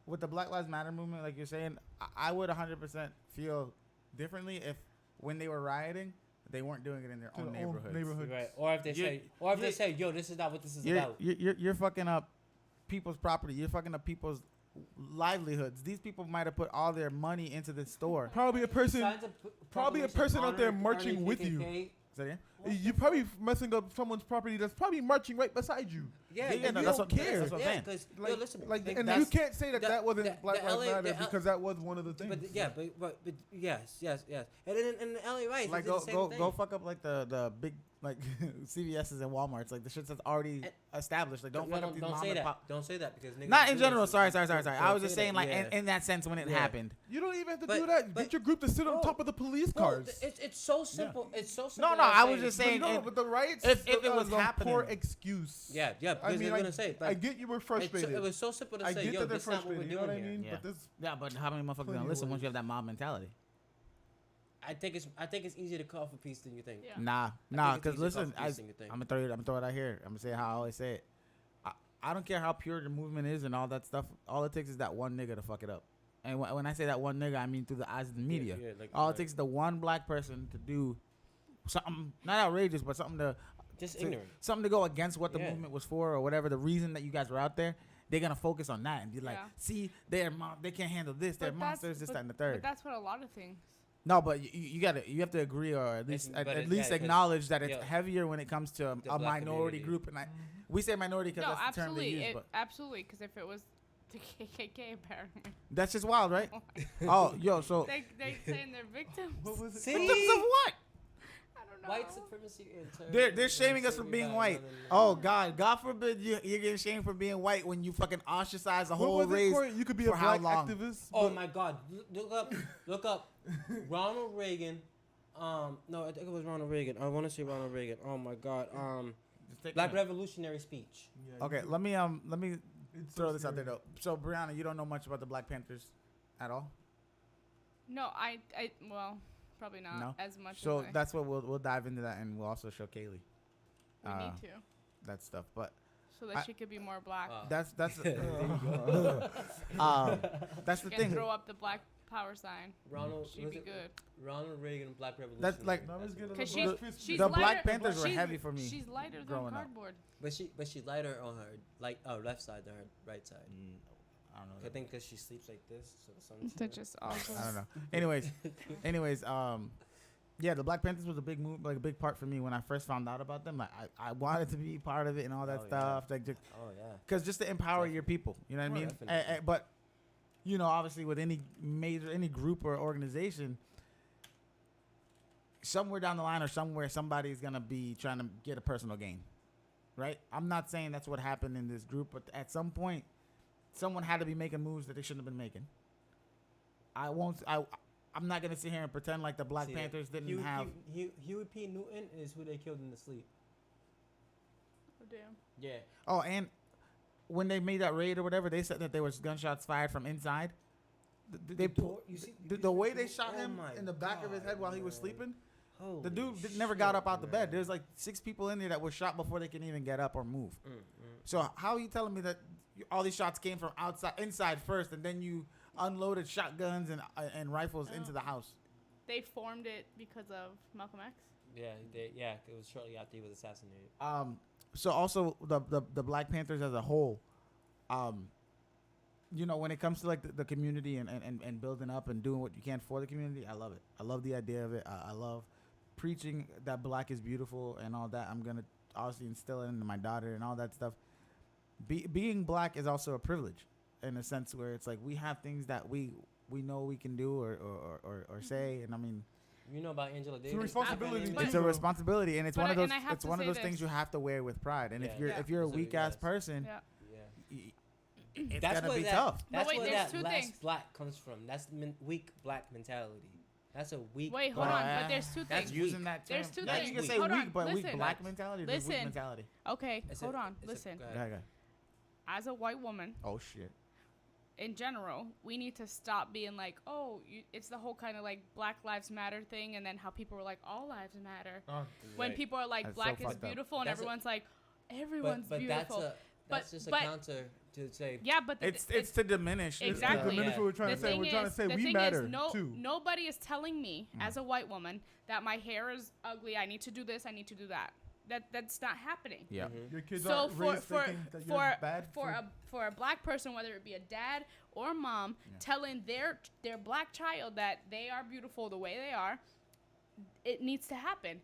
With the Black Lives Matter movement, like you're saying, I would 100% feel differently if when they were rioting, they weren't doing it in their To own their own neighborhoods. neighborhood. Right. Or if they You- say, or if they you- say, yo, this is not what this is You're, about. you're fucking up people's property. You're fucking up people's livelihoods. These people might have put all their money into the store. Probably a person. Signs of probably a proclamation person out there honoring marching with you. KKK. Is that it? You're probably messing up someone's property that's probably marching right beside you. Yeah, Yeah, and no, you that's don't what- care. that's what I'm Yeah, saying. 'cause, yo, Like, listen, and you that's- can't say that the- that wasn't the- Black the Lives LA Matter the L- because that was one of the things. But yeah, but yes. And in the LA riots, Like they did go the same go thing. go fuck up like the big like CVS's and Walmart's, like the shit that's already established. Like don't fuck up these don't mom say and that. pop. Don't say that because niggas Not do in that general. shit. Sorry. I Don't was just say saying that, like yeah. in that sense when it Yeah. happened. You don't even have to But- do that. but- Get your group to sit on Bro, top of the police Bro, cars. it's so simple. It's so simple. No, as I was saying- just But saying. no, it- but the riots. if it was a poor happening. excuse. Yeah, because I mean, they're gonna say I like get you were it frustrated. was so simple to I say, get yo, that they're this is not what we're frustrated. You know doing what I here. mean? Yeah. But this. Yeah, but how many motherfuckers Plenty gonna listen of once you have that mob mentality? I think it's easier to call for peace than you think. Yeah. Nah, think because it's easier to listen, call for peace than you think. I'm gonna throw it out here. I'm gonna say how I always say it. I don't care how pure the movement is and all that stuff. All it takes is that one nigga to fuck it up. And when I say that one nigga, I mean through the eyes of the media. Yeah, like, All it takes is the one black person to do something not outrageous, but something just to ignorant. something to go against what the Yeah. movement was for or whatever the reason that you guys were out there. They're gonna focus on that and be like, Yeah. see, they can't handle this. They're But monsters. This, but- that, and the But third. that's what a lot of things. No, but you have to agree, or at least But at it- least yeah, 'cause- acknowledge that it's yeah. heavier when it comes to The a black minority community. group. And we say minority because No, that's the term they absolutely, use, but absolutely. Because if it was the KKK, apparently, that's just wild, right? Oh, yo, so they saying they're victims. What was it? See? victims of what? I don't know. White supremacy. They're shaming us for being white. Oh God forbid you're getting shamed for being white when you fucking ostracize a What whole was it, race. Corey? You could be for a how black long? activist. Oh but- my God! Look up Ronald Reagan. No, I think it was Ronald Reagan. I want to say Ronald Reagan. Oh my God. Just take a Black minute. Revolutionary speech. Yeah, Okay, you- let me it's throw so this out there scary. though. So Brianna, you don't know much about the Black Panthers at all. No, I well, probably not No? as much. So as that's what we'll dive into that, and we'll also show Kaylee we need to, that stuff. But so that she could be more black. that's that's There you that's the She can thing. throw up the black power sign. Ronald. She'd was be it good. Ronald Reagan, Black Revolution. That's like- Now let's get a Cause little she's fist The lighter, Black Panthers were she's- heavy for me She's lighter than growing up. cardboard. But she's lighter on her left side than her right side. I don't I know. think because she sleeps like this, so the sun's. They're just awful. I don't know. Anyways, yeah, the Black Panthers was a big move, like a big part for me when I first found out about them. Like I wanted to be part of it and all that Oh, yeah. stuff, like just Oh yeah. because just to empower your people, you know what I mean? Definitely. But you know, obviously, with any group or organization, somewhere down the line or somewhere, somebody's gonna be trying to get a personal gain, right? I'm not saying that's what happened in this group, but at some point, someone had to be making moves that they shouldn't have been making. I'm not gonna sit here and pretend like the Black See, Panthers didn't have. Huey P. Newton is who they killed in the sleep. Oh, damn. Yeah. Oh, and when they made that raid or whatever, they said that there was gunshots fired from inside. They the way they shot him in the back of his head while he was sleeping. The dude never got up out the bed. There's like 6 people in there that were shot before they can even get up or move. So how are you telling me that all these shots came from inside first, and then you unloaded shotguns and rifles into the house? They formed it because of Malcolm X. Yeah. It was shortly after he was assassinated. So also the Black Panthers as a whole, you know, when it comes to like the community and building up and doing what you can for the community, I love it. I love the idea of it. I love preaching that black is beautiful and all that. I'm gonna obviously instill it into my daughter and all that stuff. Being black is also a privilege in a sense where it's like we have things that we know we can do or say, and I mean, You know about Angela Davis? It's a responsibility. But- it's a responsibility, and it's But one of those and I have it's to one of say those things this. you have to wear with pride. And Yeah. if you're Yeah. if you're a Absolutely, weak ass yes. person, Yeah. it's That's gonna where be that, tough. That's wait, where there's that two last things. black comes from. That's weak black mentality. That's a weak. Wait, hold black- on. But there's two That's things. Using weak. that term. There's two Yeah, things. you can say Hold weak, on, but weak listen. black mentality. There's weak Listen. mentality. Okay, It's a- hold on. it's a- Listen. go ahead. Okay. As a white woman, Oh shit. in general, we need to stop being like, oh, it's the whole kind of like Black Lives Matter thing, and then how people are like, all lives matter. When Right. people are like, That's so black is fucked up. beautiful, and That's a- everyone's like, everyone's but beautiful. that's But- just a but- counter to say. Yeah, but It's to diminish. Exactly. The diminish what we're trying the to say. thing We're trying to is- say the we thing matter is too. nobody is telling me Mm. as a white woman that my hair is ugly. I need to do this. I need to do that. That's not happening. Yeah. Mhm. Your kids So aren't for raised for thinking that for you're bad for a black person, whether it be a dad or mom, Yeah. telling their black child that they are beautiful the way they are, it needs to happen.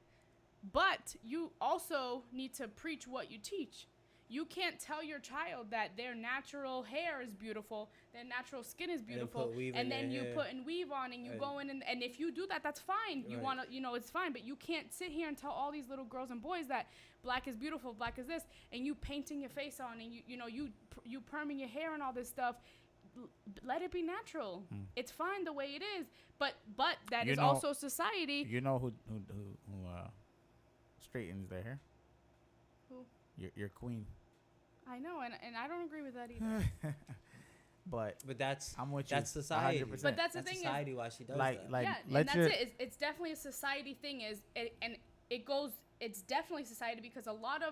But you also need to preach what you teach. You can't tell your child that their natural hair is beautiful, their natural skin is then beautiful, put weave and in then their you hair. put in weave on and you Right. go in and if you do that, that's fine. You Right. want to, it's fine. But you can't sit here and tell all these little girls and boys that black is beautiful, black is this, and you painting your face on and you perming your hair and all this stuff. Let it be natural. It's fine the way it is. But that You is know- also society. You know who straightens their hair? Who? Your queen. I know, and I don't agree with that either. But But that's I'm with you. that's society. 100%. But that's the That's thing is, society why she does like that. like yeah, let and that's your it. It's definitely a society thing. It's definitely society because a lot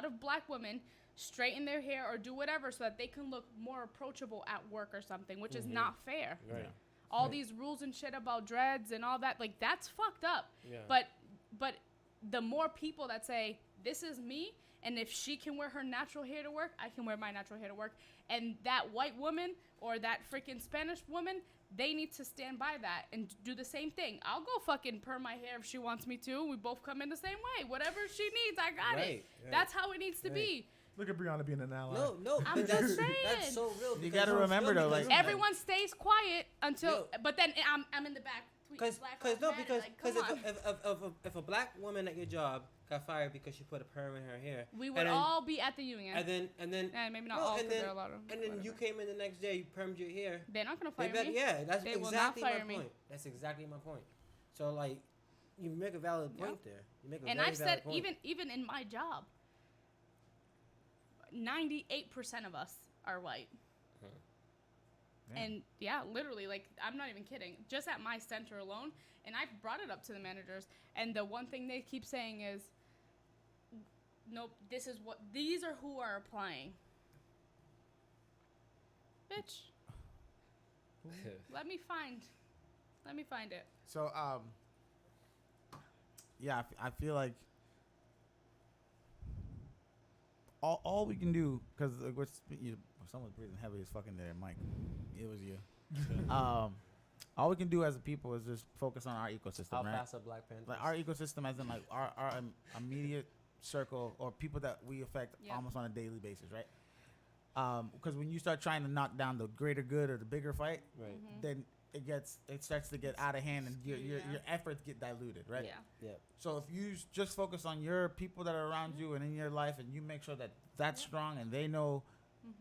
of black women straighten their hair or do whatever so that they can look more approachable at work or something, which is not fair. Right. All these rules and shit about dreads and all that, like that's fucked up. Yeah. But the more people that say this is me, and if she can wear her natural hair to work, I can wear my natural hair to work. And that white woman or that freaking Spanish woman, they need to stand by that and do the same thing. I'll go fucking perm my hair if she wants me to. We both come in the same way. Whatever she needs, I got it. Right. That's how it needs to be. Look at Brianna being an ally. No, I'm but just saying. That's so real. You because- gotta remember, though, like- Everyone stays quiet until, Yo. but then I'm in the back. Because if a black woman at your job got fired because she put a perm in her hair, we would all be at the union. and then Maybe not no, all, and because then- there are a lot of. and then you came in the next day, you permed your hair. They're not gonna They fire bet, me. yeah, that's They will not exactly fire my me. point. That's exactly my point. So like, you make a valid point there. You make a And very I've valid said point. even in my job, 98% of us are white. Yeah. And yeah, literally, like, I'm not even kidding. Just at my center alone, and I've brought it up to the managers, and the one thing they keep saying is, nope, these are who are applying. Bitch, let me find it. So, yeah, I feel like all we can do, because someone's breathing heavy as fucking there, Mike. It was you. All we can do as a people is just focus on our ecosystem, How right? fast are Black Panthers? Like our ecosystem, as in like our immediate circle or people that we affect Yeah. almost on a daily basis, right? Because when you start trying to knock down the greater good or the bigger fight, Right. then it starts to get out of hand, and your Yeah. efforts get diluted, right? Yeah. Yeah. So if you just focus on your people that are around you and in your life, and you make sure that that's strong, and they know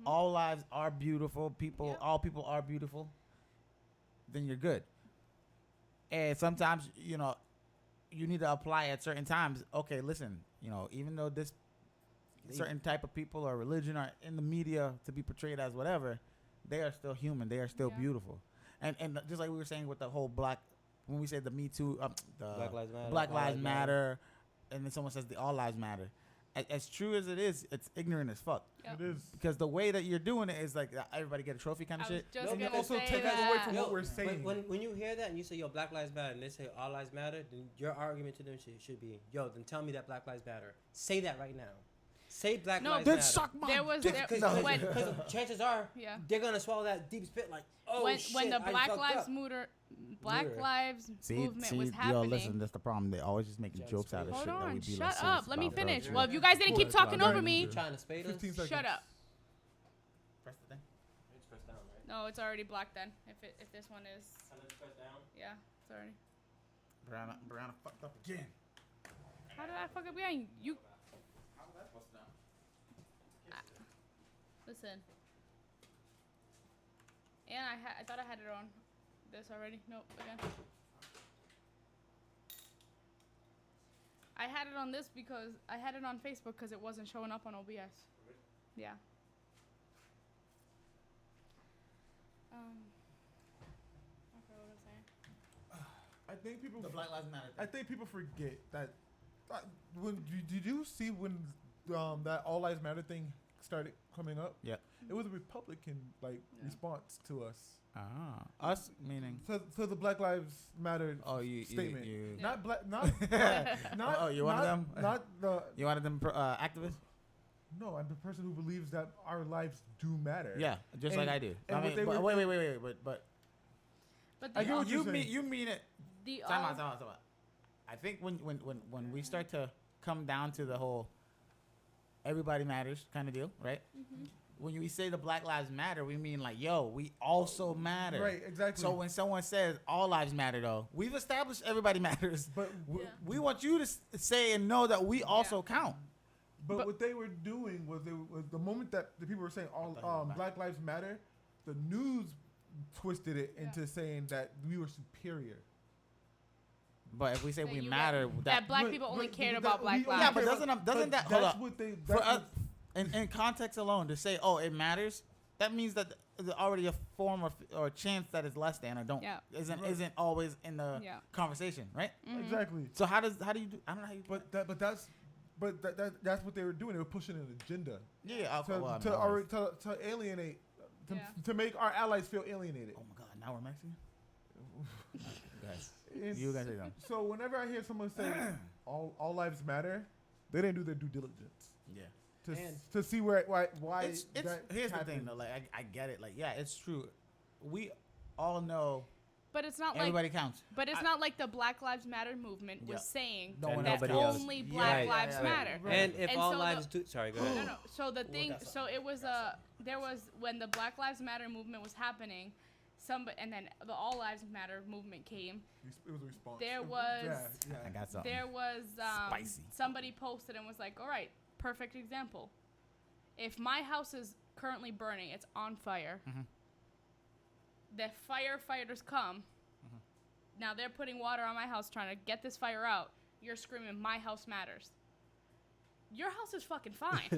all lives are beautiful, all people are beautiful, then you're good. And sometimes, you need to apply at certain times. Okay, listen, even though this certain type of people or religion are in the media to be portrayed as whatever, they are still human. They are still Yeah. beautiful. And just like we were saying with the whole when we say the Me Too, the Black Lives Matter. Black All Lives Matter, and then someone says the All Lives Matter. As true as it is, it's ignorant as fuck. Yep. It is. Because the way that you're doing it is like everybody get a trophy kind I of was shit. just No, And you gonna also say take that. us away from Yo, what we're saying. When you hear that and you say, yo, Black Lives Matter, and they say All Lives Matter, then your argument to them should be, yo, then tell me that Black Lives Matter. Say that right now. Say Black No, Lives Then Matter. suck my There was dick. there, Because when chances are, yeah. they're going to swallow that deep spit like, oh, when shit, the I Black fucked Lives up. Matter, See, movement was yo, happening. listen, that's the problem. They always just making Just jokes out of Hold shit that on, we be shut like up. serious Let me about, bro. finish. Yeah. Well, if you guys didn't Cool, keep talking go over ahead. me, You trying to spade us? 15 seconds. shut up. Press the thing. Just press down, right? No, it's already black then. If this one is, And then press down. yeah, it's already. Brianna fucked up again. How did I fuck up again? You How was I supposed to know? listen. And I thought I had it on this already. Nope, again. I had it on this because I had it on Facebook because it wasn't showing up on OBS. Yeah. I forgot what I was saying. I think people. The Black Lives Matter I thing. think people forget that. Did you see when that All Lives Matter thing started coming up? Yeah. It was a Republican response to us. Us meaning. So the Black Lives Matter Oh, you statement. You, Yeah. Not black. Not. Oh, you one of them? Not the. you wanted them activists? No, I'm the person who believes that our lives do matter. Yeah, just And- like I do. and I what mean, they but were- wait, but But I get what you're you mean saying. it. the Time all, out. I think when we start to come down to the whole everybody matters kind of deal, right? Mhm. When we say the Black Lives Matter, we mean like, yo, we also matter. Right. Exactly. So when someone says all lives matter, though, we've established everybody matters. but Yeah. We want you to say and know that we also count. But what they were doing was the moment that the people were saying all What the hell, Black Lives Matter, the news twisted it Yeah. into saying that we were superior. But if we say That we you matter, that black But- people only but cared that about black we only lives. Yeah, but care doesn't about- that- but hold that's up. what they for us, in context alone, to say, oh, it matters, that means that there's already a form or chance that is less than or don't Yeah. isn't Right. isn't always in the Yeah. conversation, right? Mhm. exactly. So how do you do? I don't know how you. That's what they were doing. They were pushing an agenda Yeah, to well, I mean, to, always. to alienate, Yeah. to make our allies feel alienated. Oh my God! Now we're Mexican. Guys, It's- you guys say something. So whenever I hear someone say all lives matter, They didn't do their due diligence Yeah. to see why It's that here's the thing happened. though. Like I get it. Like yeah, it's true. We all know But it's not everybody like. counts. But it's I- not like the Black Lives Matter movement was Yeah. saying No And one that else nobody counts. else. only Yeah, Black yeah, Lives yeah, matter. right. And if And all so lives do, sorry, go No, ahead. no. So the Well, thing, that's- so it was there was when the Black Lives Matter movement was happening, and then the All Lives Matter movement came. It was a response. There was- I got something. There was Spicy. somebody posted and was like, "All right, perfect example. If my house is currently burning, it's on fire. Mhm. The firefighters come. Now they're putting water on my house trying to get this fire out. You're screaming, my house matters. Your house is fucking fine.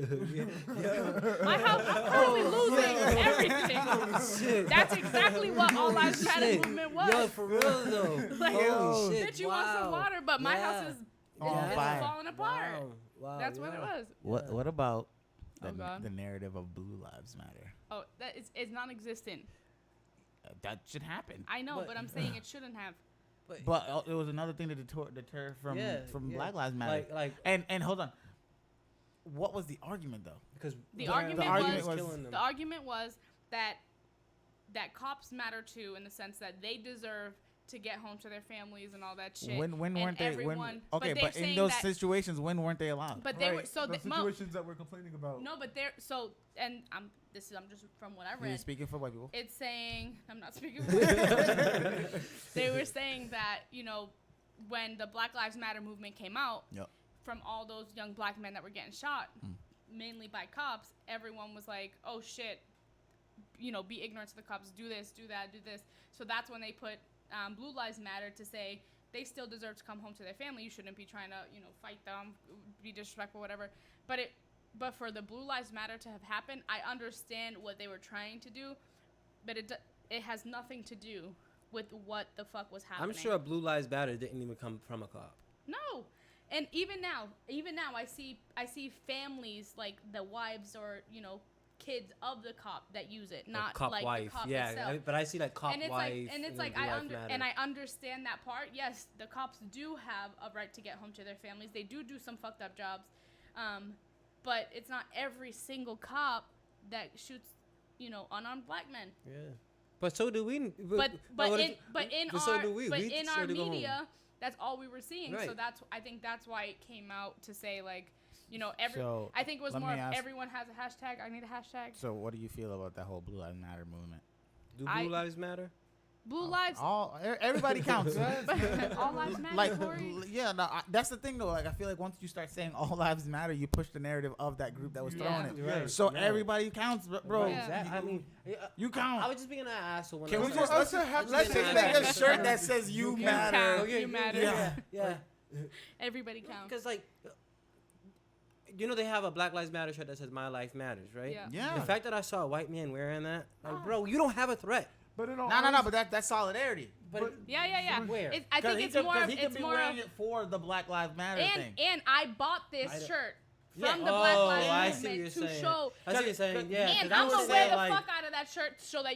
My house, I'm currently losing everything. Shit. That's exactly what All Lives Matter Shit. movement was. Yo, for real though. Like, Holy shit. Bitch, you want some wow. water, but my Yeah. house is On it's fire. falling apart. Wow. That's what it was. What about Oh, God. the narrative of Blue Lives Matter? Oh, that is it's non-existent. That should happen. I know, But- but I'm saying it shouldn't have. But it was another thing to deter from Yeah, yeah. Black Lives Matter. like And hold on. What was the argument though? because The argument was- killing them. The argument was that cops matter too, in the sense that they deserve to get home to their families and all that shit. When And weren't they? everyone, Okay, they're but in saying those that- situations, when weren't they allowed? But they were so the the, situations that we're complaining about. no, but they're so and I'm just from what I You're read. speaking for white people. It's saying I'm not speaking. They were saying that when the Black Lives Matter movement came out, Yep. from all those young black men that were getting shot, Mm. mainly by cops, everyone was like, "Oh shit, be ignorant to the cops. Do this, do that, do this." So that's when they put Blue Lives Matter to say they still deserve to come home to their family. You shouldn't be trying to fight them, be disrespectful, whatever. But for the Blue Lives Matter to have happened, I understand what they were trying to do, but it has nothing to do with what the fuck was happening. I'm sure Blue Lives Matter didn't even come from a cop. No. And even now I see families, like the wives or kids of the cop that use it, not cop like wife. the cop yeah, itself. but I see like cop And it's wife. like and Blue Lives Matter. I understand that part. Yes, the cops do have a right to get home to their families. They do some fucked up jobs, but it's not every single cop that shoots unarmed black men. Yeah. But so do we. But in so our do we. We our still do go home. media, that's all we were seeing. So Right. I think that's why it came out to say like, So, I think it was let more me of ask- everyone has a hashtag. I need a hashtag. So what do you feel about that whole Blue Lives Matter movement? Do I- Blue Lives Matter? Blue lives, Everybody counts. all lives matter. Like, Corey. yeah, no, that's the thing though. Like, I feel like once you start saying all lives matter, you push the narrative of that group that was Yeah. throwing it. Right. So Yeah. everybody counts, bro. Yeah. Exactly. I mean, You count. I was just being an asshole when Can I we said just that. let's just Yeah. make a shirt that says you You matter. count. Okay, You matter. Yeah. Yeah. Everybody counts. Because like, they have a Black Lives Matter shirt that says "My Life Matters," right? Yeah. Yeah. The fact that I saw a white man wearing that, like, Oh. bro, you don't have a threat. But in all No, honesty, but that's solidarity. But Yeah. Where? I think it's more. He could It's be more. wearing it for the Black Lives Matter thing. And I bought this I don't- shirt Yeah. from the Black Lives I see what movement you're to saying. show. I see what you're saying. Yeah. And 'cause I I'm was gonna saying, wear the like, fuck out of that shirt so that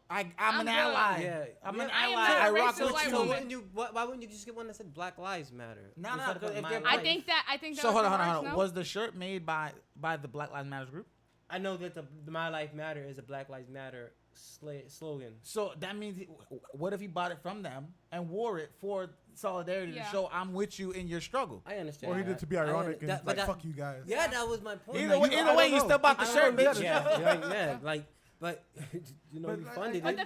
I'm I'm an good. ally. Yeah. I'm Yeah, an I am ally. not I a rock racist with white you. So woman. why wouldn't you just get one that said Black Lives Matter? No, Instead of because if My they're Life? I think that So was hold on. remarks, no? Was the shirt made by the Black Lives Matter group? I know that the My Life Matter is a Black Lives Matter slogan. So that means, what if he bought it from them and wore it for solidarity Yeah. to show I'm with you in your struggle? I understand. or he that. did to be I ironic and that- like but fuck you guys. Yeah, that was my point. Either Like, way, I don't you know. still bought the I shirt, don't know. bitch. yeah, like, but you But you like- funded But it.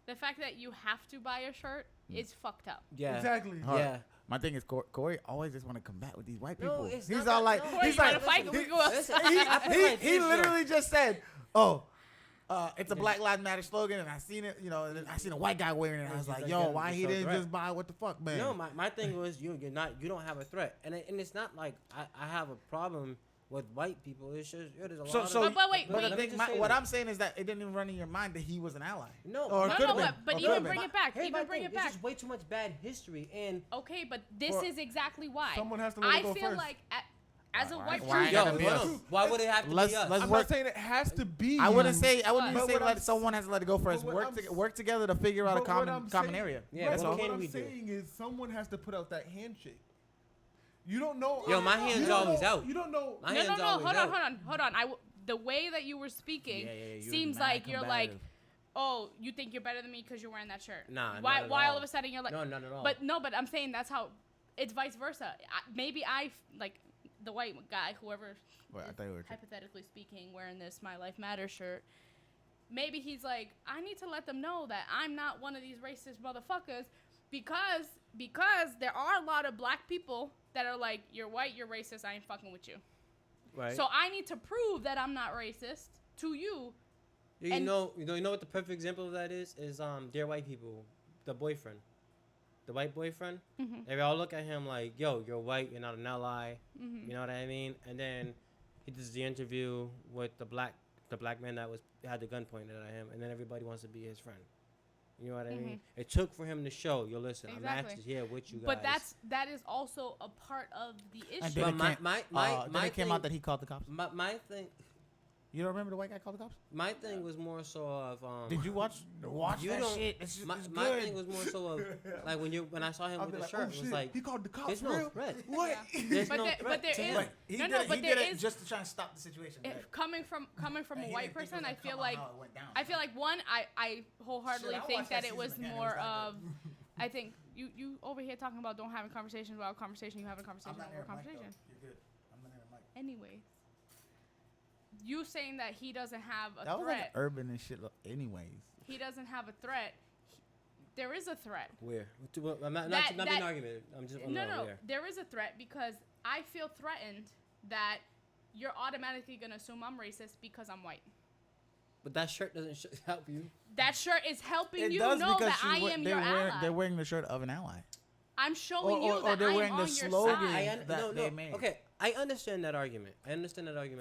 the fact that you have to buy a shirt is fucked up. Yeah, Exactly. Huh. yeah. My thing is, Corey always just want to combat with these white No, people. it's He's not all that- like, no. Corey, he's you like, wanna fight? We go Listen, outside. I put like he this, literally just said, "Oh, it's a Black Lives Matter slogan," and I seen it, and then I seen a white guy wearing it, and I was He's like, like, "Yo, yeah, why it's he so didn't threat. just buy what the fuck, man?" No, my thing was you don't have a threat, and it's not like I have a problem with white people. It's just there's a lot So, of But wait, but wait. the Let me thing, just say what that. I'm saying is that it didn't even run in your mind that he was an ally. No, Or No, could've no, been. but Or even could've bring been. it back. Here's my Even bring thing, it there's back. just way too much bad history, and Okay, but this For- is exactly why. Someone has to let it I go feel first. like as a Why- white why person, it gotta be us? why would it have to Let's- be us? let's I'm work- not saying it has to be. I wouldn't you. say But what I'm someone has to let it go first. but what Work together to figure out a but what common I'm common saying- area. Yeah, Right, That's what all. but can what we I'm do? saying is someone has to put out that handshake. You don't know. Yo, my hand's you don't always know- out. You don't know. My No, hand's no, always hold out. on. The way that you were speaking you seems mad like you're like, combative. oh, you think you're better than me because you're wearing that shirt. Nah, Why? not at Why all all. of a sudden you're like? No, not at all. But I'm saying that's how. It's vice versa. Maybe like the white guy, whoever. Well, I thought you were. Hypothetically speaking, wearing this "My Life Matters" shirt. Maybe he's like, I need to let them know that I'm not one of these racist motherfuckers because there are a lot of black people that are like, you're white, you're racist, I ain't fucking with you. Right. So I need to prove that I'm not racist to you. you and- know what the perfect example of that is Dear White People, the boyfriend, the white boyfriend. Mhm. They all look at him like, yo, you're white, you're not an ally. Mhm. You know what I mean? And then he does the interview with the black man that had the gun pointed at him, and then everybody wants to be his friend. You know what I mean? It took for him to show, yo, listen, I'm Exactly. actually here with you guys. But that is also a part of the issue. And But then my it came thing- out that he called the cops. my thing. You don't remember the white guy called the cops? My thing was more so of Did you watch You that don't- shit? It's my good. thing was more so of like when I saw him I'll with be the like, shirt, oh, it was shit, like he called the cops. there's for no real? threat. What? Yeah. There's But no there- threat but there to is- him. Like, he No, did no, it, but he there did it is- just to try and stop the situation. If coming from a And he white didn't think it person, was I gonna feel come like out how it went down. one, I wholeheartedly Shit, I'll think watch that that it was season again. It more was that of. good. I think you over here talking about don't having conversations without conversation. You having a I'm conversation not over near a mic, conversation. though. You're good. I'm not near a mic. Anyways, you saying that he doesn't have a That was like threat. urban and shit. Anyways, He doesn't have a threat. There is a threat. Where? I'm not That- being that- argument. I'm just No. where. There is a threat because I feel threatened that you're automatically gonna assume I'm racist because I'm white. But that shirt doesn't help you. That shirt is helping it you does know because that I am your ally. they're wearing the shirt of an ally. I'm showing you or that they're I'm wearing on the your slogan. side. that they made. Okay, I understand that argument.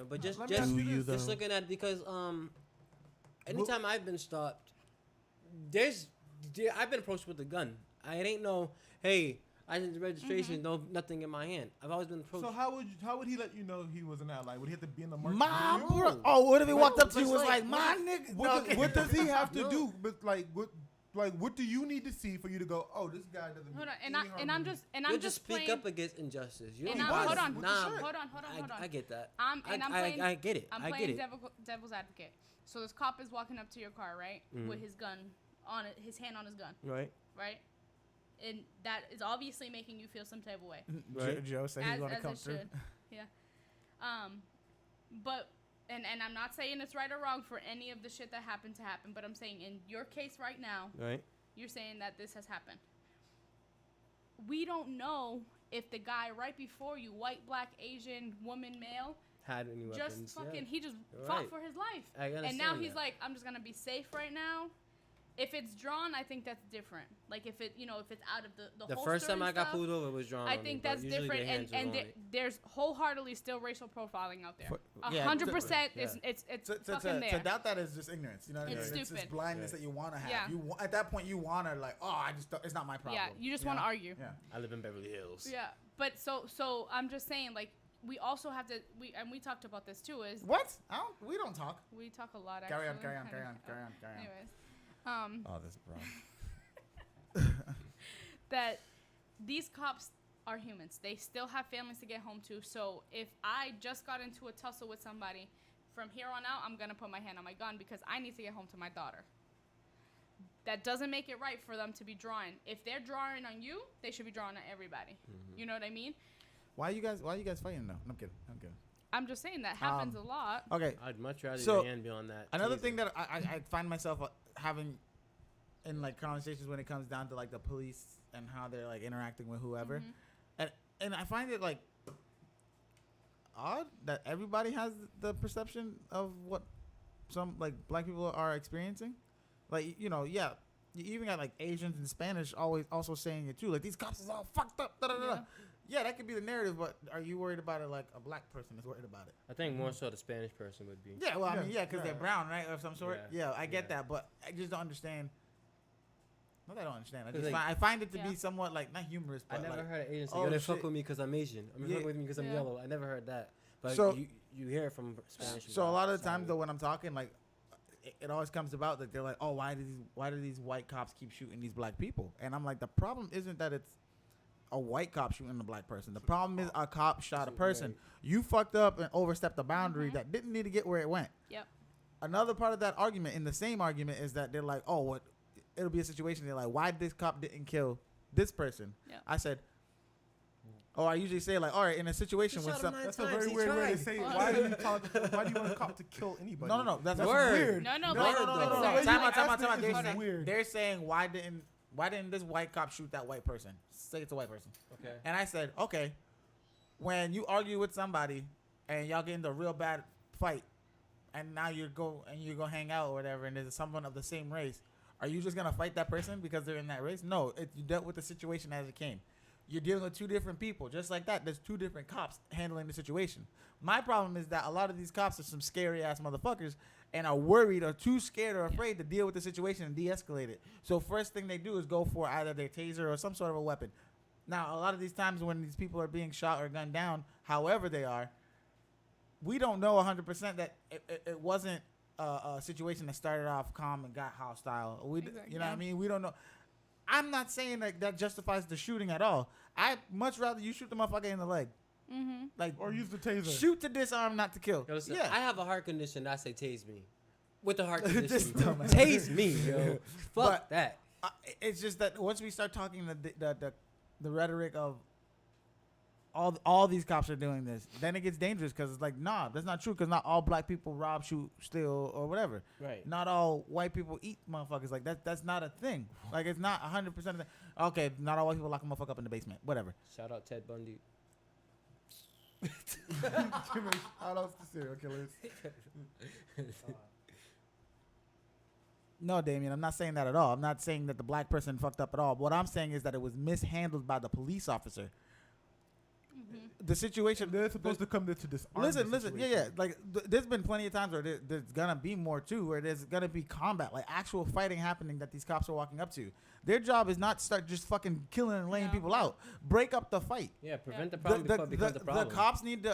But just let me ask you you this. just though? looking at it because anytime I've been stopped, I've been approached with a gun. I ain't no, hey, I did the registration, no nothing in my hand. I've always been approached. So how would he let you know he was an ally? Would he have to be in the market? My No. bro. Oh, what if he walked up to you But and was like, like, my nigga? What does he have to No. do? But what do you need to see for you to go? Oh, this guy doesn't. Hold on, mean and any harm I'm to me." just and You'll I'm just just speak playing. up against injustice. You And don't I'm, need hold to- on, Nah, hold on. I get that. I'm playing. I get it. I'm I playing get it. devil's advocate. So this cop is walking up to your car, right, with his gun on it, his hand on his gun, Right. right, and that is obviously making you feel some type of way. Right. Joe said he's going to come it through. should. Yeah. But and I'm not saying it's right or wrong for any of the shit that happened to happen, but I'm saying in your case right now, Right. you're saying that this has happened. We don't know if the guy right before you, white, black, Asian, woman, male, Had any weapons? just fucking, he just You're fought right. for his life. I And now understand he's that. like, I'm just gonna be safe right now. If it's drawn, I think that's different. Like if it, if it's out of the The holster first time and I got stuff, pulled over was drawn. I on me, think but that's usually different, their hands and are on it. there's wholeheartedly still racial profiling out there. Yeah, 100%. yeah. It's To fucking there. doubt that is just ignorance. You know what I mean? It's It's stupid. just blindness Yeah. that you want to have. Yeah. At that point, you want to like, oh, it's not my problem. Yeah, you just want to know? argue. Yeah. I live in Beverly Hills. Yeah, but so I'm just saying, like, we also have to we talked about this too. Is What? We don't talk. we talk a lot. Actually. Carry on. Anyways, Oh, this bro. that these cops are humans. They still have families to get home to. So if I just got into a tussle with somebody, from here on out, I'm gonna put my hand on my gun because I need to get home to my daughter. That doesn't make it right for them to be drawing. If they're drawing on you, they should be drawing on everybody. You know what I mean? Why you guys fighting though? I'm kidding. I'm just saying that happens a lot. Okay. I'd much rather So, your hand be on that. Another taser. thing that I find myself having in like conversations when it comes down to like the police and how they're like interacting with whoever, and I find it like odd that everybody has the perception of what some like black people are experiencing. Like you even got like Asians and Spanish always also saying it too. Like these cops is all fucked up. Da, da, da, da. Yeah, that could be the narrative, but are you worried about it like a black person is worried about it? I think more so the Spanish person would be. Yeah, well, I mean, Yeah, because yeah. they're brown, right, or some sort. Yeah, Yeah, I get yeah. that, but I just don't understand. Not that I don't understand. I 'Cause, just like- I find it to Yeah. be somewhat like not humorous, I but never like, heard an Asian say, oh, "Yo, they fuck shit. with me because I'm Asian. I'm Yeah. fuck with me because I'm Yeah. yellow." I never heard that. But So- you hear it from Spanish. So a lot of the side time it. though, when I'm talking, like, it always comes about that they're like, oh, why do these white cops keep shooting these black people? And I'm like, the problem isn't that it's a white cop shooting a black person. The problem is a cop shot a Right. person. You fucked up and overstepped a boundary that didn't need to get where it went. Yep. Another part of that argument, in the same argument, is that they're like, oh, what? It'll be a situation. They're like, why this cop didn't kill this person? Yep. I said, oh, I usually say like, all right, in a situation when some. That's a very weird way to say it. Why do you want a cop to kill anybody? No. That's Word. weird. No, No. but Time out. Aspect They're is saying, weird. they're saying why didn't this white cop shoot that white person? Say it's a white person. Okay. And I said, okay, when you argue with somebody and y'all get into a real bad fight, and now you go hang out or whatever, and there's someone of the same race, are you just gonna fight that person because they're in that race? No, you dealt with the situation as it came. You're dealing with two different people, just like that. There's two different cops handling the situation. My problem is that a lot of these cops are some scary ass motherfuckers and are worried or too scared or afraid to deal with the situation and de-escalate it. So first thing they do is go for either their taser or some sort of a weapon. Now, a lot of these times when these people are being shot or gunned down, however they are, we don't know 100% that it wasn't a situation that started off calm and got hostile. Exactly. You know what I mean? We don't know. I'm not saying that justifies the shooting at all. I'd much rather you shoot the motherfucker in the leg. Mm-hmm. Like, Or use the taser. shoot to disarm, not to kill. Yo, listen, Yeah. I have a heart condition. I say tase me. With the heart This condition, dumbass. tase me, yo. Fuck But- that. It's just that once we start talking the rhetoric of all these cops are doing this, then it gets dangerous because it's like, nah, that's not true because not all black people rob, shoot, steal, or whatever. Right. Not all white people eat motherfuckers. Like that's not a thing. Like it's not 100% of the. Okay, not all white people lock a motherfucker up in the basement. Whatever. Shout out Ted Bundy. Shout outs to serial killers. No, Damien, I'm not saying that at all. I'm not saying that the black person fucked up at all. What I'm saying is that it was mishandled by the police officer. The situation. They're supposed to come there to disarm. Listen. the Yeah. situation. Like there's been plenty of times where there's gonna be more too, where there's gonna be combat, like actual fighting happening that these cops are walking up to. Their job is not to start just fucking killing and laying No. people out. Break up the fight. Yeah, prevent the problem before it becomes the problem. The cops need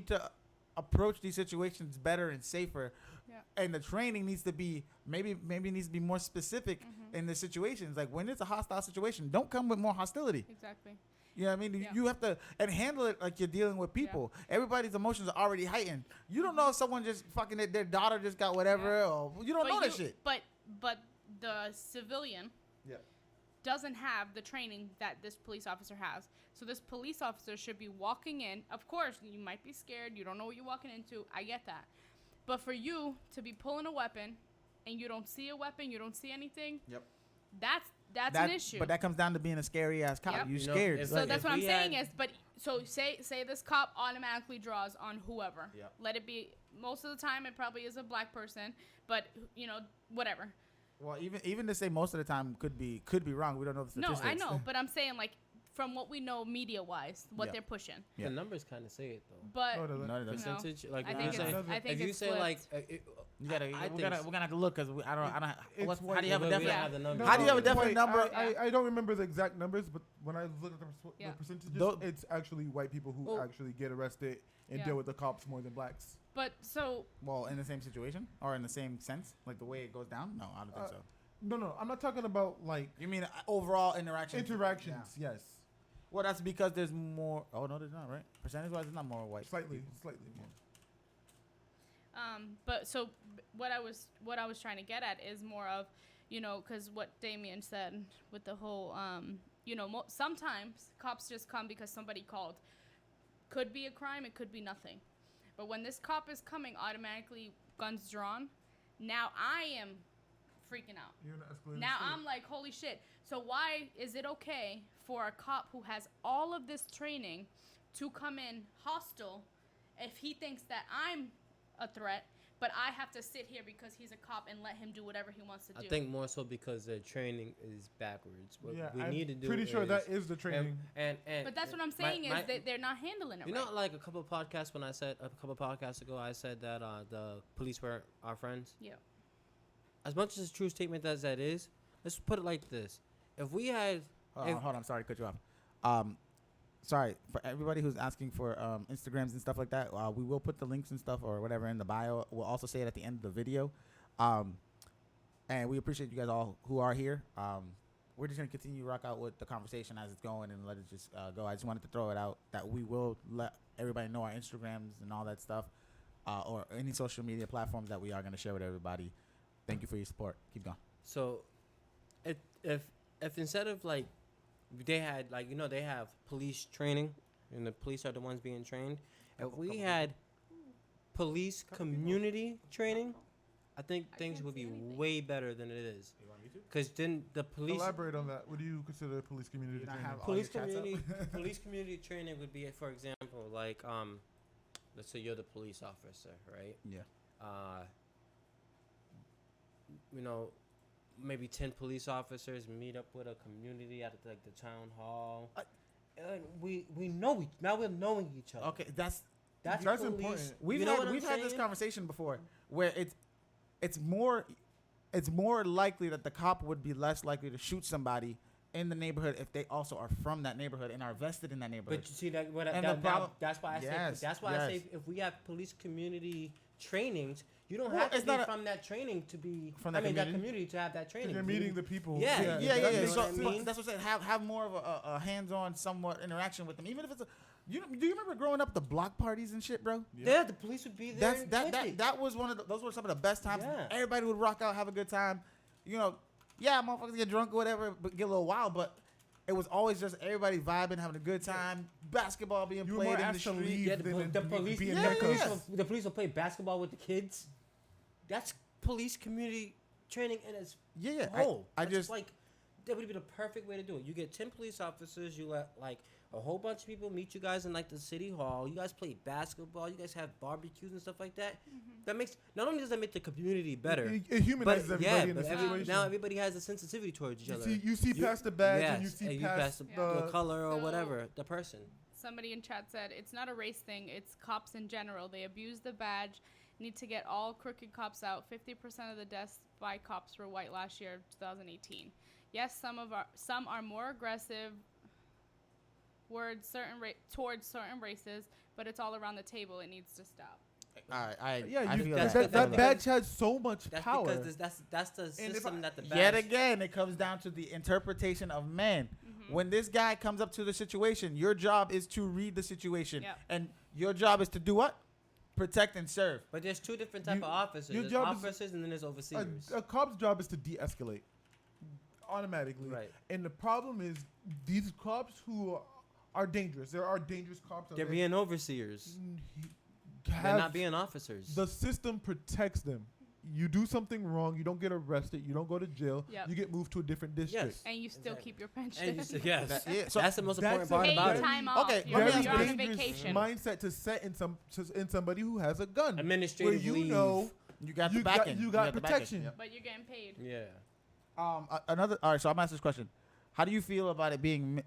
to approach these situations better and safer. Yeah. And the training needs to be maybe needs to be more specific in the situations. Like when it's a hostile situation, don't come with more hostility. Exactly. You know what I mean? Yeah. You have to and handle it like you're dealing with people. Everybody's emotions are already heightened. You don't know if someone just fucking their daughter just got whatever, Yeah. or you don't know that shit. But the civilian Yeah. doesn't have the training that this police officer has. So this police officer should be walking in. Of course, you might be scared. You don't know what you're walking into. I get that. But for you to be pulling a weapon and you don't see a weapon, you don't see anything. Yep. That's an issue. But that comes down to being a scary ass cop. Yep. You You know, scared. if- So Like, that's what I'm we saying had- is, but so say this cop automatically draws on whoever. Yep. Let it be. Most of the time, it probably is a black person, but whatever. Well, even to say most of the time could be wrong. We don't know the No, statistics. I know, but I'm saying like from what we know media wise, what Yeah. they're pushing. Yeah. The numbers kind of say it though. But No, it doesn't. No, it doesn't. No. Percentage, like I if think you say, it's I think if you it's say like, flipped. You gotta, I we're think gonna s- have to look because I don't. How It's do white you have a people. We definite? don't have the numbers. How do you have a it's definite white. number? I don't remember the exact numbers, but when I look at Yeah. the percentages, Tho- it's actually white people who Well- actually get arrested and Yeah. deal with the cops more than blacks. but so Well, in the same situation or in the same sense, like the way it goes down? No, I don't think so. No, I'm not talking about like You mean overall interactions? interactions. Yeah. Yes, Well, that's because there's more. Oh no, there's not. Right? Percentage-wise, there's not more white. slightly people. more. but so what I was trying to get at is more of, because what Damien said with the whole, sometimes cops just come because somebody called. Could be a crime, it could be nothing. But when this cop is coming, automatically guns drawn, now I am freaking out. You're in an escalated Now state. I'm like, holy shit. So why is it okay for a cop who has all of this training to come in hostile if he thinks that I'm a threat, but I have to sit here because he's a cop and let him do whatever he wants to do? I think more so because their training is backwards. What Yeah, we I'm need to do pretty sure is, that is the training. and But that's what I'm my- saying my- is that they're not handling it You right. know, like a couple of podcasts when I said a couple of podcasts ago, I said that the police were our friends. Yeah. As much as a true statement as that is, let's put it like this: if we had, Hold on, I'm sorry to cut you off. Sorry for everybody who's asking for Instagrams and stuff like that. We will put the links and stuff or whatever in the bio. We'll also say it at the end of the video. And we appreciate you guys all who are here. we're just gonna continue to rock out with the conversation as it's going and let it just go. I just wanted to throw it out that we will let everybody know our Instagrams and all that stuff, or any social media platforms that we are gonna share with everybody. Thank you for your support. Keep going. So, if instead of like, they had like they have police training, and the police are the ones being trained. If we had police community training, I think things would be way better than it is. Because then the police Elaborate on that. What do you consider police community Do you not training? have all police your chats up? community police community training would be, for example, like let's say you're the police officer, right? Yeah. Maybe 10 police officers meet up with a community at like the town hall. And we know now we're knowing each other. Okay, that's That's That's police. important. we've You know what I'm had this saying? conversation before where it's more likely that the cop would be less likely to shoot somebody in the neighborhood if they also are from that neighborhood and are vested in that neighborhood. But you see that, And the problem- that's why I Yes, say I yes. say if we have police community trainings, you don't Well, have to it's be not a- from that training to be From that that community? community to have that training. You're meeting the people. Yeah. Yeah. You know So what I mean? that's what I'm saying. Have more of a hands-on, somewhat interaction with them, even if it's a. Do you remember growing up the block parties and shit, bro? Yeah, the police would be there. That was one of those were some of the best times. Yeah. Everybody would rock out, have a good time. Motherfuckers get drunk or whatever, but get a little wild. But it was always just everybody vibing, having a good time. Basketball being You were more played in the asked to street. leave Yeah, than the police. be in Yeah, the, their police yeah. will, the police will play basketball with the kids. That's police community training in its Yeah. whole. I That's just like that would be the perfect way to do it. You get 10 police officers. You let like a whole bunch of people meet you guys in like the city hall. You guys play basketball. You guys have barbecues and stuff like that. That makes not only does that make the community better, It humanizes but everybody in but the every- situation. now everybody has a sensitivity towards each other. You see past the badge and you Yes, see you past the color or So- whatever the person. Somebody in chat said it's not a race thing, it's cops in general. They abuse the badge. Need to get all crooked cops out. 50% of the deaths by cops were white last year, 2018. Yes, some are more aggressive towards certain races, but it's all around the table. It needs to stop. I Yeah, feel that's that. that because- badge has so much That's power. because that's the if system that the badge. Yet again, it comes down to the interpretation of man. When this guy comes up to the situation, your job is to read the situation, Yep. and your job is to do what? Protect and serve. But there's two different type You- of officers. your There's job is- officers and then there's overseers. A cop's job is to de-escalate automatically. Right. And the problem is these cops who are dangerous. There are dangerous cops out They're there. being overseers. They're Have not being officers. the system protects them. You do something wrong, you don't get arrested, you don't go to jail, Yep. you get moved to a different district. Yes. And you still Exactly. keep your pension. And yes, That- so that's the most that's important part a about Paid it. time off. Okay, You're, let me Very ask you're on a you- dangerous vacation. mindset to set in somebody who has a gun. Administrative where you leave. know You got the you got- backing. you got the backing. protection. Yep. But you're getting paid. Yeah. All right, so I'm asking this question: how do you feel about it being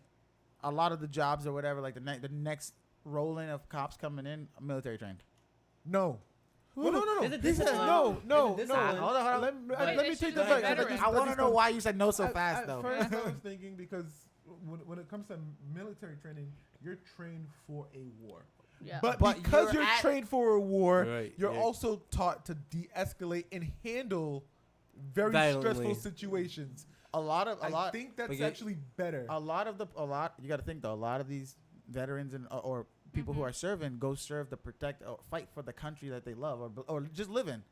a lot of the jobs or whatever, like the next rolling of cops coming in, military trained? No. Well, no. There's a This is discipline. no. There's a Hold discipline. on, hold on. Let me Wait, let they me should take go that back. better 'cause at I want to just know don't- why you said no so fast, At though. first, I was thinking because when it comes to military training, you're trained for a war. Yeah. But But because you're you're at- trained for a war, Right, you're yeah. also taught to de-escalate and handle very Violently. stressful situations. I think that's But you- actually better. You got to think though, a lot of these veterans and or people who are serving go serve to protect or fight for the country that they love or just live in.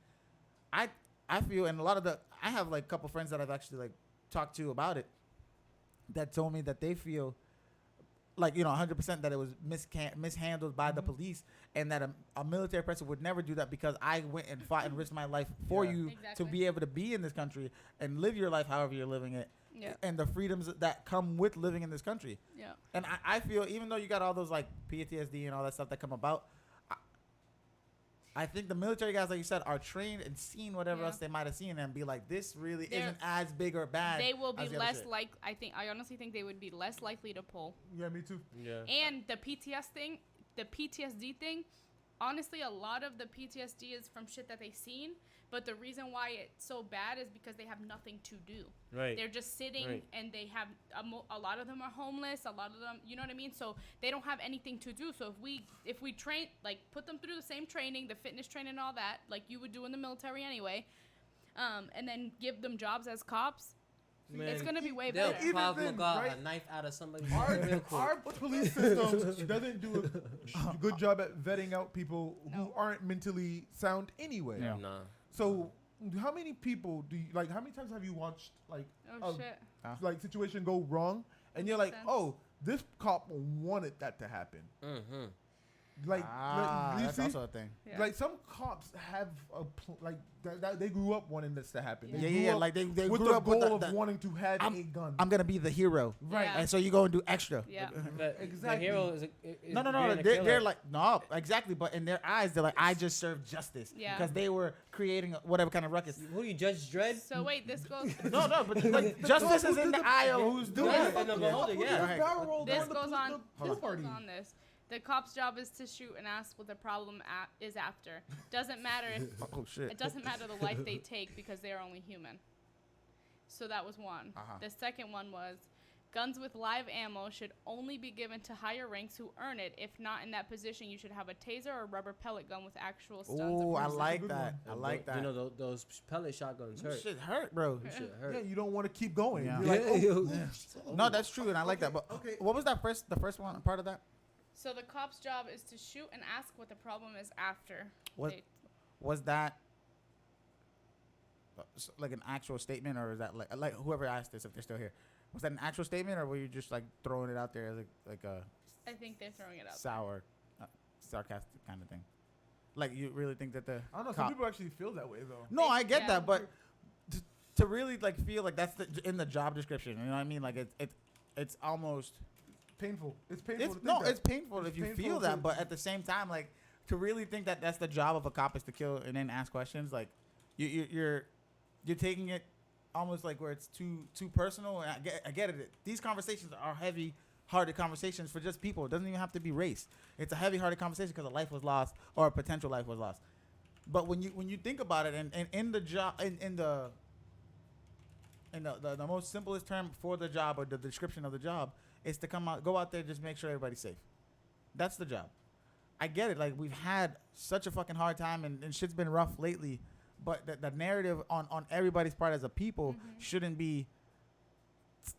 I feel, and I have like a couple friends that I've actually like talked to about it that told me that they feel like 100% that it was mishandled by the police, and that a military person would never do that because I went and fought and risked my life for Yeah. you Exactly. to be able to be in this country and live your life however you're living it, Yeah. and the freedoms that come with living in this country. Yeah. And I feel, even though you got all those like PTSD and all that stuff that come about, I think the military guys, like you said, are trained and seen whatever Yeah. else they might have seen and be like, this really They're- isn't as big or bad. They will be as the other less shit. I honestly think they would be less likely to pull. Yeah, me too. Yeah. And the PTSD thing, honestly, a lot of the PTSD is from shit that they've seen. But the reason why it's so bad is because they have nothing to do. Right. They're just sitting, Right. and they have a lot of them are homeless. A lot of them, you know what I mean. So they don't have anything to do. So if we train, like, put them through the same training, the fitness training and all that, like you would do in the military anyway, and then give them jobs as cops, Man, It's gonna be way they'll better. Even probably then, got right? a knife out of somebody's Our, real quick. our police system doesn't do a good job at vetting out people who No. aren't mentally sound anyway. Yeah. Nah. So, how many people do you like? How many times have you watched Oh a- shit. like situation go wrong, and you're like, Sense. oh, this cop wanted that to happen. Mm-hmm. Like, you that's see, also a thing. Yeah. like some cops have like that they grew up wanting this to happen. Yeah. They Yeah, grew yeah, up like they with grew the up goal with of the wanting to have I'm- a gun. I'm gonna be the hero, Right. Yeah. and so you go and do extra. Yeah. But Exactly. the hero is No, being a they're killer. like no, exactly. But in their eyes, they're like, I just served justice Yeah. because they were creating whatever kind of ruckus. Who you Judge Dredd? So wait, this goes. No, but like, justice is in the eye of who's doing Yeah, it. and the beholder, yeah. This goes on. Hold This on. goes on this. The cop's job is to shoot and ask what the problem is after. Doesn't matter if Oh shit. it doesn't matter the life they take because they are only human. So that was one. Uh-huh. The second one was guns with live ammo should only be given to higher ranks who earn it. If not in that position, you should have a taser or rubber pellet gun with actual stuns. Oh, I approved. like good that. I And like that. You know those pellet shotguns This hurt. shit hurt, bro. This shit hurt. Yeah, you don't want to keep going. Yeah. You're like, oh, yo. No, that's true, and I like that. But okay. what was that the first one part of that? So the cop's job is to shoot and ask what the problem is after. What they- was that? Like an actual statement, or is that like whoever asked this, if they're still here, was that an actual statement, or were you just like throwing it out there as like a I think they're throwing it out. sour, sarcastic kind of thing? Like you really think that the I don't know. cop- Some people actually feel that way though. No, I get Yeah. that, but to really like feel like that's in the job description, you know what I mean? Like it's almost Painful. It's painful. it's to think no, that. it's painful It's if you painful feel to- that, but at the same time, like to really think that that's the job of a cop is to kill and then ask questions, like you're taking it almost like where it's too personal. And I get it. These conversations are heavy-hearted conversations for just people. It doesn't even have to be race. It's a heavy-hearted conversation because a life was lost or a potential life was lost. But when you think about it, and in the job, in the most simplest term for the job or the description of the job is to go out there, just make sure everybody's safe. That's the job. I get it. Like we've had such a fucking hard time, and shit's been rough lately. But the narrative on everybody's part as a people shouldn't be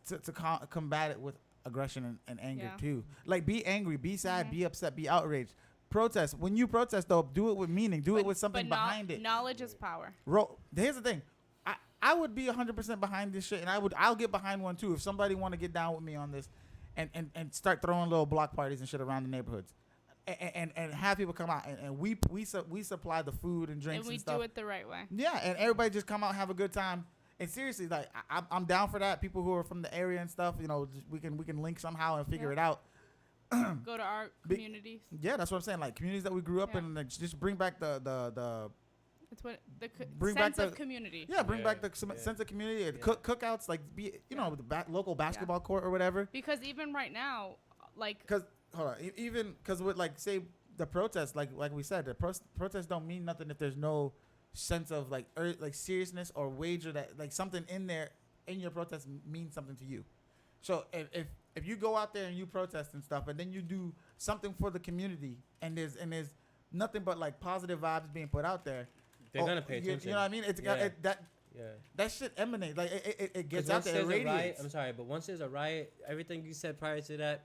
to combat it with aggression and anger Yeah. too. Like be angry, be sad, Mhm. be upset, be outraged. Protest. When you protest though, do it with meaning. Do it with something but behind it. Knowledge is power. Here's the thing. I would be 100% behind this shit, and I'll get behind one too if somebody want to get down with me on this, and start throwing little block parties and shit around the neighborhoods, and have people come out and we supply the food and drinks And we stuff. do it the right way. Yeah, and everybody just come out and have a good time. And seriously, like I'm down for that. People who are from the area and stuff, you know, we can link somehow and figure Yeah. it out. Go to our Be- communities. Yeah, that's what I'm saying. Like communities that we grew up Yeah. in, and like, just bring back the It's what the Bring back sense of the- community. yeah, bring Yeah, back the yeah. sense of community. Yeah. Cookouts, like be know the local basketball court or whatever. Because even right now, like Because hold on, even because with like say the protests, like we said, the protests don't mean nothing if there's no sense of like seriousness or wager that like something in there in your protest means something to you. So if you go out there and you protest and stuff, and then you do something for the community, and there's nothing but like positive vibes being put out there, They're gonna pay you attention. know what I mean? It's Yeah. that Yeah. shit emanates like it 'Cause gets out once there. It there's a riot, radiates. I'm sorry, but once there's a riot, everything you said prior to that,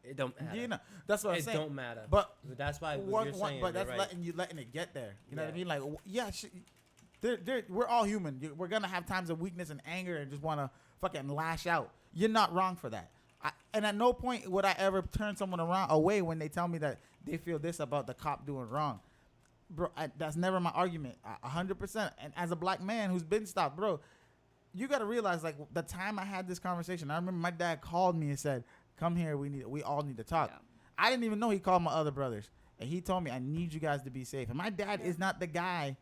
it don't matter. You know, that's what I'm It saying. don't matter. But that's why what you're saying. but that's you're right. letting it get there. You know what I Yeah. mean? Like, yeah, we're all human. We're gonna have times of weakness and anger and just want to fucking lash out. You're not wrong for that. And at no point would I ever turn someone away when they tell me that they feel this about the cop doing wrong, bro. That's never my argument. 100%. And as a black man who's been stopped, bro, you got to realize like the time I had this conversation. I remember my dad called me and said, "Come here. We all need to talk." Yeah. I didn't even know he called my other brothers. And he told me, I need you guys to be safe. And my dad is not the guy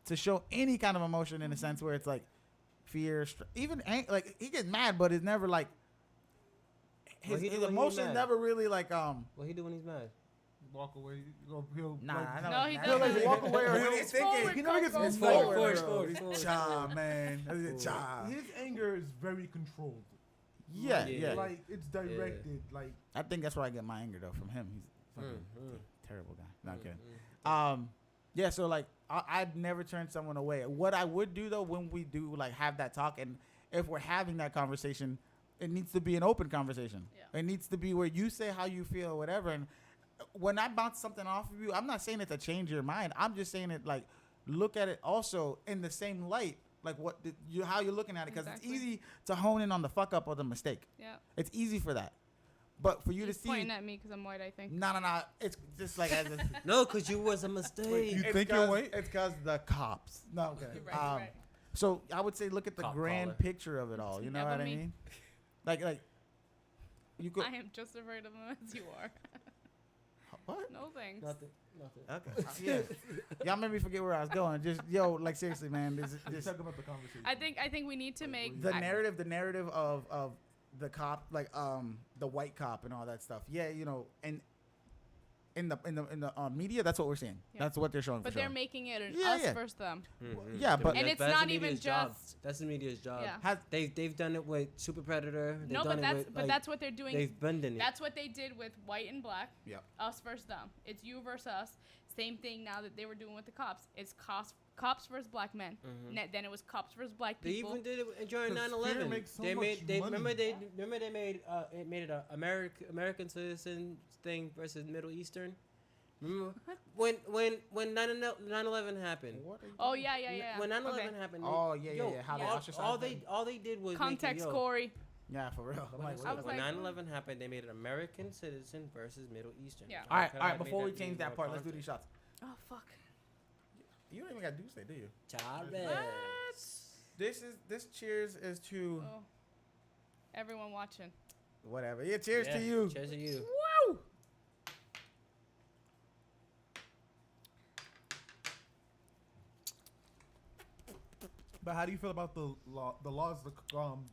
to show any kind of emotion in a sense where it's like fear, even like he gets mad, but it's never like What he his do when he emotion mad? never really like What he do when he's mad? Walk away. He'll Nah, like, I know. No, he Nah. he'll doesn't. like walk away or When he'll, he's thinking, he never gets Go his forward. Forward, bro. forward, forward. Cha, man. That's it, cha. His anger is very controlled. Yeah, Yeah. yeah. Like it's directed. Like I think that's where I get my anger though from him. He's fucking Mm. terrible guy. Not kidding. Mm. Yeah, so like I'd never turn someone away. What I would do though when we do like have that talk, and if we're having that conversation, it needs to be an open conversation. Yeah. It needs to be where you say how you feel or whatever. And when I bounce something off of you, I'm not saying it to change your mind. I'm just saying it like look at it also in the same light, like how you're looking at it, because Exactly. it's easy to hone in on the fuck up or the mistake. Yeah. It's easy for that, but for you He's to see, pointing at me because I'm white, I think. no, it's just like as a, No, because you was a mistake. You it's think you're 'cause- white? It's because the cops. No, okay. You're right, you're right. So I would say look at the Cop grand collar. picture of it all. You know Never what I me. mean? Like you could. I am just as afraid of them as you are. What? No thanks. Nothing. Okay. Yeah. Y'all made me forget where I was going. Just like seriously, man. This Talk about the conversation. I think we need to make the narrative of the cop, like the white cop and all that stuff. Yeah, and in the media, that's what we're seeing. Yeah. That's what they're showing. But for they're sure. making it an Yeah, us yeah. versus them. Mm-hmm. Yeah, but- And it's that's not the even media's job. just- That's the media's job. Yeah. They've done it with Super Predator. They've No, done but it with, like, that's what they're doing. they've been doing it. That's what they did with white and black. Yep. Us versus them. It's you versus us. Same thing now that they were doing with the cops. It's cops versus black men. Then it was cops versus black They people. even did it during 'Cause 9/11. fear makes so They much made they money. remember they made it a American citizen thing versus Middle Eastern. Remember when 9/11 happened? What are you Oh doing? yeah. When 9/11 Okay. happened. Oh, yeah. How they Yeah. ostracized all they did was Context, make it, Corey. Yeah, for real. I'm like, I what was the when like- 9/11 happened, they made it American citizen versus Middle Eastern. Yeah. all right. Could I have Before we made change that more part, let's do context? these shots. Oh fuck. You don't even got to say, do you? Chavez. This cheers is to Oh. Everyone watching. whatever. Yeah, cheers Yeah, to you. Cheers to you. Woo! But how do you feel about the laws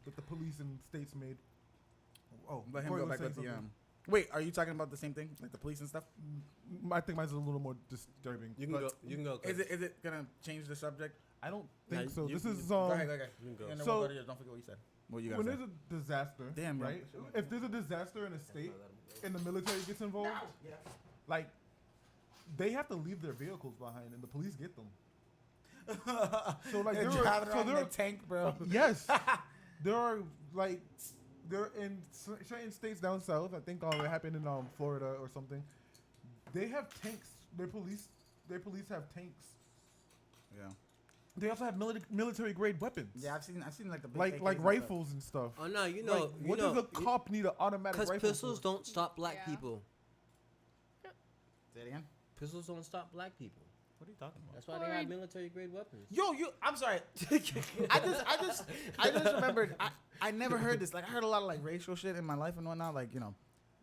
that the police and states made? Oh, Let him Corey go was back saying with the something. Wait, are you talking about the same thing, like the police and stuff? I think mine's a little more disturbing. You can but go. You can go. Is it gonna change the subject? I don't Nah, think so. you- This you- is Go ahead. You can go. And then So- we'll go to yours. Don't forget what you said. What you got? when there's a disaster, Damn, man. right? If there's a disaster in a state and the military gets involved, like they have to leave their vehicles behind, and the police get them. So like They're there are, driving so around there in are, a tank, bro. yes, there are like there in certain states down south. I think it happened in Florida or something. They have tanks. Their police have tanks. Yeah. They also have military grade weapons. Yeah, I've seen like the big like AKs and stuff. rifles and stuff. Oh no, you Like, know. what does a cop need an automatic Because rifle pistols for? don't stop black Yeah. people. Say it again. Pistols don't stop black people. What are you talking about? That's why they have military grade weapons. Yo, I'm sorry. I just remembered. I never heard this. Like I heard a lot of like racial shit in my life and whatnot. Like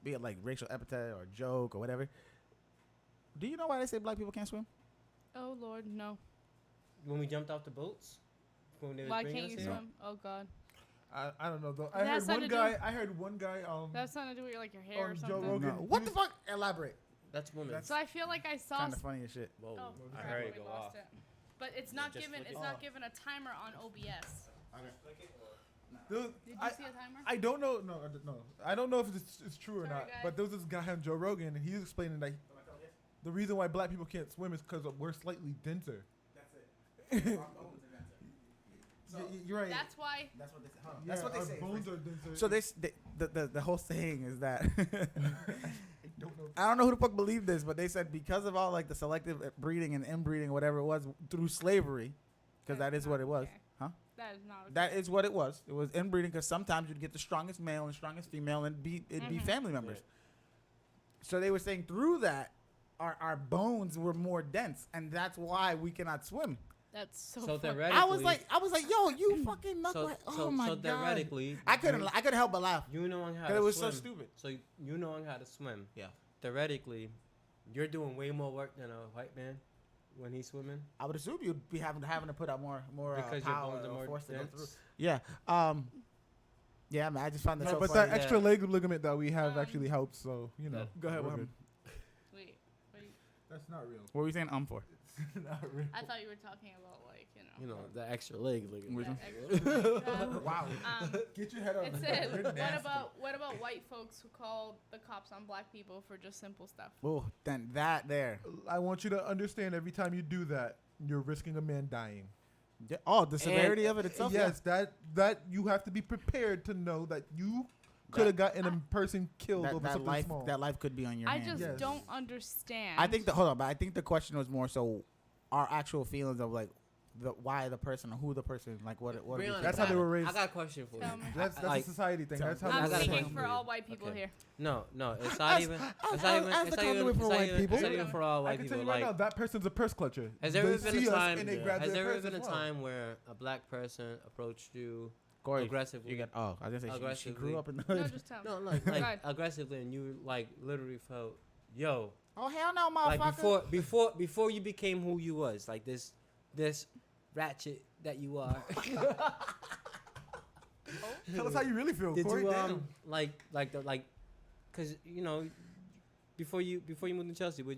be it like racial epithet or joke or whatever. Do you know why they say black people can't swim? Oh Lord, no. When we jumped off the boats, when they was Why bringing can't you us here? swim? Oh God. I don't know though. That has something to do- I heard one guy. That's something to do with like your hair or On Joe something. Rogan. No. What the fuck? Elaborate. That's women. That's So I feel like I saw. kind of funny as shit. Whoa, Oh, I crap, heard it we go lost off. it. But it's not Just given. flick It's it not off. given a timer on OBS. There was- Did you I, see a timer? I don't know. No, I don't know if it's true or Sorry, not. guys. But there was this guy on Joe Rogan, and he's explaining that the reason why black people can't swim is because we're slightly denser. That's it. You're right. That's why. That's what they say. Huh. Yeah, That's what they our say. bones are denser. So the whole saying is that I don't know. I don't know who the fuck believed this, but they said because of all like the selective breeding and inbreeding, whatever it was, through slavery, because that is what it was, okay. huh? That is not. Okay. That is what it was. It was inbreeding because sometimes you'd get the strongest male and strongest female, and it'd be family members. So they were saying through that, our bones were more dense, and that's why we cannot swim. That's so. So funny. theoretically, I was like, yo, you fucking knucklehead. Oh my so god. theoretically, I couldn't help but laugh. You knowing how Because to it was swim. so stupid. So you knowing how to swim. Yeah. Theoretically, you're doing way more work than a white man when he's swimming. I would assume you'd be having to put out more Because your power bones are or more force to go dense. through. Yeah. Yeah, man. I just found that No, so but funny. that extra leg ligament that we have Um, actually helps. So you know. Go ahead. we're What good. happened? Wait. That's not real. What were you saying? For. It's not real. I thought you were talking about like You know, the extra leg ligament. Which that one? extra- Wow. Get your head on. It said, what about white folks who called the cops on black people for just simple stuff? Oh, then that there. I want you to understand. Every time you do that, you're risking a man dying. Yeah. Oh, the severity of it itself. Yes, that you have to be prepared to know that you could have gotten a person killed over that something life, small. that life could be on your I hands. just Yes. don't understand. I think but I think the question was more so our actual feelings of like why the person or who the person like what Brianna, That's how they were raised. I got a question for you. Tell me. That's Like- a society thing. That's how I I'm got a speaking question for for you. all white people Okay. here. No, it's not even. It's not even. as It's the not even. conduit for It's not white even. people. It's not even for all I white can people. tell you right now, Like, that person's a purse clutcher. has there They ever been see a us time? and they grab Has their there ever purse been a as well. time where a black person approached you Corey, aggressively? you got. Oh, I was gonna say she Aggressively. grew up in the No, hood. just tell me. No, like Go ahead. aggressively, and you like literally felt, yo, Oh hell no, like motherfucker! before you became who you was, like this ratchet that you are. Tell us how you really feel, Did Corey. you Damn. cause you know, before you moved to Chelsea, where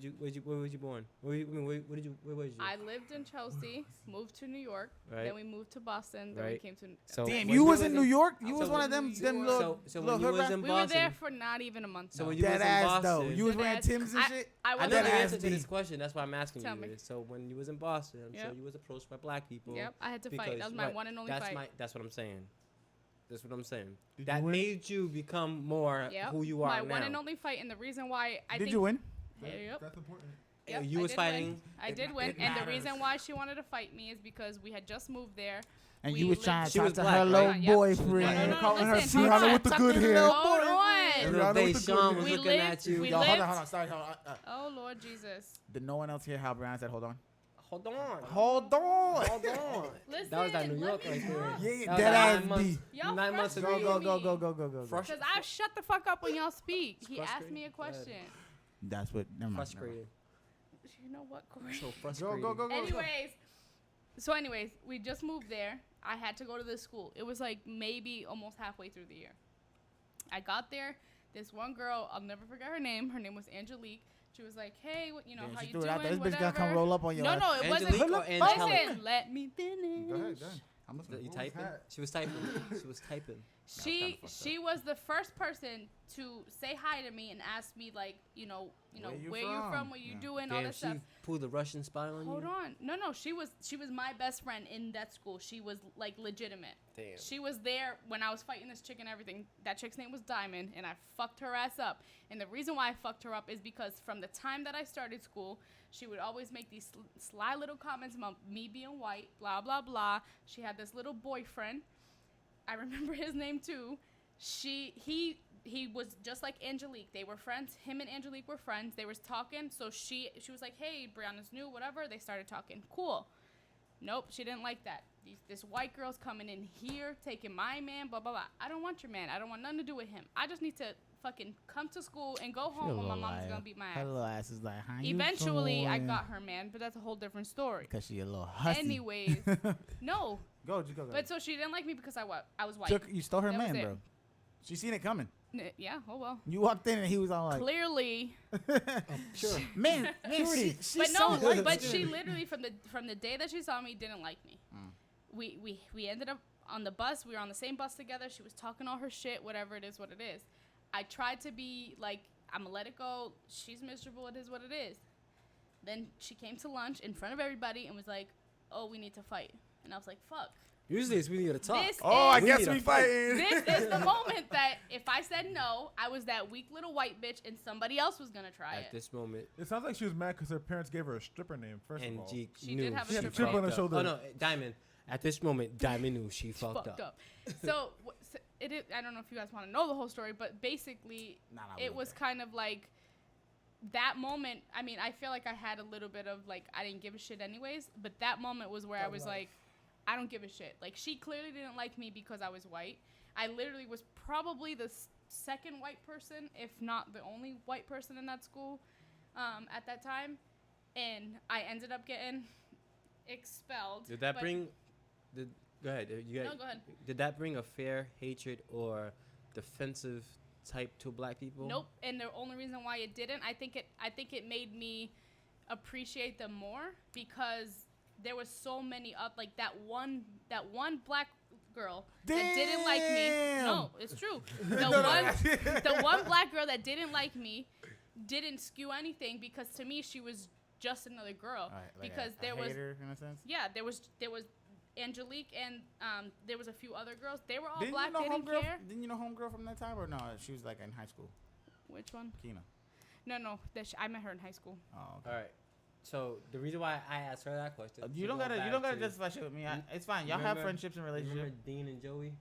was you born? Where was you? I lived in Chelsea, moved to New York, Right. then we moved to Boston, then we Right. came to. So Damn, when you was in New York. so You was one of them. Them little So little when you hood was rats? in We were there Boston, for not even a month. So though. when you was Dead in ass Boston, though. You was Dead wearing ass. Timbs and shit. I I was know Dead the ass answer to B. this question. That's why I'm asking Tell you me. this. So when you was in Boston, Yep. so you was approached by black people. Yep, I had to fight. because- That was my right, one and only fight. That's what I'm saying. That's what I'm saying. Did That you win? made you become more Yep. who you are my now. one and only fight, and the reason why I Did think you win? Yep. That's important. Yep, You I was did fighting. win. I It did ma- win, it and the matters. reason why she wanted to fight me is because we had just moved there. And We you was lived- trying to She talk was to black, her right? little Yep. boyfriend. No, no, no, calling her listen, hold Tiana on. with the good hair. Hold on. And little Rihanna Bay with the Sean good was We looking lived- at you. we Yo, lived- hold on. Sorry. Oh Lord Jesus! Did no one else hear how Brian said, "Hold on"? Hold on. Hold on. Hold on. Listen, That was that New let York me right there. talk. Yeah, That was dead like ass 9 months. B. Y'all 9 months ago. frustrating Go. Because I shut the fuck up when y'all speak. He asked frustrating. me a Go ahead. question. That's what. Never mind. Frustrated. You know what, Corey? So frustrated. Go. Anyways, we just moved there. I had to go to this school. It was like maybe almost halfway through the year. I got there. This one girl, I'll never forget her name. Her name was Angelique. She was like, "Hey, what, Damn, how she you threw it doing? out there. This bitch Whatever." gotta come roll up on your No, ass. no, it Angelique wasn't. or Angelic? Listen, let me finish. Go ahead. I'm listening. You What was typing? that? She was typing. She was typing. She was the first person to say hi to me and ask me like, where you from, what you Yeah. doing, all Damn, that she stuff. pulled the Russian spy on Hold you. on. No, she was my best friend in that school. She was like legitimate. Damn. She was there when I was fighting this chick and everything. That chick's name was Diamond, and I fucked her ass up. And the reason why I fucked her up is because from the time that I started school, she would always make these sly little comments about me being white, blah, blah, blah. She had this little boyfriend. I remember his name too. He was just like Angelique. They were friends. Him and Angelique were friends. They was talking. So she was like, "Hey, Brianna's new, whatever." They started talking. Cool. Nope, she didn't like that. This white girl's coming in here, taking my man, blah, blah, blah. I don't want your man. I don't want nothing to do with him. I just need to fucking come to school and go home when my mom's going to beat my Her ass. little ass is like, "How you Eventually, I doing?" got her man, but that's a whole different story. Because she a little hussy. Anyways, no. Go. But so she didn't like me because I was white. You stole her That was man, it. bro. She seen it coming. Yeah, oh well. You walked in and he was all like, Clearly. Sure. man, she But so no, light but skinned. she literally from the day that she saw me didn't like me. We ended up on the bus. We were on the same bus together. She was talking all her shit, whatever it is, what it is. I tried to be like, I'm gonna let it go. She's miserable. It is what it is. Then she came to lunch in front of everybody and was like, "Oh, we need to fight." And I was like, "Fuck." Usually it's we need to talk. This Oh, I is- guess need we a fight. fighting. This is the moment that if I said no, I was that weak little white bitch and somebody else was gonna try At it. this moment, It sounds like she was mad because her parents gave her a stripper name. First of and all, G She knew did have a she stripper chip on fucked her up. shoulder. Oh no, Diamond. At this moment, Diamond knew she fucked up. So it is, I don't know if you guys want to know the whole story, but basically Nah, nah, it we was okay. kind of like that moment. I mean, I feel like I had a little bit of like I didn't give a shit anyways, but that moment was where I was like, I don't give a shit. Like she clearly didn't like me because I was white. I literally was probably the second white person, if not the only white person in that school at that time, and I ended up getting expelled. Did that but- bring? Go ahead. No, go ahead. Did that bring a fair hatred or defensive type to black people? Nope. And the only reason why it didn't, I think it made me appreciate them more because there was so many like that one black girl that didn't like me. Damn. No, it's true. The one black girl that didn't like me didn't skew anything because to me she was just another girl All right, like because a there was hater in a sense. yeah, there was Angelique and there was a few other girls. They were all Didn't black. you know They didn't homegirl? care. Didn't you know homegirl from that time or no? She was like in high school. Which one? Kina. No. I met her in high school. Oh. Okay. All right. So the reason why I asked her that question. You don't gotta justify shit with me. It's fine. Y'all have friendships and relationships. Remember Dean and Joey?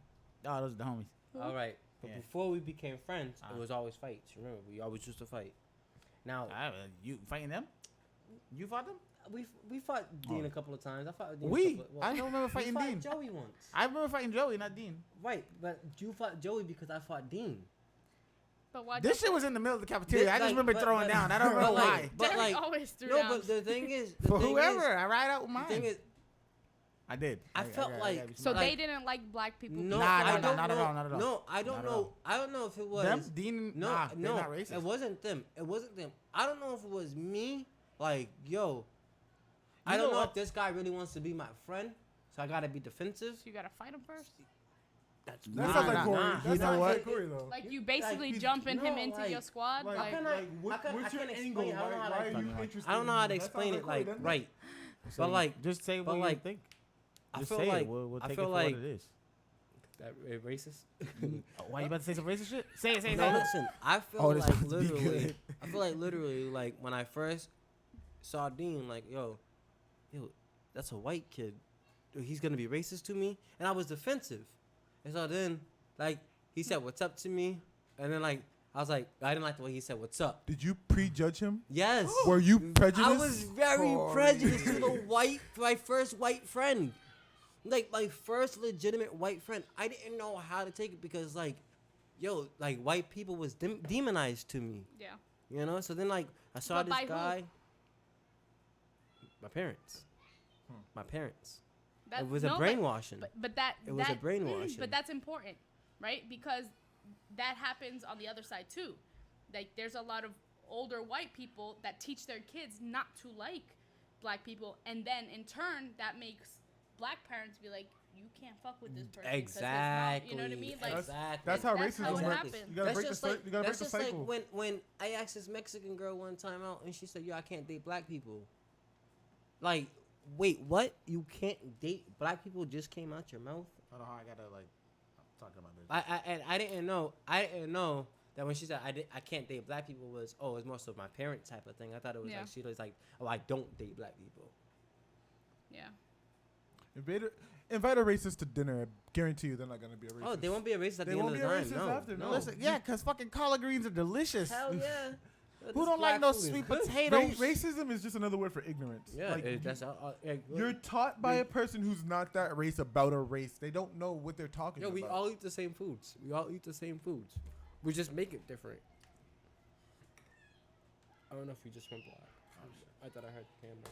Oh, those are the homies. All right. But Yeah. before we became friends, Uh-huh. it was always fights. Remember, we always used to fight. Now You fighting them? You fought them? we fought Dean a couple of times. I fought Dean. I don't remember fighting we fought Dean. Joey once. I remember fighting Joey, not Dean. Right, but you fought Joey because I fought Dean. But why? This shit was in the middle of the cafeteria. I just remember but- throwing but- down. I don't but know like- why. but Derek like- always threw No, down. but the thing is, For whoever, I ride out with the mine. thing is, I did. I felt like- So like- they didn't like black people. no, Nah, I nah, don't nah, not know. at all, not at all. No, I don't Not at know. all. I don't know if it was them, Dean. No, nah, no, they're not racist. it wasn't them. It wasn't them. I don't know if it was me. Like, yo, I You don't know know what? if this guy really wants to be my friend, so I gotta be defensive. So you gotta fight them first. That's That Nah, sounds like nah, Corey. nah. That You know sounds what? like Corey though. Like you basically he's- jumping him no, into like- your squad. Like, Like, can I- what's I your can't angle? explain. I don't know how Why to are you explain it. interested? I don't know how to That sounds explain it. Corey, Like, doesn't it? right? So But like, just say but what like, you think. I Just feel say like it. We'll I take feel it for like what it is. that racist. Why you about to say some racist shit? Say it. No, listen. I feel Oh, this like about to be literally. good. I feel like literally, like when I first saw Dean, like yo, that's a white kid. He's gonna be racist to me, and I was defensive. And so then, like he said, "What's up?" to me, and then like I was like, I didn't like the way he said, "What's up?" Did you prejudge him? Yes. Were you prejudiced? I was very Corey. prejudiced to my first white friend. Like, my first legitimate white friend. I didn't know how to take it because, like, yo, like, white people was demonized to me. yeah. You know? So then, like, I saw But this by who? guy. My parents. My parents. That, It was no, a brainwashing. But that It was a that- brainwashing. But that's important, right? Because that happens on the other side too. Like there's a lot of older white people that teach their kids not to like black people, and then in turn that makes black parents be like, you can't fuck with this person. 'cause it's not-" Exactly. You know what I mean? Like Exactly. That's how That's racism how it works. happens. You gotta break the cycle. You gotta break that's the just cycle. like when I asked this Mexican girl one time out and she said, "Yo, I can't date black people." Like, wait, what? You can't date black people? Just came out your mouth? I don't know how I gotta like talk about this. I didn't know that when she said I can't date black people was it's more so my parent type of thing. I thought it was Yeah. like she was like, oh, I don't date black people. yeah. Invite a racist to dinner. I guarantee you they're not gonna be a racist. Oh, they won't be a racist at They the end won't of be the a time. racist No, after, no. no. Listen, yeah, because fucking collard greens are delicious. Hell yeah. Who don't like no sweet potatoes? Racism is just another word for ignorance. Yeah, Like, that's you're taught by a person who's not that race about a race. They don't know what they're talking Yo, about. we all eat the same foods. We just make it different. I don't know if we just went black. I thought I heard the camera.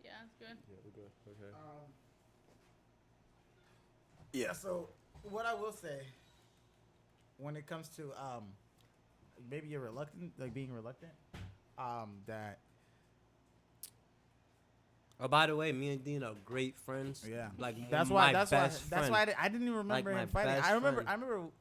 Yeah, it's good. Yeah, we're good. Okay. Yeah. So what I will say, when it comes to maybe you're reluctant, like being reluctant, that Oh, by the way, me and Dean are great friends. yeah, Like that's my why best that's friend. why I didn't even remember my him fighting. best I remember friend.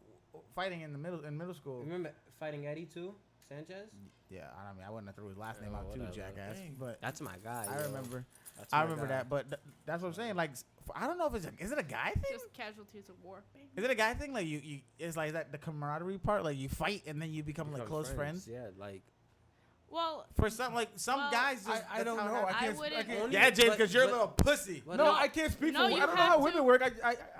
fighting in middle school. Remember fighting Eddie too, Sanchez? Yeah, I mean I wouldn't have threw his last name Oh, out too, whatever. jackass. Dang. But That's my guy. I yo. remember. That's I my remember guy. that, but that's what I'm saying. Like, I don't know if is it a guy thing? Just casualties of war. Baby. Is it a guy thing? Like you it's like that the camaraderie part. Like you fight and then you become like Become close friends. Yeah, like Well, For some Well, guys, just, I that's don't how it know. happens. I I wouldn't- can't. Yeah, James, but- because you're a but- little pussy. but No, no, I can't speak No, for. you I don't know have how to- women work.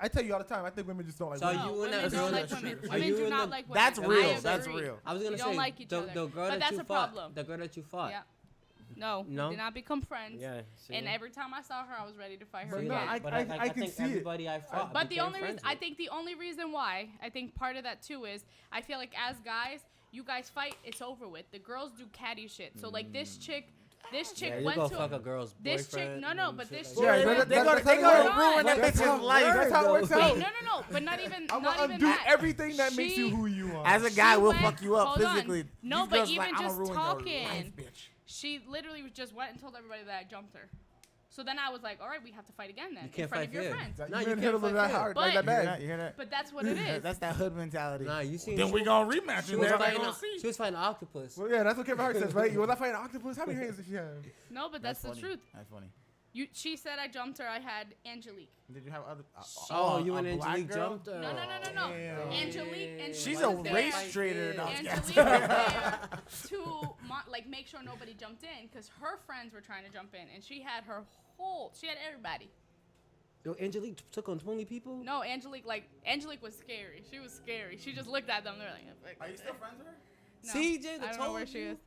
I tell you all the time. I think women just don't like. So women. you no, and women that don't girl like that women. you- are Women you do and not the- like women. That's I real. That's agree. real. I was gonna We say don't like each the, other. the girl But that that's you a fought, problem. the girl that you fought. Yeah. No, No? we did not become friends. Yeah. See? And every time I saw her, I was ready to fight her. But See, no, again. like, but I can think see it. everybody I fought. But the became only reason friends with. I think the only reason why I think part of that too is I feel like as guys, you guys fight, it's over with. The girls do catty shit. So like this chick yeah, you went go to fuck a girl's this chick. boyfriend. No, and but shit this like chick. Yeah, Yeah, they that's go how it to ruin that works. bitch's life. That's how it works Wait, out. no, but not even I will not even undo that. everything that makes you She- who you are. As a guy, She we'll went- fuck you up hold on. physically. No, These but girls even like, I'ma just ruin your talking. life, bitch. She literally just went and told everybody that I jumped her. So then I was like, all right, we have to fight again then You in can't front fight of your fair. friends. No, you you didn't can't handle it fight that fair. hard, But- like that You hear bad. that? You hear that? But that's what it is. That's that hood mentality. Nah, you seen. Then we gonna rematch She and was everybody fighting. gonna see. She was fighting an octopus. Well, yeah, that's what Kevin Hart says, right? You was not fighting an octopus? How many hands did she have? No, but that's the funny. truth. That's funny. She said I jumped her. I had Angelique. Did you have other? Oh, you a and black Angelique girl? jumped her. No. Damn. Angelique She's was a there. race trader. No, I'm Angelique was kidding. there to like make sure nobody jumped in because her friends were trying to jump in, and she had everybody. Yo, Angelique took on 20 people. No, Angelique was scary. She was scary. She just looked at them. They're like, Are you still friends with her? no, CJ, I don't know where she is.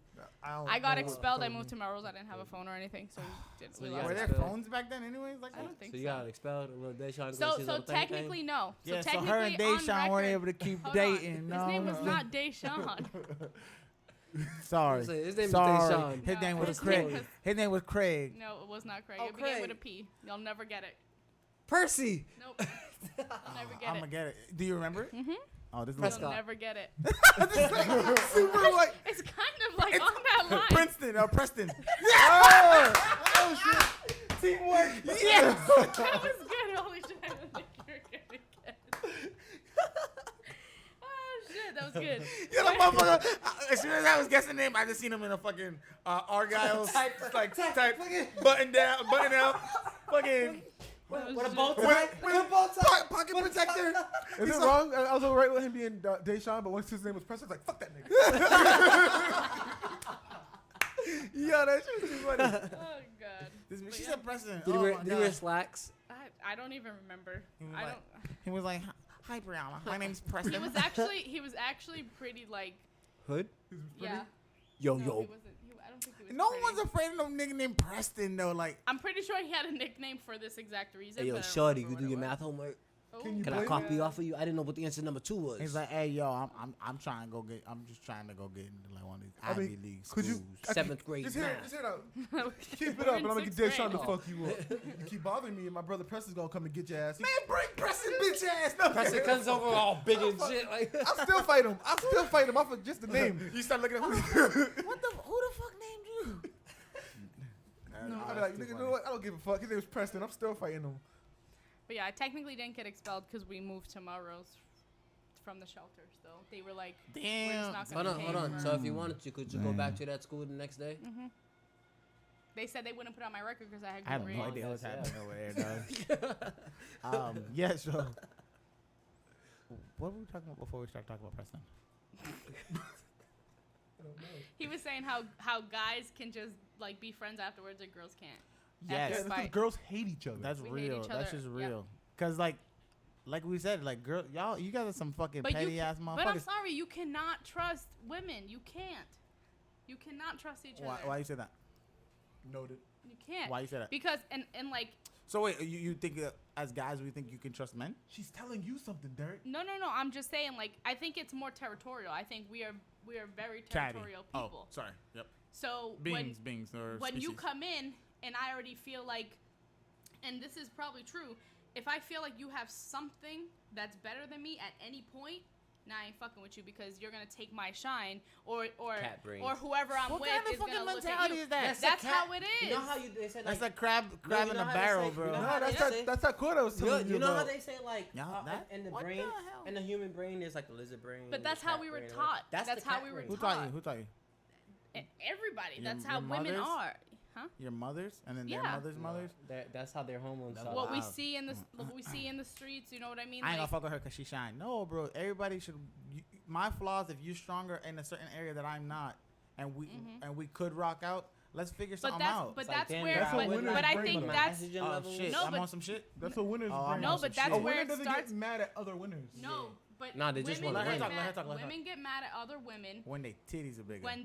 don't I got know. expelled. I moved to Melrose. I didn't have a phone or anything, so we didn't. So We you lost. got Were there expelled. phones back then, anyways? Like I don't think So so. you got expelled. Little Deshaun So technically no. Yeah, so so technically her and Deshaun on weren't record- able to keep Hold on. dating. His No, name was no. not Deshaun. Sorry. His name is Sorry. Deshaun. His No, name was his Craig. name was- His name was Craig. No, it was not Craig. Oh, It began Craig. with a P. You'll never get it. Percy. Nope. You'll never get I'm it. gonna get it. Do you remember it? Mhm. Oh, this is Prescott. You'll never get it. super like It's kind of like It's- on that line. Princeton or Preston. Oh, shit. Teamwork. Yes. That was good. Holy shit. I didn't think you were gonna get it. Oh shit, that was good. You know, motherfucker. As soon as I was guessing name, I just seen him in a fucking Argyle's like type button down, fucking What a bow with, tie. pocket protector. Is it wrong? I was alright with him being Deshaun, but once his name was Preston, it's like, fuck that nigga. Yo, that shit was too funny. Oh god. She yeah. said Preston. Did he Oh wear? my Did he wear God. slacks? I don't even remember. He was I like- don't. He was like, "Hi, Brianna. My name's Preston." He was actually pretty like Hood. yeah. Yo No, yo. he wasn't. I don't think he was. No pretty. one's afraid of no nigga named Preston though. Like, I'm pretty sure he had a nickname for this exact reason. Hey yo, but I don't shorty, remember you do what your it math homework? was. Can you Can I blame copy him? off of you? I didn't know what the answer number 2 was. he's like, "Hey, yo, I'm trying to go get. I'm just trying to go get into like one of these I mean, Ivy League could schools." you- 7th grade Just math. hear it out. was. Keep it We're up, in and I'm gonna get sixth Deshaun to grade. fuck you up. You keep bothering me, and my brother Preston's gonna come and get your ass. Man, bring Preston bitch ass. No, Preston comes over all big and shit. Like, I'll still fight him. Off of just the name. You start looking at who the fuck named you? I'll be like, nigga, you know what? I don't give a fuck. His name was Preston. I'm still fighting him. But yeah, I technically didn't get expelled because we moved to Melrose from the shelter. So they were like, we're just Damn. not hold gonna on, pay hold on. for- So if you wanted to, could you go back Man. to that school the next day? They said they wouldn't put on my record because I had I have good no grades. idea what's Yeah. happening over there, dog. Yeah, so. What were we talking about before we start talking about Preston? He was saying how guys can just like be friends afterwards and girls can't. Yeah, After that's a because fight. girls hate each other. That's We hate real. each That's other. just Yeah. real. Cause like we said, like y'all, you guys are some fucking But petty ass But I'm motherfuckers. sorry, you cannot trust women. You can't. You cannot trust each Why, other. why you say that? Noted. You can't. Why you say that? Because and like So wait, you think as guys we think you can trust men? She's telling you something, Derek. no. I'm just saying like I think it's more territorial. I think we are very Catty. territorial Oh, people. sorry. Yep. So Beings or when you species. come in and I already feel like, and this is probably true, if I feel like you have something that's better than me at any point, nah, I ain't fucking with you because you're gonna take my shine, or Cat brains. or whoever I'm What with kind of is fucking gonna look at mentality you. is that? That's how it is. You know how they said That's like, a crab No, in you a know how they barrel, say- bro. you know No, how that's they that. say- That's that quote I was telling you know how about. they say like Yeah, that- in the what brain, the hell? in the human brain, there's like the lizard brain. But the that's how cat we were brain, taught. That's That's the how cat we were brain. Who taught you? Who taught you? Everybody. Your- That's how your women mothers? are. Huh? Your mothers and then their Yeah. mothers' mothers. That's how their hormones. That's start. What we Wow. see in the what we see in the streets. You know what I mean? I ain't gonna Like, fuck with her because she shine. No, bro. Everybody should. My flaws. If you're stronger in a certain area that I'm not, and we could rock out. Let's figure but something that's out. but It's like, that's damn, where. that's what But, winners but I bring think them. that's Oxygen Oh levels. shit! No, I'm but- on some shit. That's what winners Oh, I'm bring. No, on but some that's shit. A where winner it doesn't starts. get mad at other winners. No, but Nah, they just women wanna get win. Let her mad- talk, let her talk. Women get mad at other women When they titties are bigger. when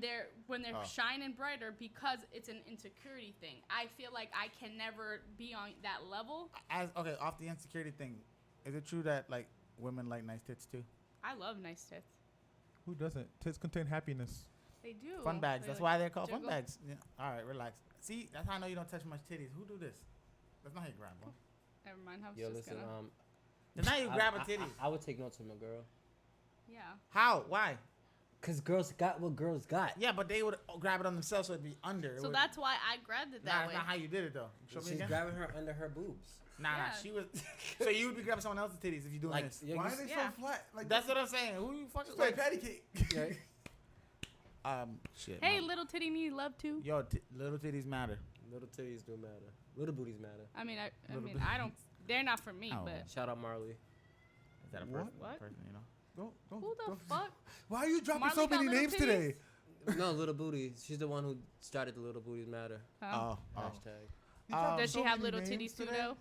they're Oh. shining brighter because it's an insecurity thing. I feel like I can never be on that level. Okay, off the insecurity thing, is it true that like women like nice tits too? I love nice tits. Who doesn't? Tits contain happiness. They do. Fun bags. They That's like why they're called fun jiggle. bags. Yeah. All right, relax. See, that's how I know you don't touch much titties. Who do this? That's not how you grab one. Never mind. I was Yo, just listen. gonna. That's not how you grab a I- titty. I would take notes from a girl. Yeah. How? Why? Cause girls got what girls got. Yeah, but they would grab it on themselves, so it'd be under. So that's why I grabbed it that Nah, way. not how you did it though. Show me She's again. grabbing her under her boobs. Nah, Yeah. she was. So you would be grabbing someone else's titties if you doing Like, this. yeah, Why you are they Yeah. so flat? Like That's what I'm saying. Who you fucking It's like like? patty cake. Shit. Hey, man. little titty need love too. Yo, little titties matter. Little titties do matter. Little booties matter. I mean, I Little mean, bit. I don't. They're not for me, Oh. but Shout out Marley. Is that a What? person? What? Person, you know? Don't, who the don't- fuck? Why are you dropping Marley so got many little names titties? today? No, Little Booty. She's the one who started the Little Booties Matter Oh. hashtag. You dropping Does she so have many little names titties too today? though?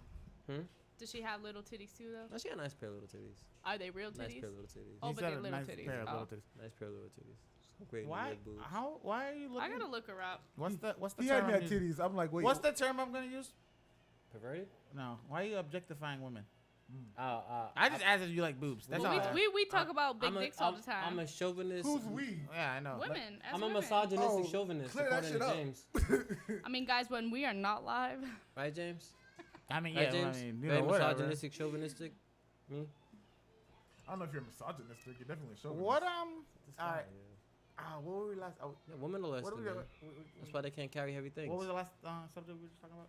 Hmm? Does she have little titties too though? No, she got a nice pair of little titties. Are they real Nice titties? pair of little titties. Oh, He but said they're a little nice titties. pair of Oh. little titties. Nice pair of little titties. Some great Why? red boobs. How? Why are you looking? I gotta look her up. What's the He term? had me I'm at using? titties. I'm like, wait. What's the term I'm gonna use? Perverted? No. Why are you objectifying women? Oh, I just asked if you like boobs. That's Well, all. we talk about big dicks all the I'm time. a chauvinist. Who's we? Yeah, I know. Women. As I'm a women. misogynistic Oh, chauvinist, clear that according shit to up. James. I mean, guys, when we are not live, Right, James? I mean, Right, yeah. James? I mean, you Very know, whatever. misogynistic, chauvinistic. Me? I don't know if you're misogynistic. You're definitely showing. What This All guy, right. What were we last? Yeah, women are less What than were we? men. That's why they can't carry heavy things. What was the last subject we were just talking about?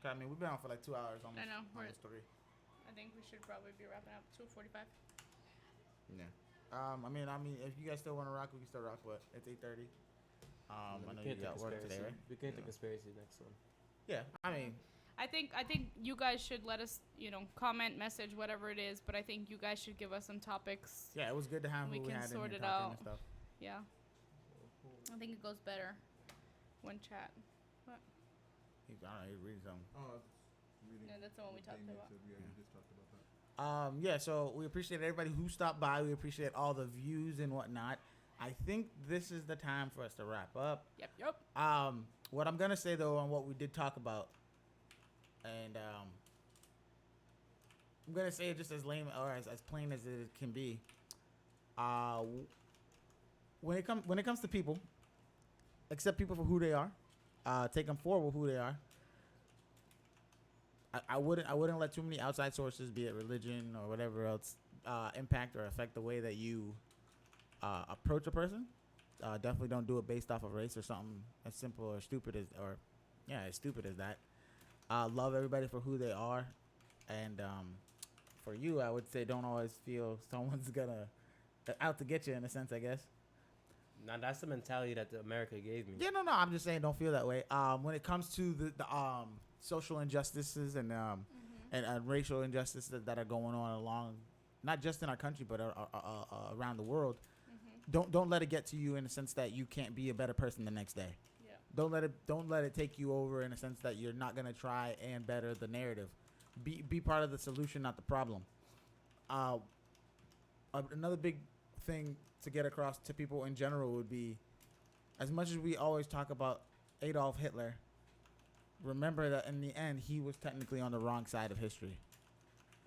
'Cause, I mean, we've been on for like 2 hours almost. I know, we're- Almost 3. I think we should probably be wrapping up 2:45. Yeah. I mean, if you guys still want to rock, we can still rock. But it's 8:30. I know you got work today, right? We can hit the Yeah. conspiracy next one. Yeah. I mean, I think you guys should let us, comment, message, whatever it is. But I think you guys should give us some topics. yeah, it was good to have We who can we had in sort here it talking out. and stuff. Yeah. I think it goes better when chat. I don't know, he's reading something. Oh, Yeah, that's the one we talked about. Yeah, we just talked about that. Yeah, so we appreciate everybody who stopped by. We appreciate all the views and whatnot. I think this is the time for us to wrap up. Yep. What I'm gonna say though on what we did talk about, and I'm gonna say it just as lame or as plain as it can be. When it comes to people, accept people for who they are. Take them forward who they are. I wouldn't let too many outside sources, be it religion or whatever else, impact or affect the way that you approach a person. Definitely don't do it based off of race or something as simple or stupid as stupid as that. Love everybody for who they are, and for you, I would say don't always feel someone's gonna out to get you in a sense, I guess. Now that's the mentality that the America gave me. Yeah, no, I'm just saying don't feel that way. When it comes to the social injustices and racial injustices that are going on along, not just in our country but around the world, don't let it get to you in the sense that you can't be a better person the next day. Yeah. Don't let it take you over in a sense that you're not gonna try and better the narrative. Be part of the solution, not the problem. Another big thing to get across to people in general would be, as much as we always talk about Adolf Hitler, remember that in the end he was technically on the wrong side of history.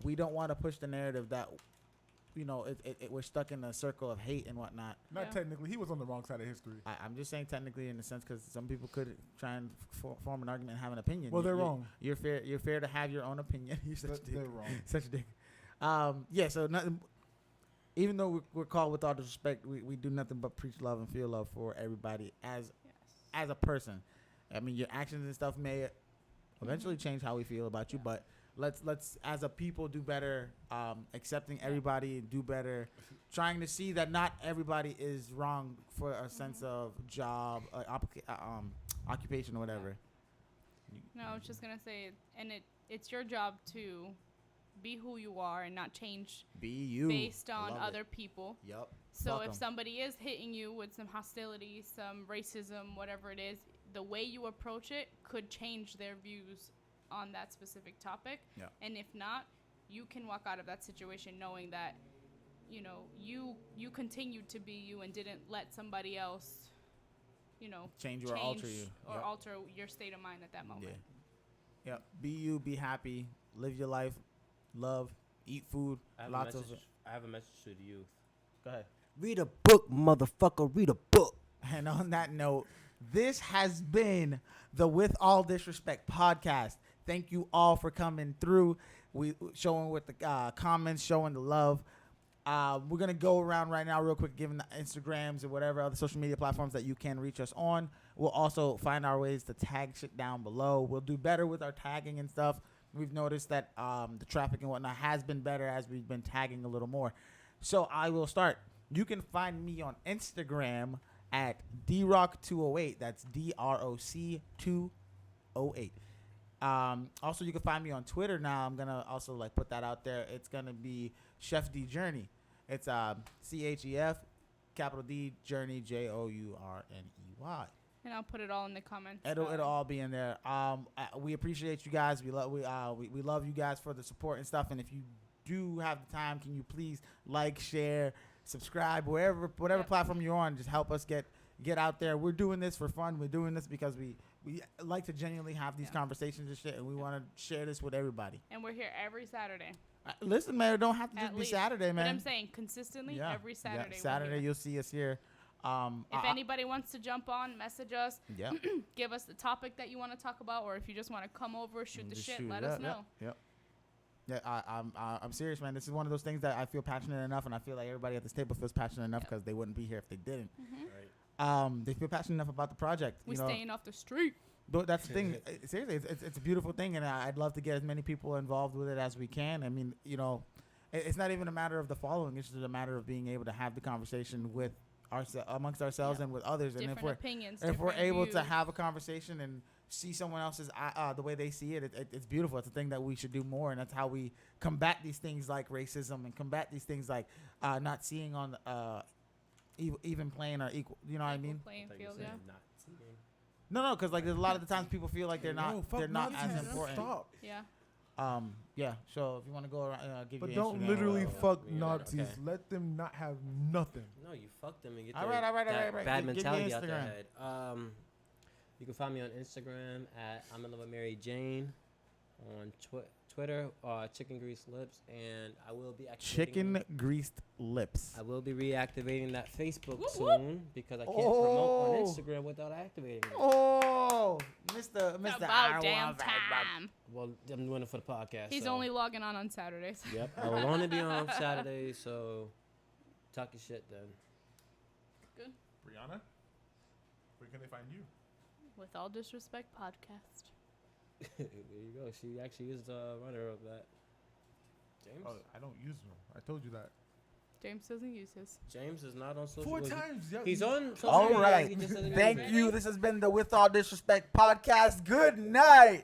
We don't want to push the narrative that we're stuck in a circle of hate and whatnot. Not Yeah. technically. He was on the wrong side of history. I'm just saying technically in the sense because some people could try and form an argument and have an opinion. Well, they're wrong. You're fair. You're fair to have your own opinion. You're such a dick. They're wrong. Such a dick. Yeah. So nothing. Even though we're called with all disrespect, we do nothing but preach love and feel love for everybody as a person. I mean, your actions and stuff may eventually change how we feel about you, but let's as a people do better, accepting everybody, do better, trying to see that not everybody is wrong for a sense of job, occupation or whatever. No, I was just gonna say, and it's your job to be who you are and not change Be you based on Love other it. people. Yep. So Fuck if 'em. somebody is hitting you with some hostility, some racism, whatever it is, the way you approach it could change their views on that specific topic. Yeah. And if not, you can walk out of that situation knowing that, you continued to be you and didn't let somebody else, change you or alter you. or Yep. alter your state of mind at that moment. Yeah. Yep. Be you. Be happy. Live your life. Love. Eat food. I have Lots a of. message. I have a message to the youth. Go ahead. Read a book, motherfucker. Read a book. And on that note, this has been the With All Disrespect podcast. Thank you all for coming through. We showing with the comments, showing the love. We're going to go around right now real quick, giving the Instagrams or whatever other social media platforms that you can reach us on. We'll also find our ways to tag shit down below. We'll do better with our tagging and stuff. We've noticed that the traffic and whatnot has been better as we've been tagging a little more. So I will start. You can find me on Instagram at drock208. That's DROC208. Also, you can find me on Twitter now. I'm gonna also like put that out there. It's gonna be Chef D Journey. It's CHEF capital D Journey JOURNEY. And I'll put it all in the comments. It'll all be in there. We appreciate you guys. We love you guys for the support and stuff. And if you do have the time, can you please like, share, subscribe, whatever platform you're on. Just help us get out there. We're doing this for fun. We're doing this because we like to genuinely have these conversations and shit, and we want to share this with everybody. And we're here every Saturday. Listen, man, it don't have to just be Saturday, man. But I'm saying consistently every Saturday. Yeah, Saturday you'll see us here. If anybody wants to jump on, message us. Yeah. Give us the topic that you want to talk about, or if you just want to come over, shoot the shit, let us know. Yep. Yeah, I'm serious, man. This is one of those things that I feel passionate enough, and I feel like everybody at this table feels passionate enough because they wouldn't be here if they didn't. Right. They feel passionate enough about the project. We're staying off the street. That's the thing. Seriously, it's a beautiful thing, and I'd love to get as many people involved with it as we can. I mean, it's not even a matter of the following. It's just a matter of being able to have the conversation with amongst ourselves and with others. Different And opinions, if we're able views. to have a conversation and see someone else's the way they see it, it's beautiful. It's a thing that we should do more, and that's how we combat these things like racism and combat these things like not seeing on even playing or equal. You know what I mean? Playing field, yeah. No, because like there's a lot of the times people feel like they're not as important. Stop. Yeah. Yeah. So if you want to go around, give But your don't Instagram literally or- fuck Yeah, Nazis. okay. Let them not have nothing. No, you fuck them and get All their right. that bad Give your mentality out their Instagram. head. You can find me on Instagram at I'm in love with Mary Jane, on Twitter, Chicken Grease Lips, and I will be Chicken greased lips. I will be reactivating that Facebook Whoop, soon because I can't promote on Instagram without activating it. Oh, Mr. It's about damn time. Well, I'm doing it for the podcast. He's so. only logging on Saturdays. Yep, I will only be on Saturdays, so talk your shit then. Good. Brianna, where can they find you? With All Disrespect podcast. There you go. She actually is the runner of that. James? Oh, I don't use them. I told you that. James doesn't use his. James is not on social 4 media. times. Yeah, He's on social All media. right. He just doesn't use Thank it. you. This has been the With All Disrespect podcast. Good night.